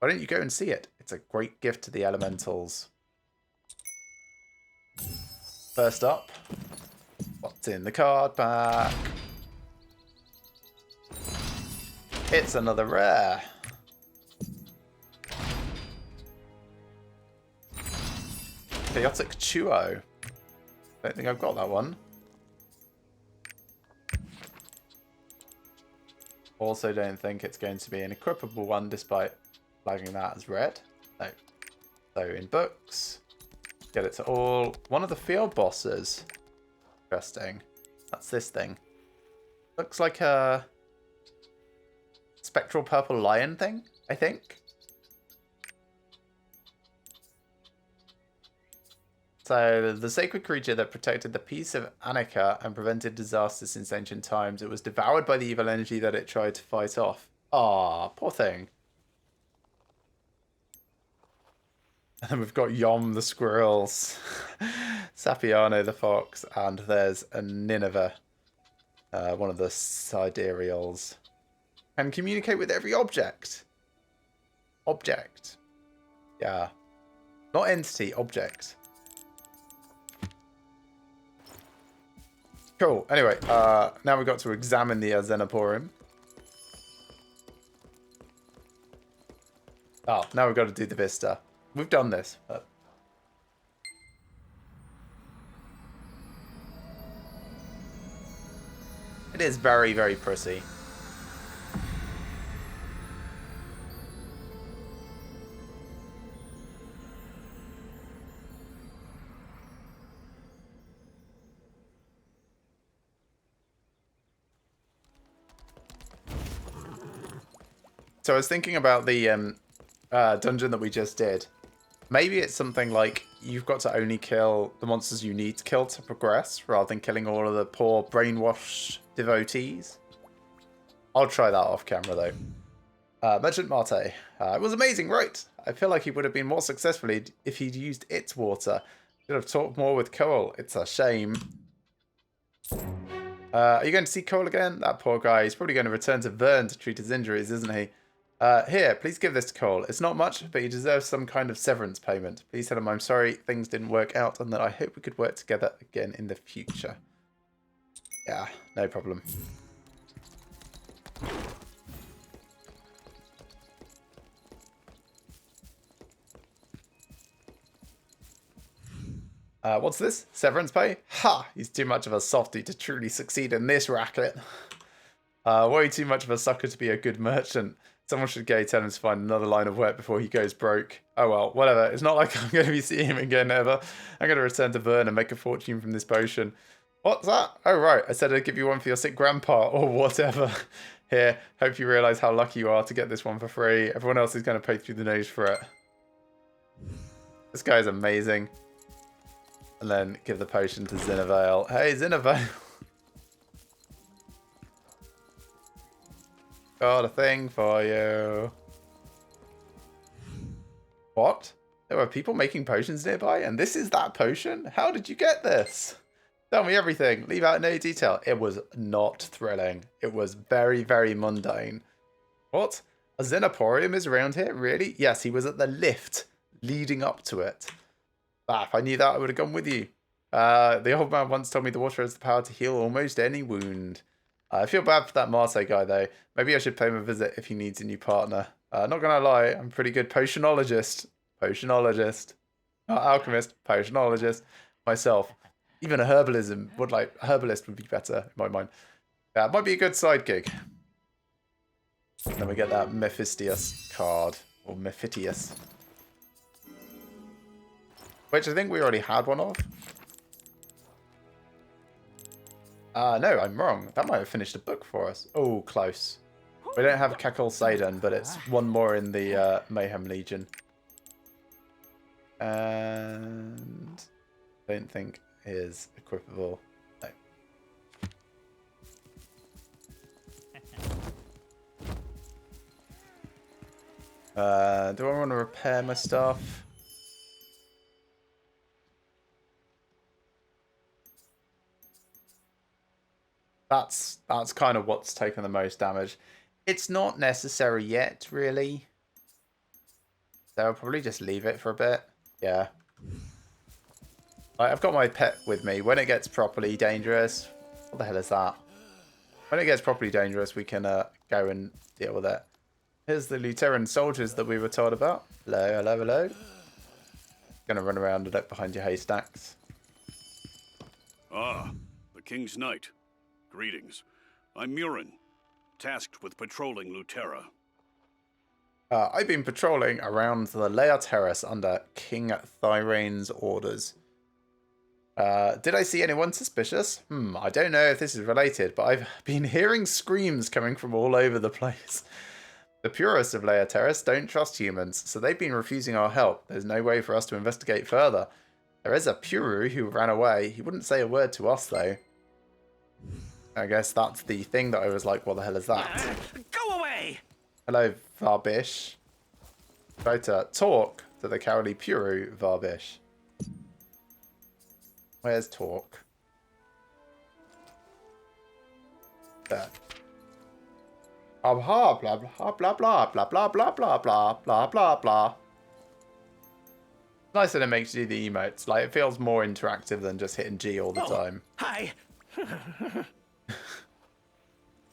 Why don't you go and see it? It's a great gift to the elementals. First up, what's in the card pack? It's another rare. Chaotic Chuo. Don't think I've got that one. Also don't think it's going to be an equipable one despite flagging that as red. No. So in books, get it to all. One of the field bosses. Interesting. That's this thing. Looks like a spectral purple lion thing, I think. So, the sacred creature that protected the peace of Annika and prevented disasters since ancient times, it was devoured by the evil energy that it tried to fight off. Ah, poor thing. And then we've got Yom the squirrels, Sapiano the fox, and there's a Nineveh, one of the sidereals. Can communicate with every object. Object. Yeah. Not entity, object. Cool. Anyway, now we've got to examine the Azenaporium. Oh, now we've got to do the Vista. We've done this, but... It is very, very pretty. So I was thinking about the dungeon that we just did. Maybe it's something like you've got to only kill the monsters you need to kill to progress, rather than killing all of the poor brainwashed devotees. I'll try that off camera though. Merchant Marte. It was amazing, right? I feel like he would have been more successful if he'd used its water. Should have talked more with Cole. It's a shame. Are you going to see Cole again? That poor guy. He's probably going to return to Vern to treat his injuries, isn't he? Here, please give this to Cole. It's not much, but he deserves some kind of severance payment. Please tell him I'm sorry things didn't work out and that I hope we could work together again in the future. Yeah, no problem. What's this? Severance pay? Ha! He's too much of a softie to truly succeed in this racket. Way too much of a sucker to be a good merchant. Someone should go tell him to find another line of work before he goes broke. Oh well, whatever. It's not like I'm going to be seeing him again ever. I'm going to return to Vern and make a fortune from this potion. What's that? Oh right, I said I'd give you one for your sick grandpa or whatever. Here, hope you realise how lucky you are to get this one for free. Everyone else is going to pay through the nose for it. This guy's amazing. And then give the potion to Zinavale. Hey, Zinavale. Got a thing for you. What? There were people making potions nearby, and this is that potion? How did you get this? Tell me everything. Leave out no detail. It was not thrilling. It was very, very mundane. What? A Xenoporium is around here? Really? Yes, he was at the lift leading up to it. Ah, if I knew that, I would have gone with you. The old man once told me the water has the power to heal almost any wound. I feel bad for that Marte guy, though. Maybe I should pay him a visit if he needs a new partner. Not gonna lie, I'm a pretty good potionologist. Potionologist. Not alchemist, potionologist. Myself. Even a herbalist would be better, in my mind. Yeah, it might be a good side gig. And then we get that Mephistius card. Or Mephitius. Which I think we already had one of. No, I'm wrong. That might have finished a book for us. Oh, close. We don't have Kakol Seidan, but it's one more in the Mayhem Legion. And don't think is equipable. No. Do I want to repair my stuff? That's kind of what's taken the most damage. It's not necessary yet, really. So I'll probably just leave it for a bit. Yeah. I've got my pet with me. When it gets properly dangerous... What the hell is that? When it gets properly dangerous, we can go and deal with it. Here's the Lutheran soldiers that we were told about. Hello, hello, hello. Gonna run around and look behind your haystacks. Ah, the King's Knight. Greetings. I'm Murin, tasked with patrolling Lutera. I've been patrolling around the Leia Terrace under King Thyrane's orders. Did I see anyone suspicious? I don't know if this is related, but I've been hearing screams coming from all over the place. The purists of Leia Terrace don't trust humans, so they've been refusing our help. There's no way for us to investigate further. There is a Puru who ran away. He wouldn't say a word to us, though. I guess that's the thing that I was like, what the hell is that? Go away! Hello, Varbish. Try to talk to the cowardly Puru, Varbish. Where's talk? There. Blah blah blah blah blah blah blah blah blah blah blah blah blah. Nice that it makes you do the emotes. Like, it feels more interactive than just hitting G all the time. Hi.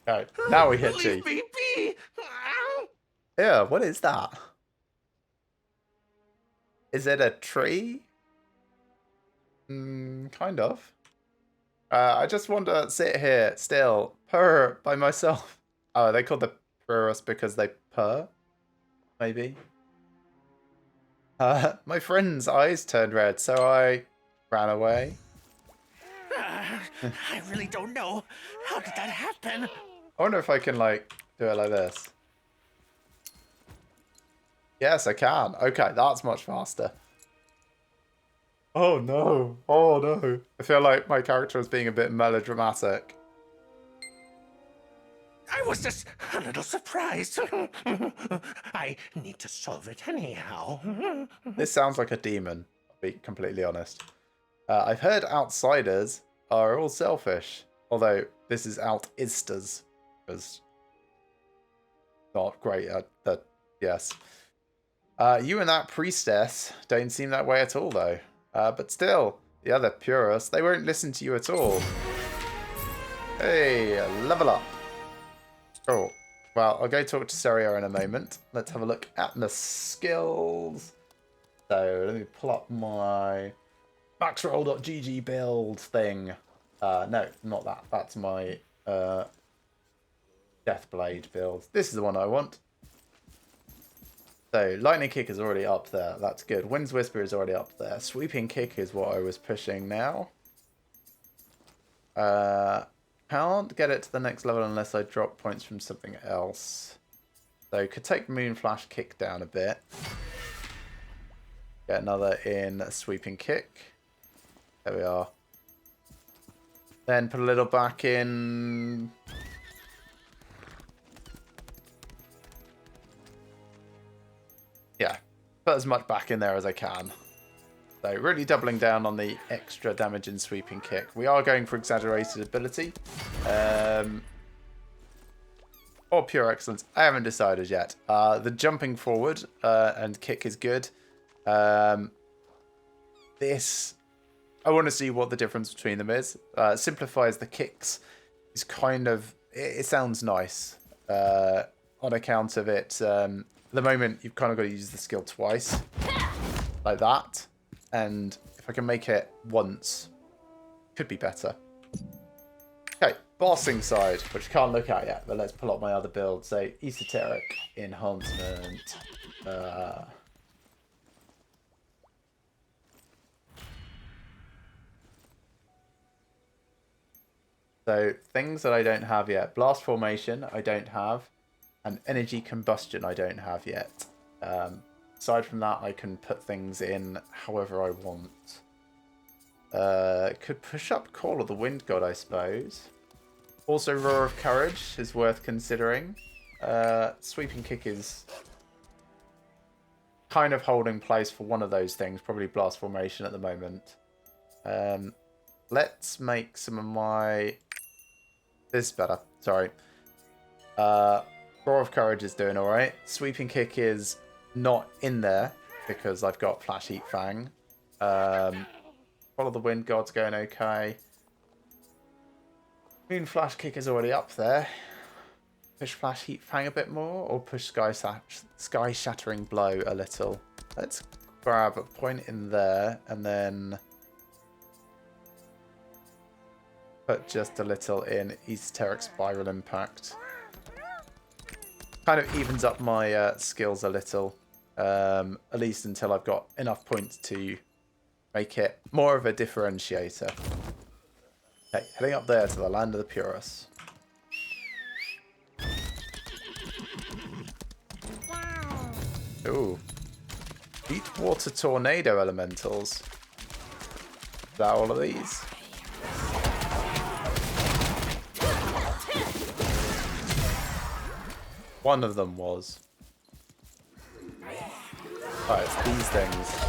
Alright, now we hit G. Leave me be. Yeah, what is that? Is it a tree? Kind of. I just want to sit here still, purr by myself. Oh, they called the purrs because they purr? Maybe. My friend's eyes turned red, so I ran away. I really don't know. How did that happen? I wonder if I can, like, do it like this. Yes, I can. Okay, that's much faster. Oh no. Oh no. I feel like my character is being a bit melodramatic. I was just a little surprised. I need to solve it anyhow. This sounds like a demon, I'll be completely honest. I've heard outsiders are all selfish. Although, this is out-isters. Because... not great at that, yes. You and that priestess don't seem that way at all, though. But still, the other purists, they won't listen to you at all. Hey, level up. Cool. Well, I'll go talk to Serio in a moment. Let's have a look at the skills. So, let me pull up my maxroll.gg build thing. No, not that. That's my Deathblade build. This is the one I want. So, Lightning Kick is already up there. That's good. Wind's Whisper is already up there. Sweeping Kick is what I was pushing now. Can't get it to the next level unless I drop points from something else. So, could take Moonflash Kick down a bit. Get another in Sweeping Kick. There we are. Then put a little back in... yeah. put as much back in there as I can. So really doubling down on the extra damage in sweeping kick. We are going for exaggerated ability. Or pure excellence. I haven't decided yet. The jumping forward and kick is good. This, I want to see what the difference between them is. Simplifies the kicks. It's kind of, it sounds nice on account of it. At the moment, you've kind of got to use the skill twice, like that. And if I can make it once, could be better. Okay, bossing side, which I can't look at yet, but let's pull up my other build. So, esoteric enhancement. So, things that I don't have yet. Blast formation, I don't have. And energy combustion, I don't have yet. Aside from that, I can put things in however I want. Could push up Call of the Wind God, I suppose. Also, Roar of Courage is worth considering. Sweeping Kick is kind of holding place for one of those things. Probably Blast Formation at the moment. Let's make some of my... This is better. Sorry. Roar of Courage is doing alright. Sweeping Kick is not in there because I've got Flash Heat Fang. Follow the Wind God's going okay. Moon Flash Kick is already up there. Push Flash Heat Fang a bit more, or push Sky Shattering Blow a little. Let's grab a point in there and then put just a little in Esoteric Spiral Impact. Kind of evens up my skills a little, at least until I've got enough points to make it more of a differentiator. Okay, heading up there to the Land of the Purus. Ooh. Deep Water Tornado Elementals. Is that all of these? One of them was. Oh, it's these things.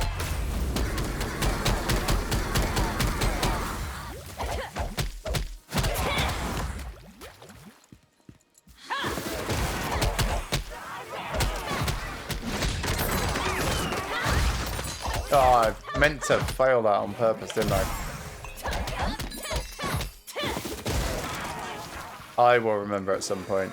Oh, I meant to fail that on purpose, didn't I? I will remember at some point.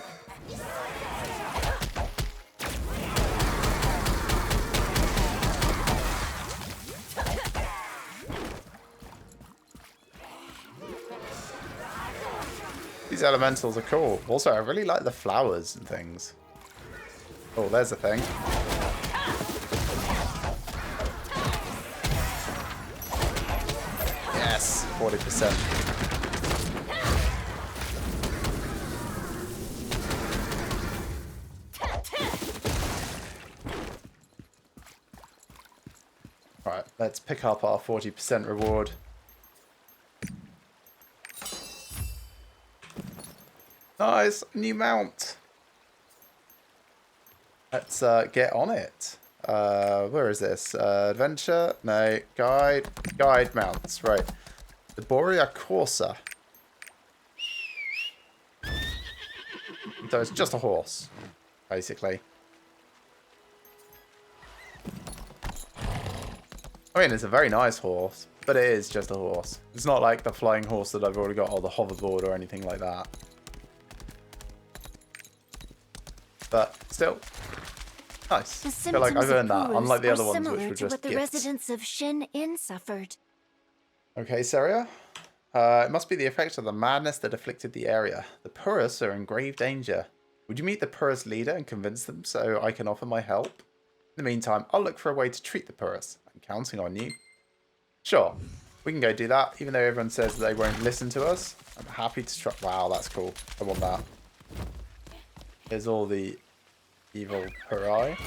These elementals are cool. Also, I really like the flowers and things. Oh, there's a thing. Yes, 40%. Right, let's pick up our 40% reward. Nice, new mount. Let's get on it. Where is this? Adventure? No. Guide. Guide mounts. Right. The Borea Corsa. So it's just a horse, basically. I mean, it's a very nice horse, but it is just a horse. It's not like the flying horse that I've already got, or the hoverboard, or anything like that. But still, nice. I feel like I've earned that, unlike the other ones, which were just what the gifts. residents of Shin Inn suffered. Okay, Seria. It must be the effect of the madness that afflicted the area. The Purus are in grave danger. Would you meet the Purus leader and convince them so I can offer my help? In the meantime, I'll look for a way to treat the Purus. I'm counting on you. Sure, we can go do that, even though everyone says they won't listen to us. I'm happy to try. Wow, that's cool. I want that. Here's all the evil Purai.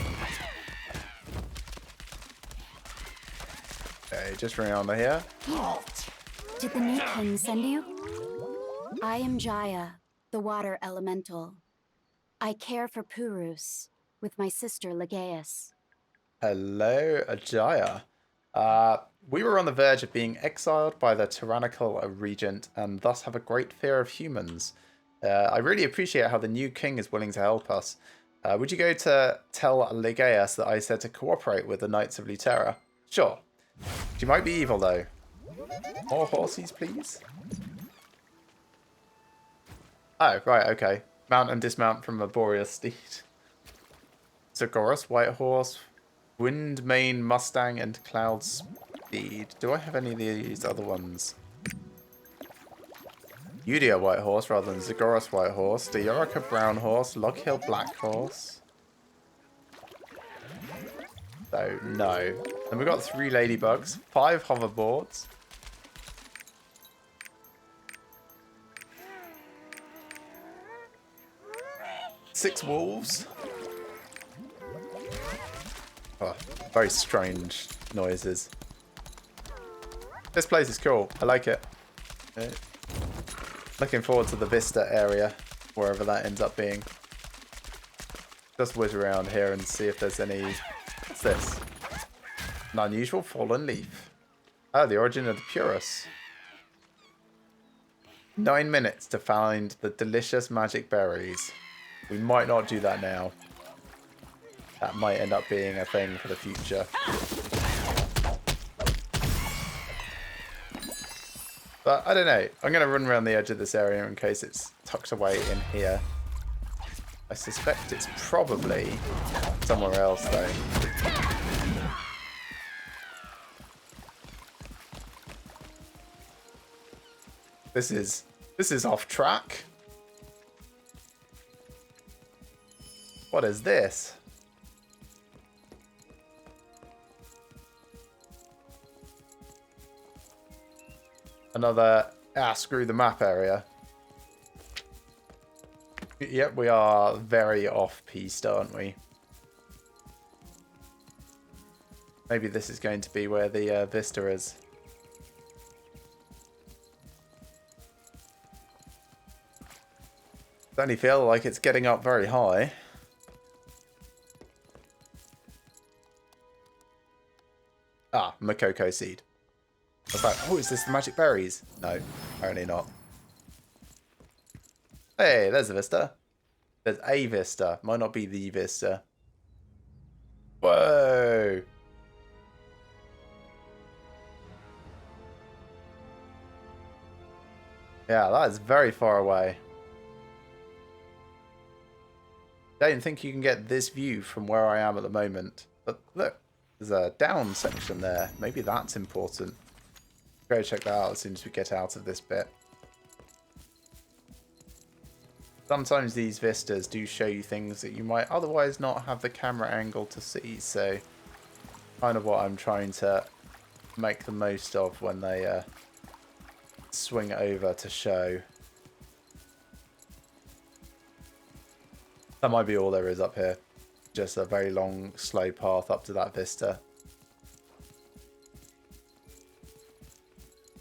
Okay, just remember here. Did the Night King send you? I am Jaya, the water elemental. I care for Purus with my sister Legaeus. Hello, Ajaya. We were on the verge of being exiled by the tyrannical regent and thus have a great fear of humans. I really appreciate how the new king is willing to help us. Would you go to tell Ligeus that I said to cooperate with the Knights of Lutera? Sure. She might be evil, though. More horses, please. Oh, right, okay. Mount and dismount from a Boreas steed. Zagorus, White Horse, Windmane, Mustang, and Cloud Speed. Do I have any of these other ones? Udia White Horse rather than Zagorus White Horse. Diorica Brown Horse. Loghill Black Horse. So, no. And we've got 3 Ladybugs, 5 hoverboards. Six wolves. Oh, very strange noises. This place is cool. I like it. Looking forward to the Vista area, wherever that ends up being. Just whiz around here and see if there's any... What's this? An unusual fallen leaf. Oh, the origin of the Purus. 9 minutes to find the delicious magic berries. We might not do that now. That might end up being a thing for the future. But I don't know. I'm going to run around the edge of this area in case it's tucked away in here. I suspect it's probably somewhere else though. This is off track. What is this? Another screw the map area. Yep, we are very off-piste, aren't we? Maybe this is going to be where the Vista is. I only feel like it's getting up very high. Ah, Makoko seed. I was like, oh, is this the magic berries? No, apparently not. Hey, there's a Vista. There's a Vista. Might not be the Vista. Whoa. Yeah, that is very far away. I don't think you can get this view from where I am at the moment. But look, there's a down section there. Maybe that's important. Go check that out as soon as we get out of this bit. Sometimes these vistas do show you things that you might otherwise not have the camera angle to see. So kind of what I'm trying to make the most of when they swing over to show. That might be all there is up here. Just a very long, slow path up to that vista.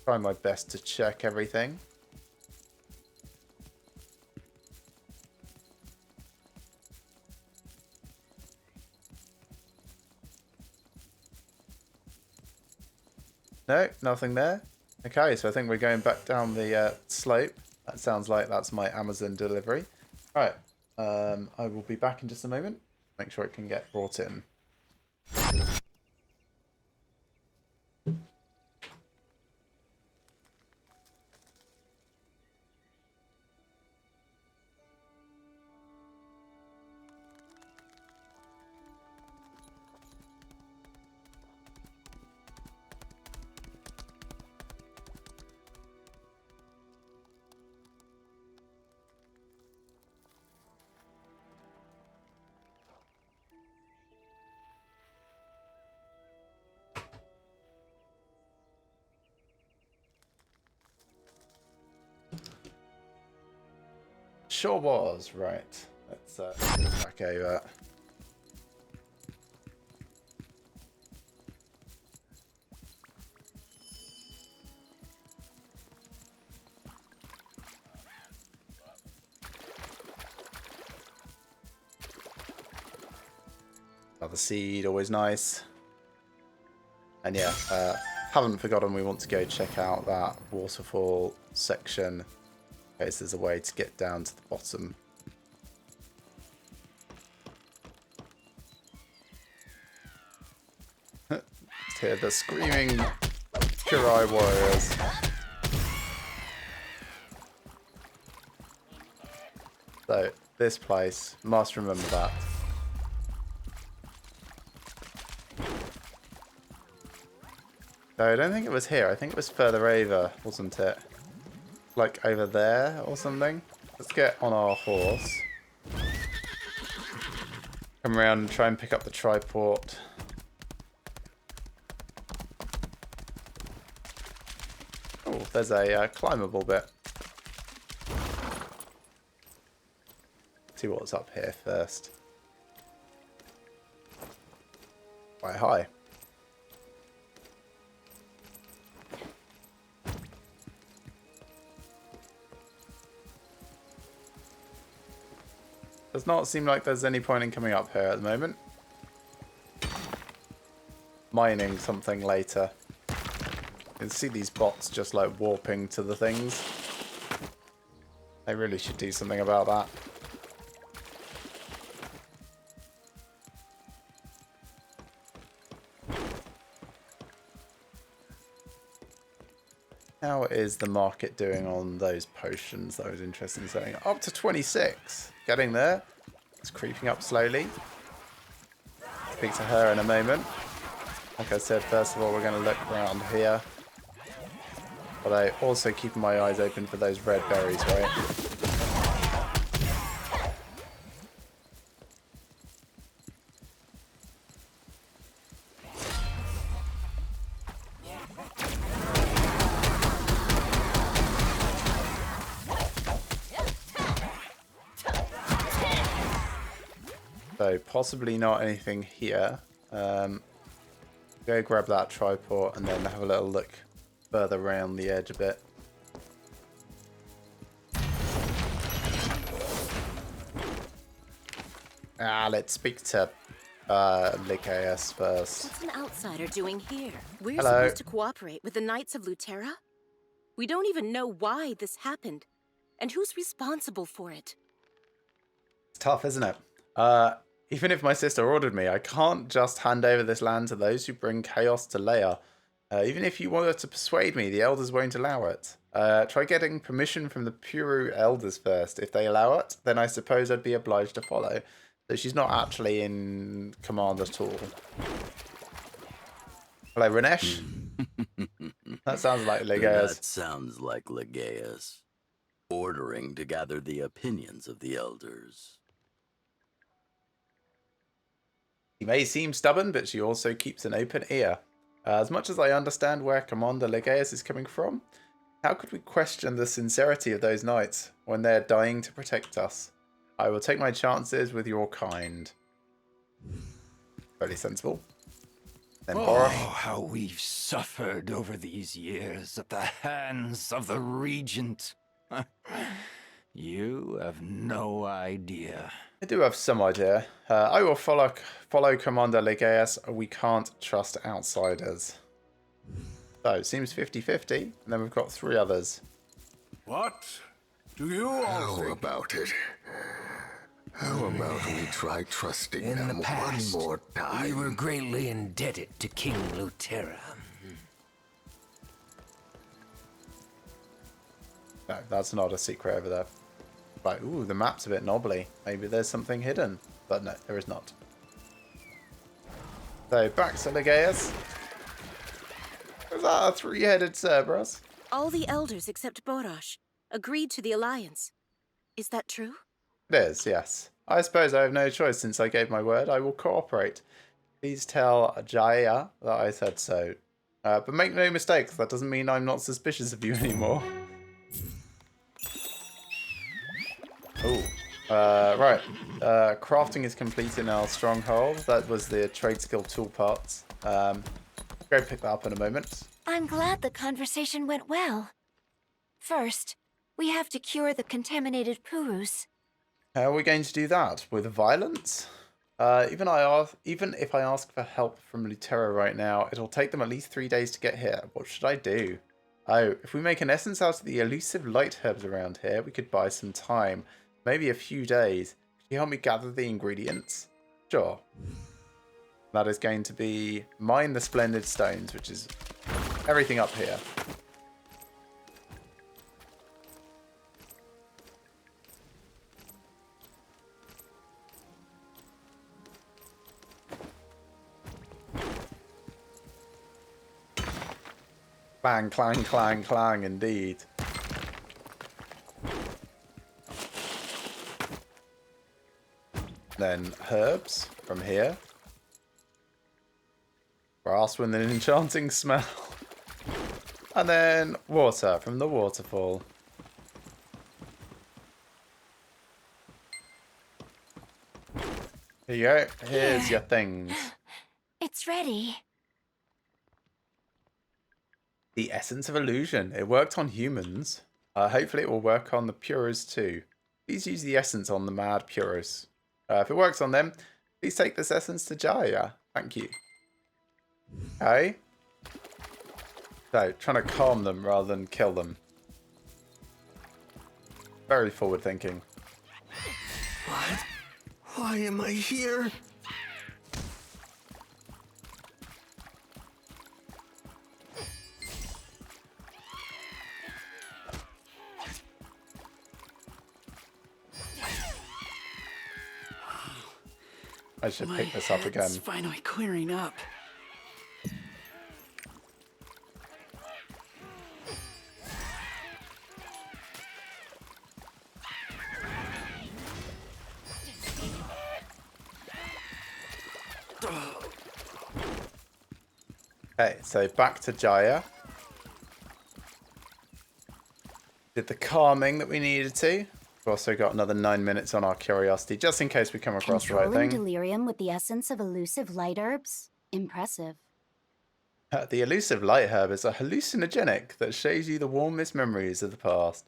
Try my best to check everything. No, nothing there. Okay, so I think we're going back down the slope. That sounds like that's my Amazon delivery. All right. I will be back in just a moment. Make sure it can get brought in. Sure was, right. Let's back over. Another seed, always nice. And yeah, haven't forgotten we want to go check out that waterfall section in case there's a way to get down to the bottom. Let's hear the screaming Kurai warriors. So, this place, must remember that. So I don't think it was here, I think it was further over, wasn't it? Like over there or something? Let's get on our horse. Come around and try and pick up the triport. Oh, there's a climbable bit. See what's up here first. Quite high. Does not seem like there's any point in coming up here at the moment. Mining something later. You can see these bots just like warping to the things. They really should do something about that. How is the market doing on those potions? That was interesting. Saying up to 26. Getting there. It's creeping up slowly. Speak to her in a moment. Like I said, first of all, we're going to look around here. But I also keeping my eyes open for those red berries, right? So possibly not anything here. Go grab that triport and then have a little look further around the edge a bit. Let's speak to Lycaeus first. What's an outsider doing here? We're Hello. supposed to cooperate with the Knights of Lutera? We don't even know why this happened. And who's responsible for it? It's tough, isn't it? Even if my sister ordered me, I can't just hand over this land to those who bring chaos to Leia. Even if you wanted to persuade me, the elders won't allow it. Try getting permission from the Puru elders first. If they allow it, then I suppose I'd be obliged to follow. So she's not actually in command at all. Hello, Ranesh. That sounds like Lycaeus. That sounds like Lycaeus. Ordering to gather the opinions of the elders. She may seem stubborn, but she also keeps an open ear. As much as I understand where Commander Lycaeus is coming from, how could we question the sincerity of those knights when they're dying to protect us? I will take my chances with your kind. Very sensible. Then Oh, how we've suffered over these years at the hands of the Regent. You have no idea. I do have some idea. I will follow Commander Lycaeus. We can't trust outsiders. So, it seems 50-50, and then we've got 3 others. What do you all How think? about it? How about we try trusting In them the past, one more time? we were greatly indebted to King Lutera. No, that's not a secret over there. Right, ooh, the map's a bit knobbly. Maybe there's something hidden. But no, there is not. So, back to Lycaeus. Is that a 3-headed Cerberus? All the elders except Borosh agreed to the alliance. Is that true? It is, yes. I suppose I have no choice since I gave my word. I will cooperate. Please tell Jaya that I said so. But make no mistakes, that doesn't mean I'm not suspicious of you anymore. Oh, right. Crafting is complete in our stronghold. That was the trade skill tool parts. Go pick that up in a moment. I'm glad the conversation went well. First, we have to cure the contaminated Purus. How are we going to do that? With violence? Even if I ask for help from Lutera right now, it'll take them at least 3 days to get here. What should I do? Oh, if we make an essence out of the elusive light herbs around here, we could buy some time. Maybe a few days. Could you help me gather the ingredients? Sure. That is going to be mine the splendid stones, which is everything up here. Clang, clang, clang, clang, indeed. Then herbs from here. Grass with an enchanting smell. And then water from the waterfall. Here you go. Here's your things. It's ready. The essence of illusion. It worked on humans. Hopefully it will work on the Puros too. Please use the essence on the mad Puros. If it works on them, please take this essence to Jaya. Thank you. Okay. So, trying to calm them rather than kill them. Very forward thinking. What? Why am I here? I should pick this up again. It's finally clearing up. Okay, so back to Jaya. Did the calming that we needed to. We've also got another 9 minutes on our curiosity, just in case we come across the right Controlling thing. delirium with the essence of elusive light herbs? Impressive. The elusive light herb is a hallucinogenic that shows you the warmest memories of the past.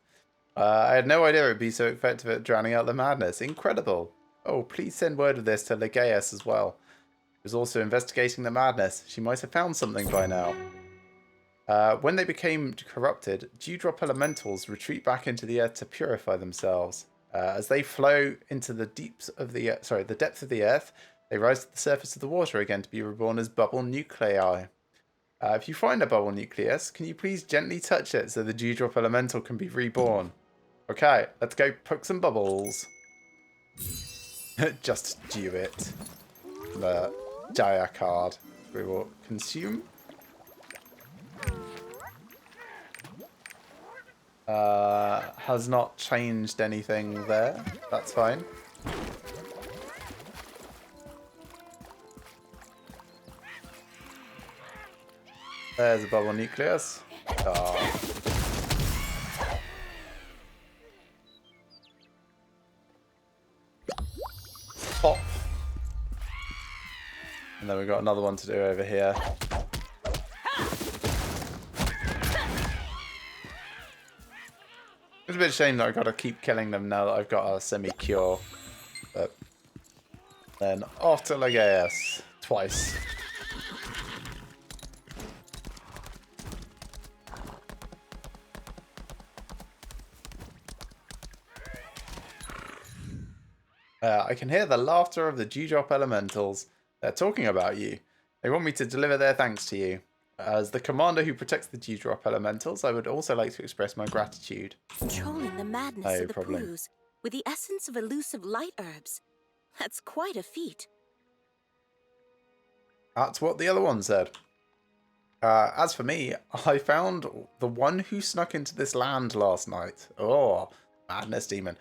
I had no idea it would be so effective at drowning out the madness. Incredible. Oh, please send word of this to Legaeus as well. She was also investigating the madness. She might have found something by now. When they became corrupted, dewdrop elementals retreat back into the earth to purify themselves. As they flow into the depths of the depth of the earth, they rise to the surface of the water again to be reborn as bubble nuclei. If you find a bubble nucleus, can you please gently touch it so the dewdrop elemental can be reborn? Okay, let's go poke some bubbles. Just do it. The Jaya card we will consume. Has not changed anything there. That's fine. There's a bubble nucleus. Oh. Pop. And then we've got another one to do over here. It's a bit of a shame that I've got to keep killing them now that I've got a semi-cure. But then off to Legaeus twice. I can hear the laughter of the dewdrop elementals. They're talking about you. They want me to deliver their thanks to you. As the commander who protects the dewdrop elementals, I would also like to express my gratitude. Controlling the madness of the Purus with the essence of elusive light herbs. That's quite a feat. That's what the other one said. As for me, I found the one who snuck into this land last night. Oh, madness demon.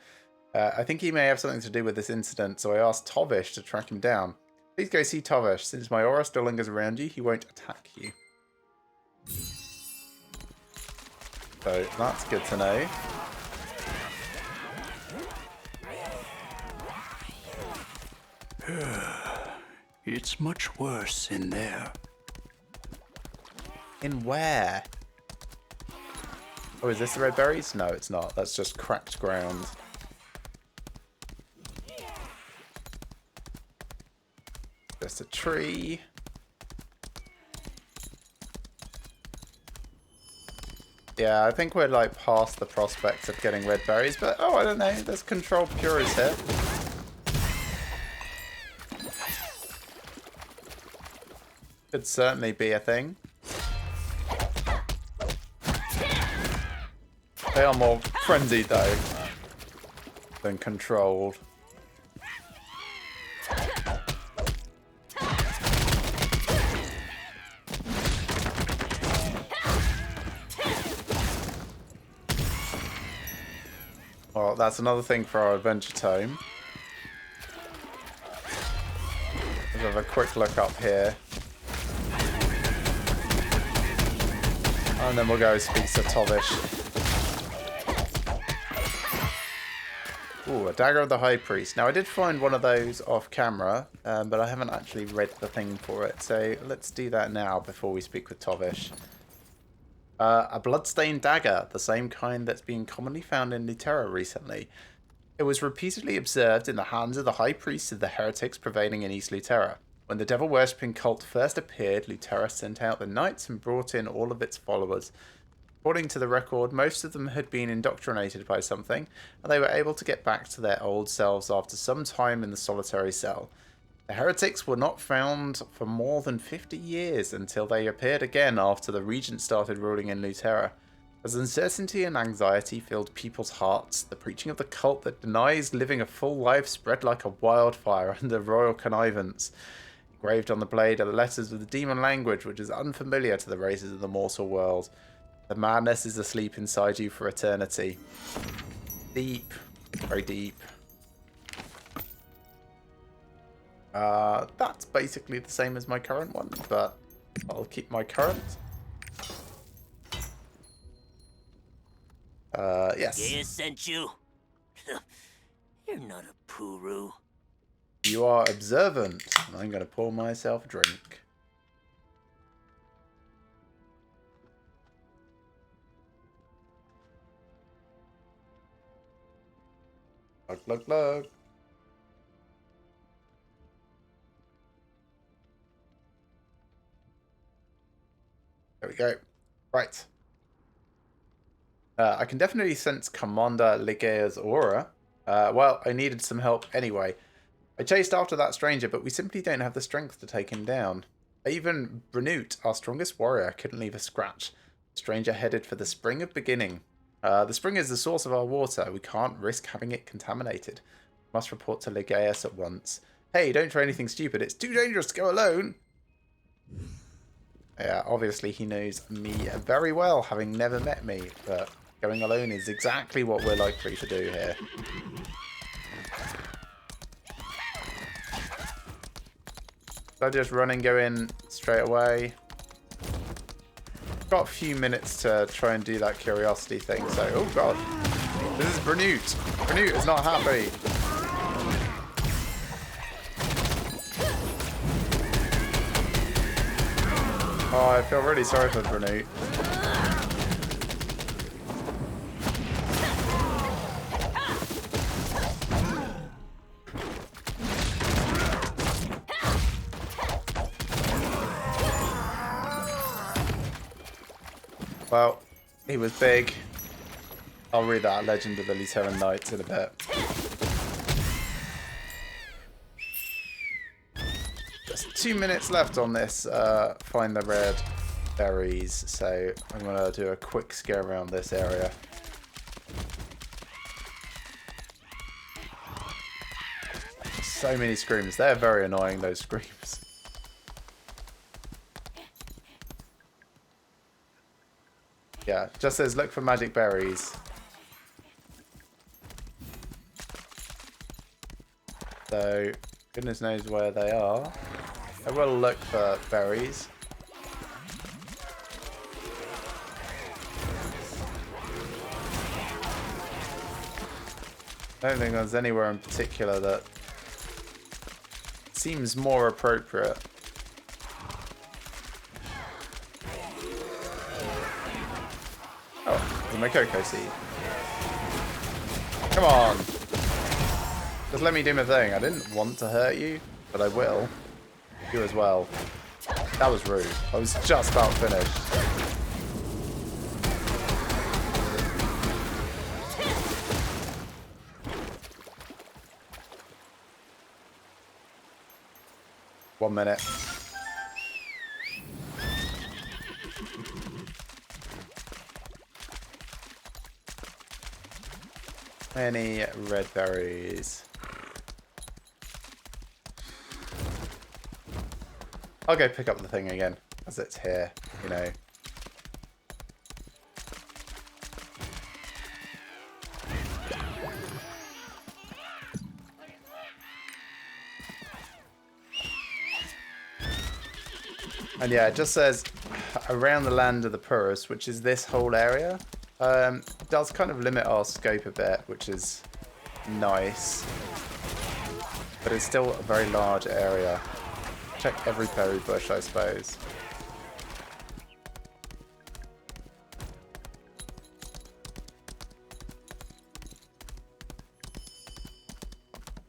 I think he may have something to do with this incident, so I asked Tovish to track him down. Please go see Tovish. Since my aura still lingers around you, he won't attack you. So that's good to know. It's much worse in there. In where? Oh, is this the red berries? No, it's not. That's just cracked ground. Just a tree. Yeah, I think we're like past the prospect of getting red berries, but oh, I don't know, there's controlled puries here. Could certainly be a thing. They are more frenzied though than controlled. Well, that's another thing for our adventure tome. Let's have a quick look up here. And then we'll go speak to Tovish. Ooh, a Dagger of the High Priest. Now, I did find one of those off camera, but I haven't actually read the thing for it. So let's do that now before we speak with Tovish. A bloodstained dagger, the same kind that's been commonly found in Lutera recently. It was repeatedly observed in the hands of the high priests of the heretics prevailing in East Lutera. When the devil-worshipping cult first appeared, Lutera sent out the knights and brought in all of its followers. According to the record, most of them had been indoctrinated by something, and they were able to get back to their old selves after some time in the solitary cell. The heretics were not found for more than 50 years until they appeared again after the regent started ruling in Lutera. As uncertainty and anxiety filled people's hearts, the preaching of the cult that denies living a full life spread like a wildfire under royal connivance. Engraved on the blade are the letters of the demon language, which is unfamiliar to the races of the mortal world. The madness is asleep inside you for eternity. Deep. Very deep. That's basically the same as my current one, but I'll keep my current. Yes. Gaia sent you? You're not a Puru. You are observant. I'm going to pour myself a drink. Glug, glug, glug. There we go. Right. I can definitely sense Commander Ligeia's aura. Well, I needed some help anyway. I chased after that stranger, but we simply don't have the strength to take him down. Even Brunut, our strongest warrior, couldn't leave a scratch. The stranger headed for the Spring of Beginning. The spring is the source of our water. We can't risk having it contaminated. We must report to Ligeius at once. Hey, don't try anything stupid. It's too dangerous to go alone. Yeah, obviously he knows me very well, having never met me, but going alone is exactly what we're likely to do here. So I just run and go in straight away. Got a few minutes to try and do that curiosity thing, so oh god. This is Brunut. Brunut is not happy. Oh, I feel really sorry for Brunut. Well, he was big. I'll read that Legend of the Luteran Knights in a bit. Just 2 minutes left on this find the red berries, so I'm going to do a quick scare around this area. So many screams. They're very annoying, those screams. Yeah, just says look for magic berries. So, goodness knows where they are. I will look for berries. I don't think there's anywhere in particular that seems more appropriate. Oh, there's my cocoa seed. Come on. Just let me do my thing. I didn't want to hurt you, but I will. You as well. That was rude. I was just about finished. One minute. Any red berries? I'll go pick up the thing again, as it's here, you know. And yeah, it just says around the land of the Purus, which is this whole area. It does kind of limit our scope a bit, which is nice. But it's still a very large area. Check every berry bush, I suppose.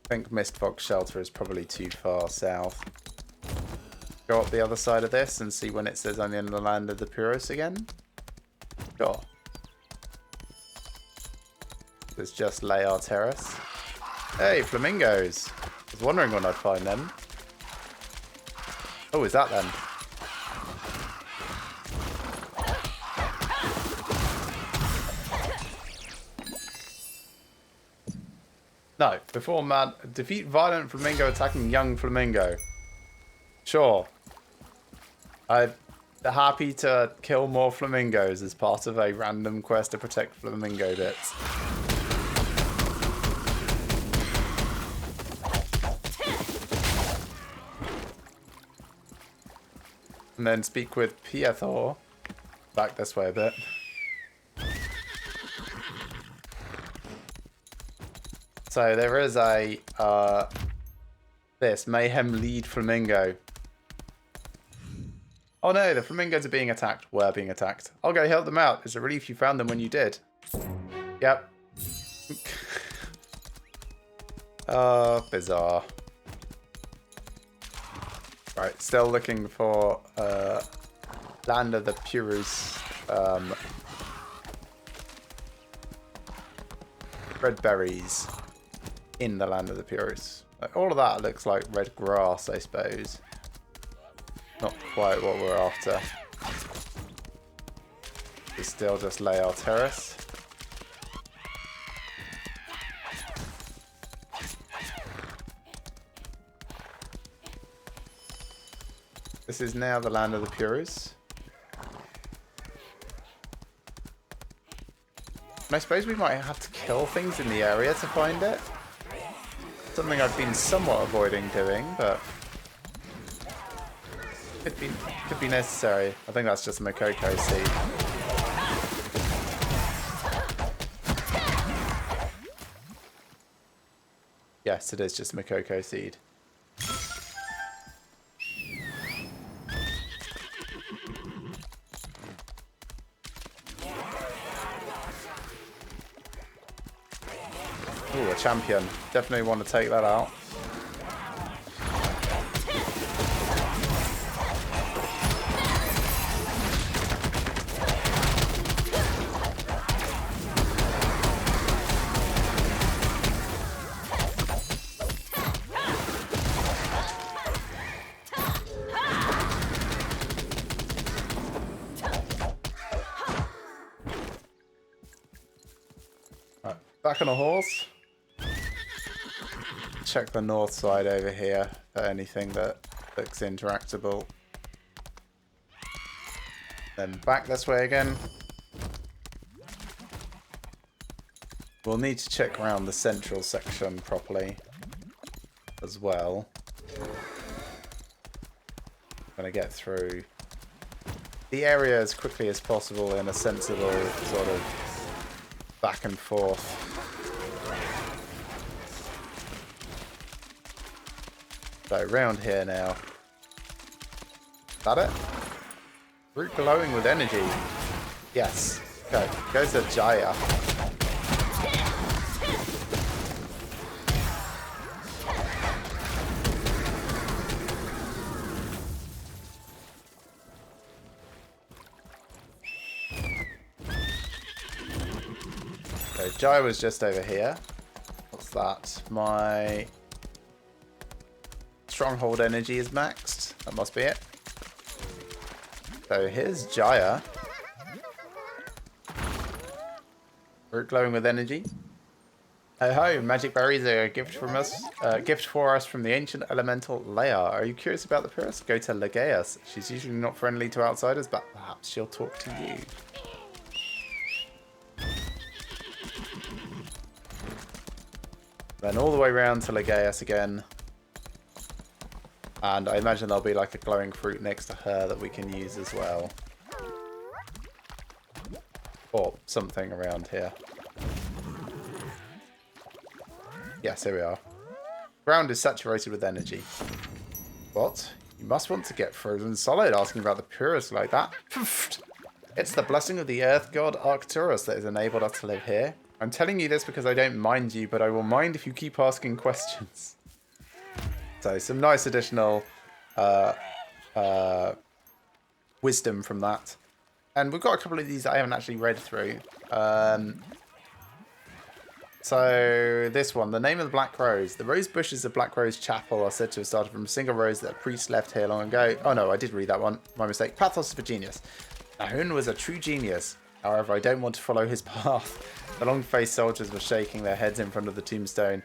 I think Mistfox Shelter is probably too far south. Go up the other side of this and see when it says I'm in the land of the Purus again. Sure. It's just Layar Terrace. Hey, flamingos. I was wondering when I'd find them. Oh, is that them? No, before man, defeat violent flamingo attacking young flamingo. Sure. I'm happy to kill more flamingos as part of a random quest to protect flamingo bits. And then speak with Piethor. Back this way a bit. So there is a this Mayhem lead flamingo. Oh no, the flamingos are being attacked. Were being attacked. I'll go help them out. It's a relief you found them when you did. Yep. Bizarre. Right, still looking for Land of the Purus. Red berries in the Land of the Purus. All of that looks like red grass, I suppose. Not quite what we're after. It's still just Layar Terrace. This is now the Land of the Purus. And I suppose we might have to kill things in the area to find it. Something I've been somewhat avoiding doing, but could be necessary. I think that's just a Makoko seed. Yes, it is just a Makoko seed. Ooh, a champion. Definitely want to take that out. Right, back on a horse. Check the north side over here for anything that looks interactable. Then back this way again. We'll need to check around the central section properly as well. Gonna get through the area as quickly as possible in a sensible sort of back and forth. So round here now. Is that it? Root glowing with energy. Yes. Okay. Goes to Jaya. So Jai was just over here. What's that? My stronghold energy is maxed. That must be it. So here's Jaya. Root glowing with energy. Oh ho, magic berries are a gift from us. Gift for us from the ancient elemental Leia. Are you curious about the Pyrrhus? Go to Legeus. She's usually not friendly to outsiders, but perhaps she'll talk to you. Then all the way round to Legeus again. And I imagine there'll be like a glowing fruit next to her that we can use as well. Or something around here. Yes, here we are. Ground is saturated with energy. What? You must want to get frozen solid asking about the Pyrrhus like that. It's the blessing of the earth god Arcturus that has enabled us to live here. I'm telling you this because I don't mind you, but I will mind if you keep asking questions. So some nice additional wisdom from that. And we've got a couple of these that I haven't actually read through. So this one, the name of the Blackrose. The rose bushes of Blackrose Chapel are said to have started from a single rose that a priest left here long ago. Oh no, I did read that one. My mistake. Pathos of a genius. Nahun was a true genius. However, I don't want to follow his path. The long-faced soldiers were shaking their heads in front of the tombstone.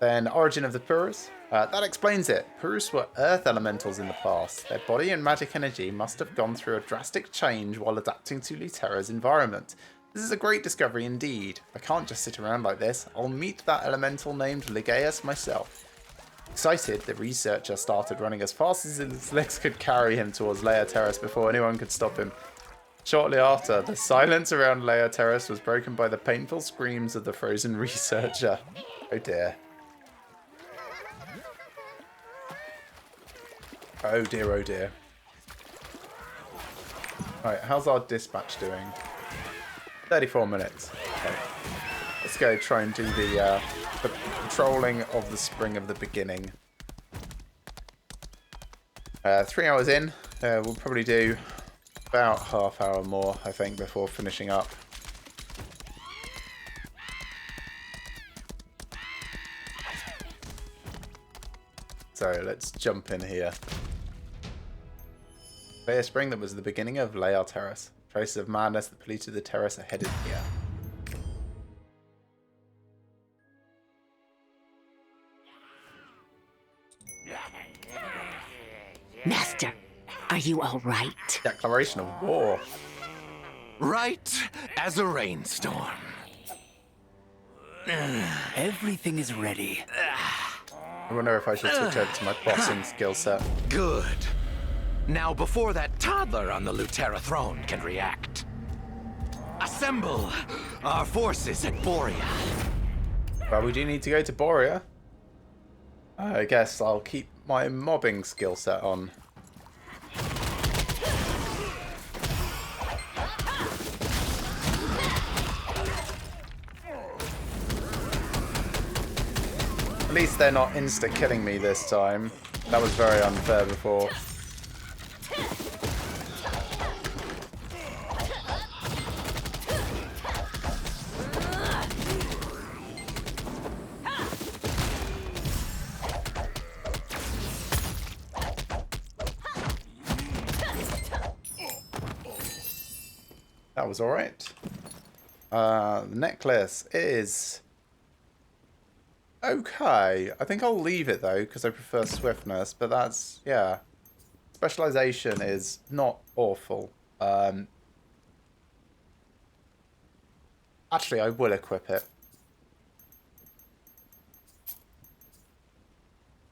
Then origin of the Pyrrhus. That explains it. Pyrrhus were earth elementals in the past. Their body and magic energy must have gone through a drastic change while adapting to Luterra's environment. This is a great discovery indeed. I can't just sit around like this. I'll meet that elemental named Legeus myself. Excited, the researcher started running as fast as his legs could carry him towards Leia Terrace before anyone could stop him. Shortly after, the silence around Leia Terrace was broken by the painful screams of the frozen researcher. Oh dear. Oh dear, oh dear. Right, how's our dispatch doing? 34 minutes. Okay. Let's go try and do the patrolling of the spring of the beginning. 3 hours in. We'll probably do about half hour more, I think, before finishing up. So let's jump in here. Clear spring that was the beginning of Leia Terrace. Traces of madness that polluted the terrace are headed here. Master, are you all right? Declaration of war. Right as a rainstorm. Everything is ready. I wonder if I should switch over to my bossing skill set. Good. Now, before that toddler on the Luterra throne can react, assemble our forces at Borea. Well, we do need to go to Borea. I guess I'll keep my mobbing skill set on. At least they're not insta-killing me this time. That was very unfair before. That was alright. The necklace is okay. I think I'll leave it though, because I prefer swiftness, but that's, yeah. Specialization is not awful. Actually, I will equip it.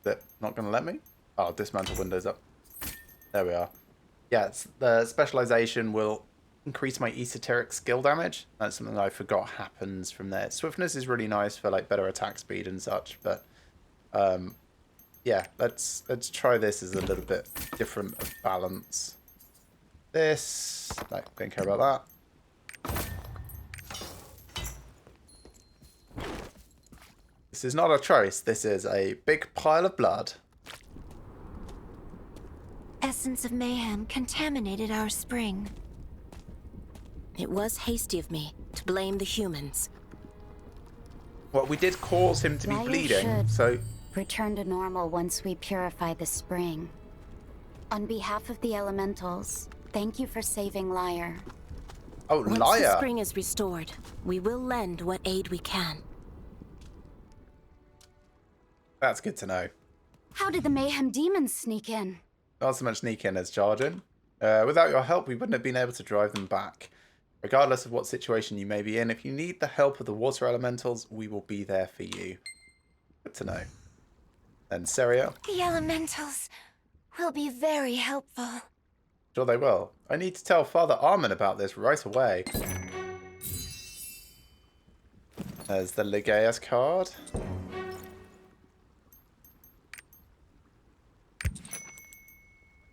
Is it not going to let me? Oh, dismantle windows up. There we are. Yeah, the specialization will increase my esoteric skill damage. That's something I forgot happens from there. Swiftness is really nice for like better attack speed and such, but yeah, let's try this as a little bit different of balance. This, no, don't care about that. This is not a choice. This is a big pile of blood. Essence of mayhem contaminated our spring. It was hasty of me to blame the humans. Well, we did cause him to be Liar bleeding, should so... return to normal once we purify the spring. On behalf of the elementals, thank you for saving Liar. Oh, Once Liar! the spring is restored, we will lend what aid we can. That's good to know. How did the Mayhem demons sneak in? Not so much sneak in as charge in. Without your help, we wouldn't have been able to drive them back. Regardless of what situation you may be in, if you need the help of the water elementals, we will be there for you. Good to know. And Seria? The elementals will be very helpful. Sure they will. I need to tell Father Armin about this right away. There's the Legaeus card.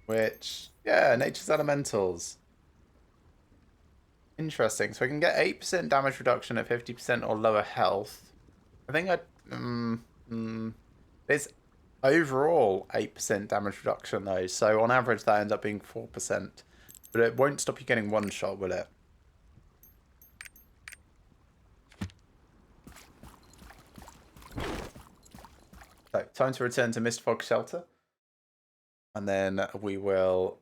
Which, yeah, Nature's Elementals. Interesting. So I can get 8% damage reduction at 50% or lower health. I think there's overall 8% damage reduction though. So on average that ends up being 4%. But it won't stop you getting one shot, will it? So, time to return to Mistfog Shelter. And then we will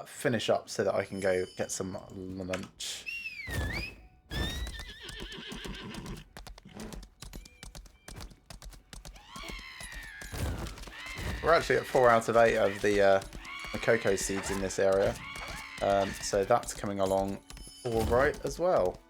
finish up so that I can go get some lunch. We're actually at 4 out of 8 of the cocoa seeds in this area. So that's coming along all right as well.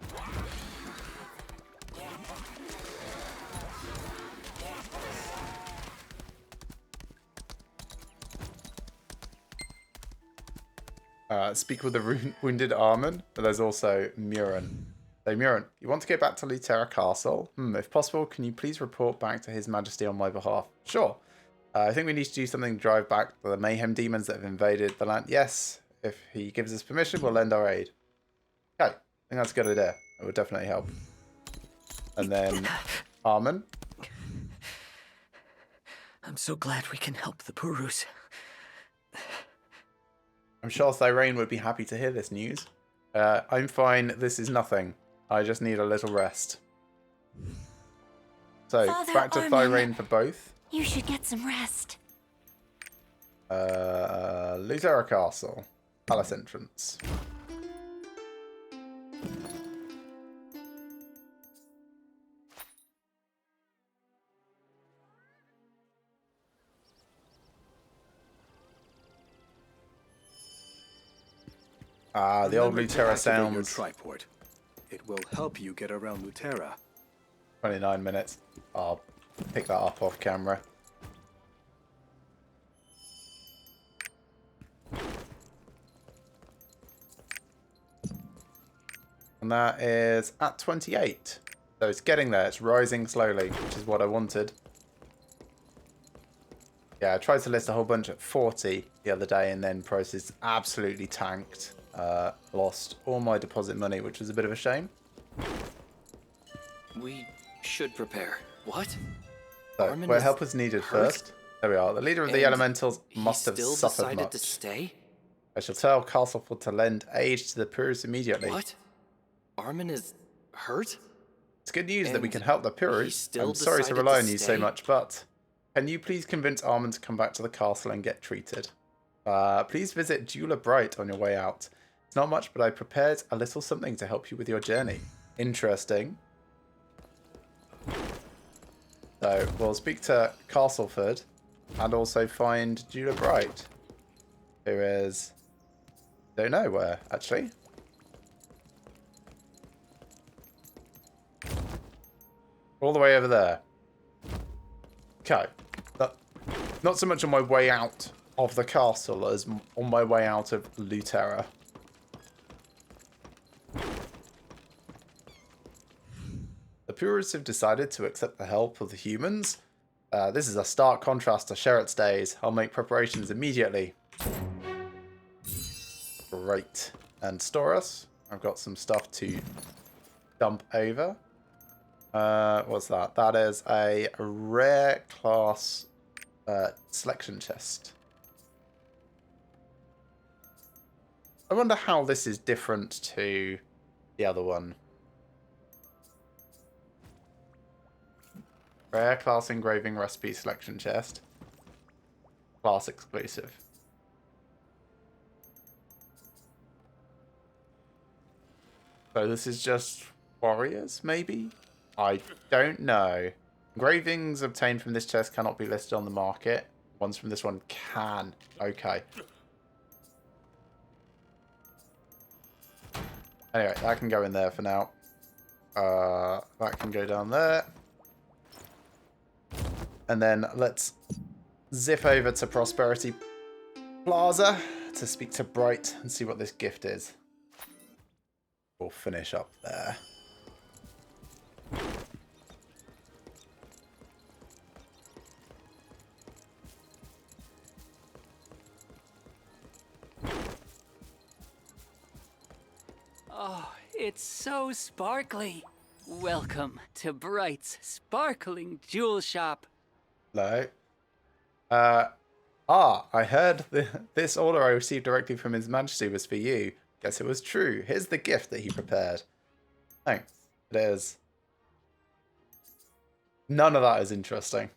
Speak with the wounded Armin, but there's also Murin. So Murin, you want to go back to Luterra Castle? If possible, can you please report back to His Majesty on my behalf? Sure. I think we need to do something to drive back the mayhem demons that have invaded the land. Yes, if he gives us permission, we'll lend our aid. Okay, I think that's a good idea. It would definitely help. And then Armin. I'm so glad we can help the Purus. I'm sure Thirain would be happy to hear this news. I'm fine. This is nothing. I just need a little rest. So, Father back to Thirain for both. You should get some rest. Luterra Castle. Palace entrance. Ah, the old Remember to Luterra activate your sounds. triport. It will help you get around Luterra. 29 minutes. I'll pick that up off camera. And that is at 28. So it's getting there. It's rising slowly, which is what I wanted. Yeah, I tried to list a whole bunch at 40 the other day and then prices absolutely tanked. Lost all my deposit money, which was a bit of a shame. We should prepare. What? So, Armin where is help is needed hurt? first. There we are. The leader of the And elementals he must have still suffered decided much. to stay? I shall tell Castleford to lend aid to the Purus immediately. What? Armin is hurt? It's good news that we And can help the he Purus. still I'm sorry to decided rely to on you so stay? much, but can you please convince Armin to come back to the castle and get treated? Please visit Jeweler Bright on your way out. It's not much, but I prepared a little something to help you with your journey. Interesting. So we'll speak to Castleford and also find Jeweler Bright, who is, don't know where actually. All the way over there. Okay. Not so much on my way out of the castle as on my way out of Luterra. The Purus have decided to accept the help of the humans. This is a stark contrast to Sherritt's days. I'll make preparations immediately. Great. And Storas, I've got some stuff to dump over. What's that? That is a rare class selection chest. I wonder how this is different to the the other one. Rare class engraving recipe selection chest. Class exclusive. So this is just warriors, maybe? I don't know. Engravings obtained from this chest cannot be listed on the market. Ones from this one can. Okay. Anyway, that can go in there for now. That can go down there. And then let's zip over to Prosperity Plaza to speak to Bright and see what this gift is. We'll finish up there. Oh, it's so sparkly. Welcome to Bright's sparkling jewel shop. Hello. I heard this order I received directly from His Majesty was for you. Guess it was true. Here's the gift that he prepared. Thanks. It is. None of that is interesting.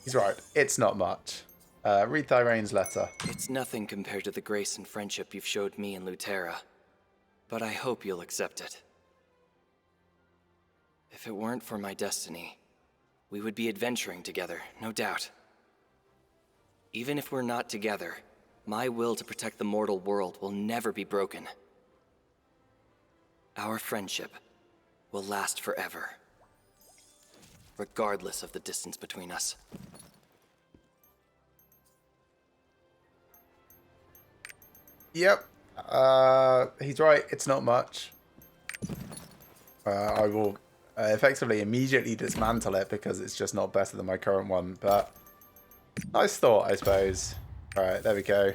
He's right. It's not much. Read Thyraine's letter. It's nothing compared to the grace and friendship you've showed me and Lutera. But I hope you'll accept it. If it weren't for my destiny, we would be adventuring together, no doubt. Even if we're not together, my will to protect the mortal world will never be broken. Our friendship will last forever, regardless of the distance between us. Yep. He's right. It's not much. I will effectively immediately dismantle it because it's just not better than my current one. But nice thought, I suppose. All right, there we go.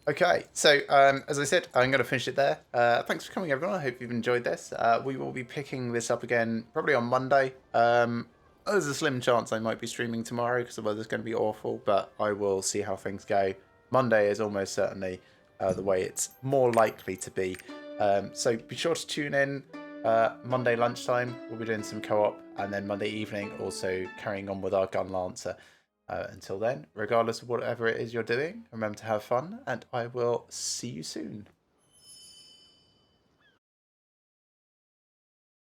Okay, so as I said, I'm going to finish it there. Thanks for coming, everyone. I hope you've enjoyed this. We will be picking this up again probably on Monday. There's a slim chance I might be streaming tomorrow because the weather's going to be awful, but I will see how things go. Monday is almost certainly the way it's more likely to be. So be sure to tune in Monday lunchtime. We'll be doing some co-op, and then Monday evening also carrying on with our Gun Lancer. Until then, regardless of whatever it is you're doing, remember to have fun, and I will see you soon.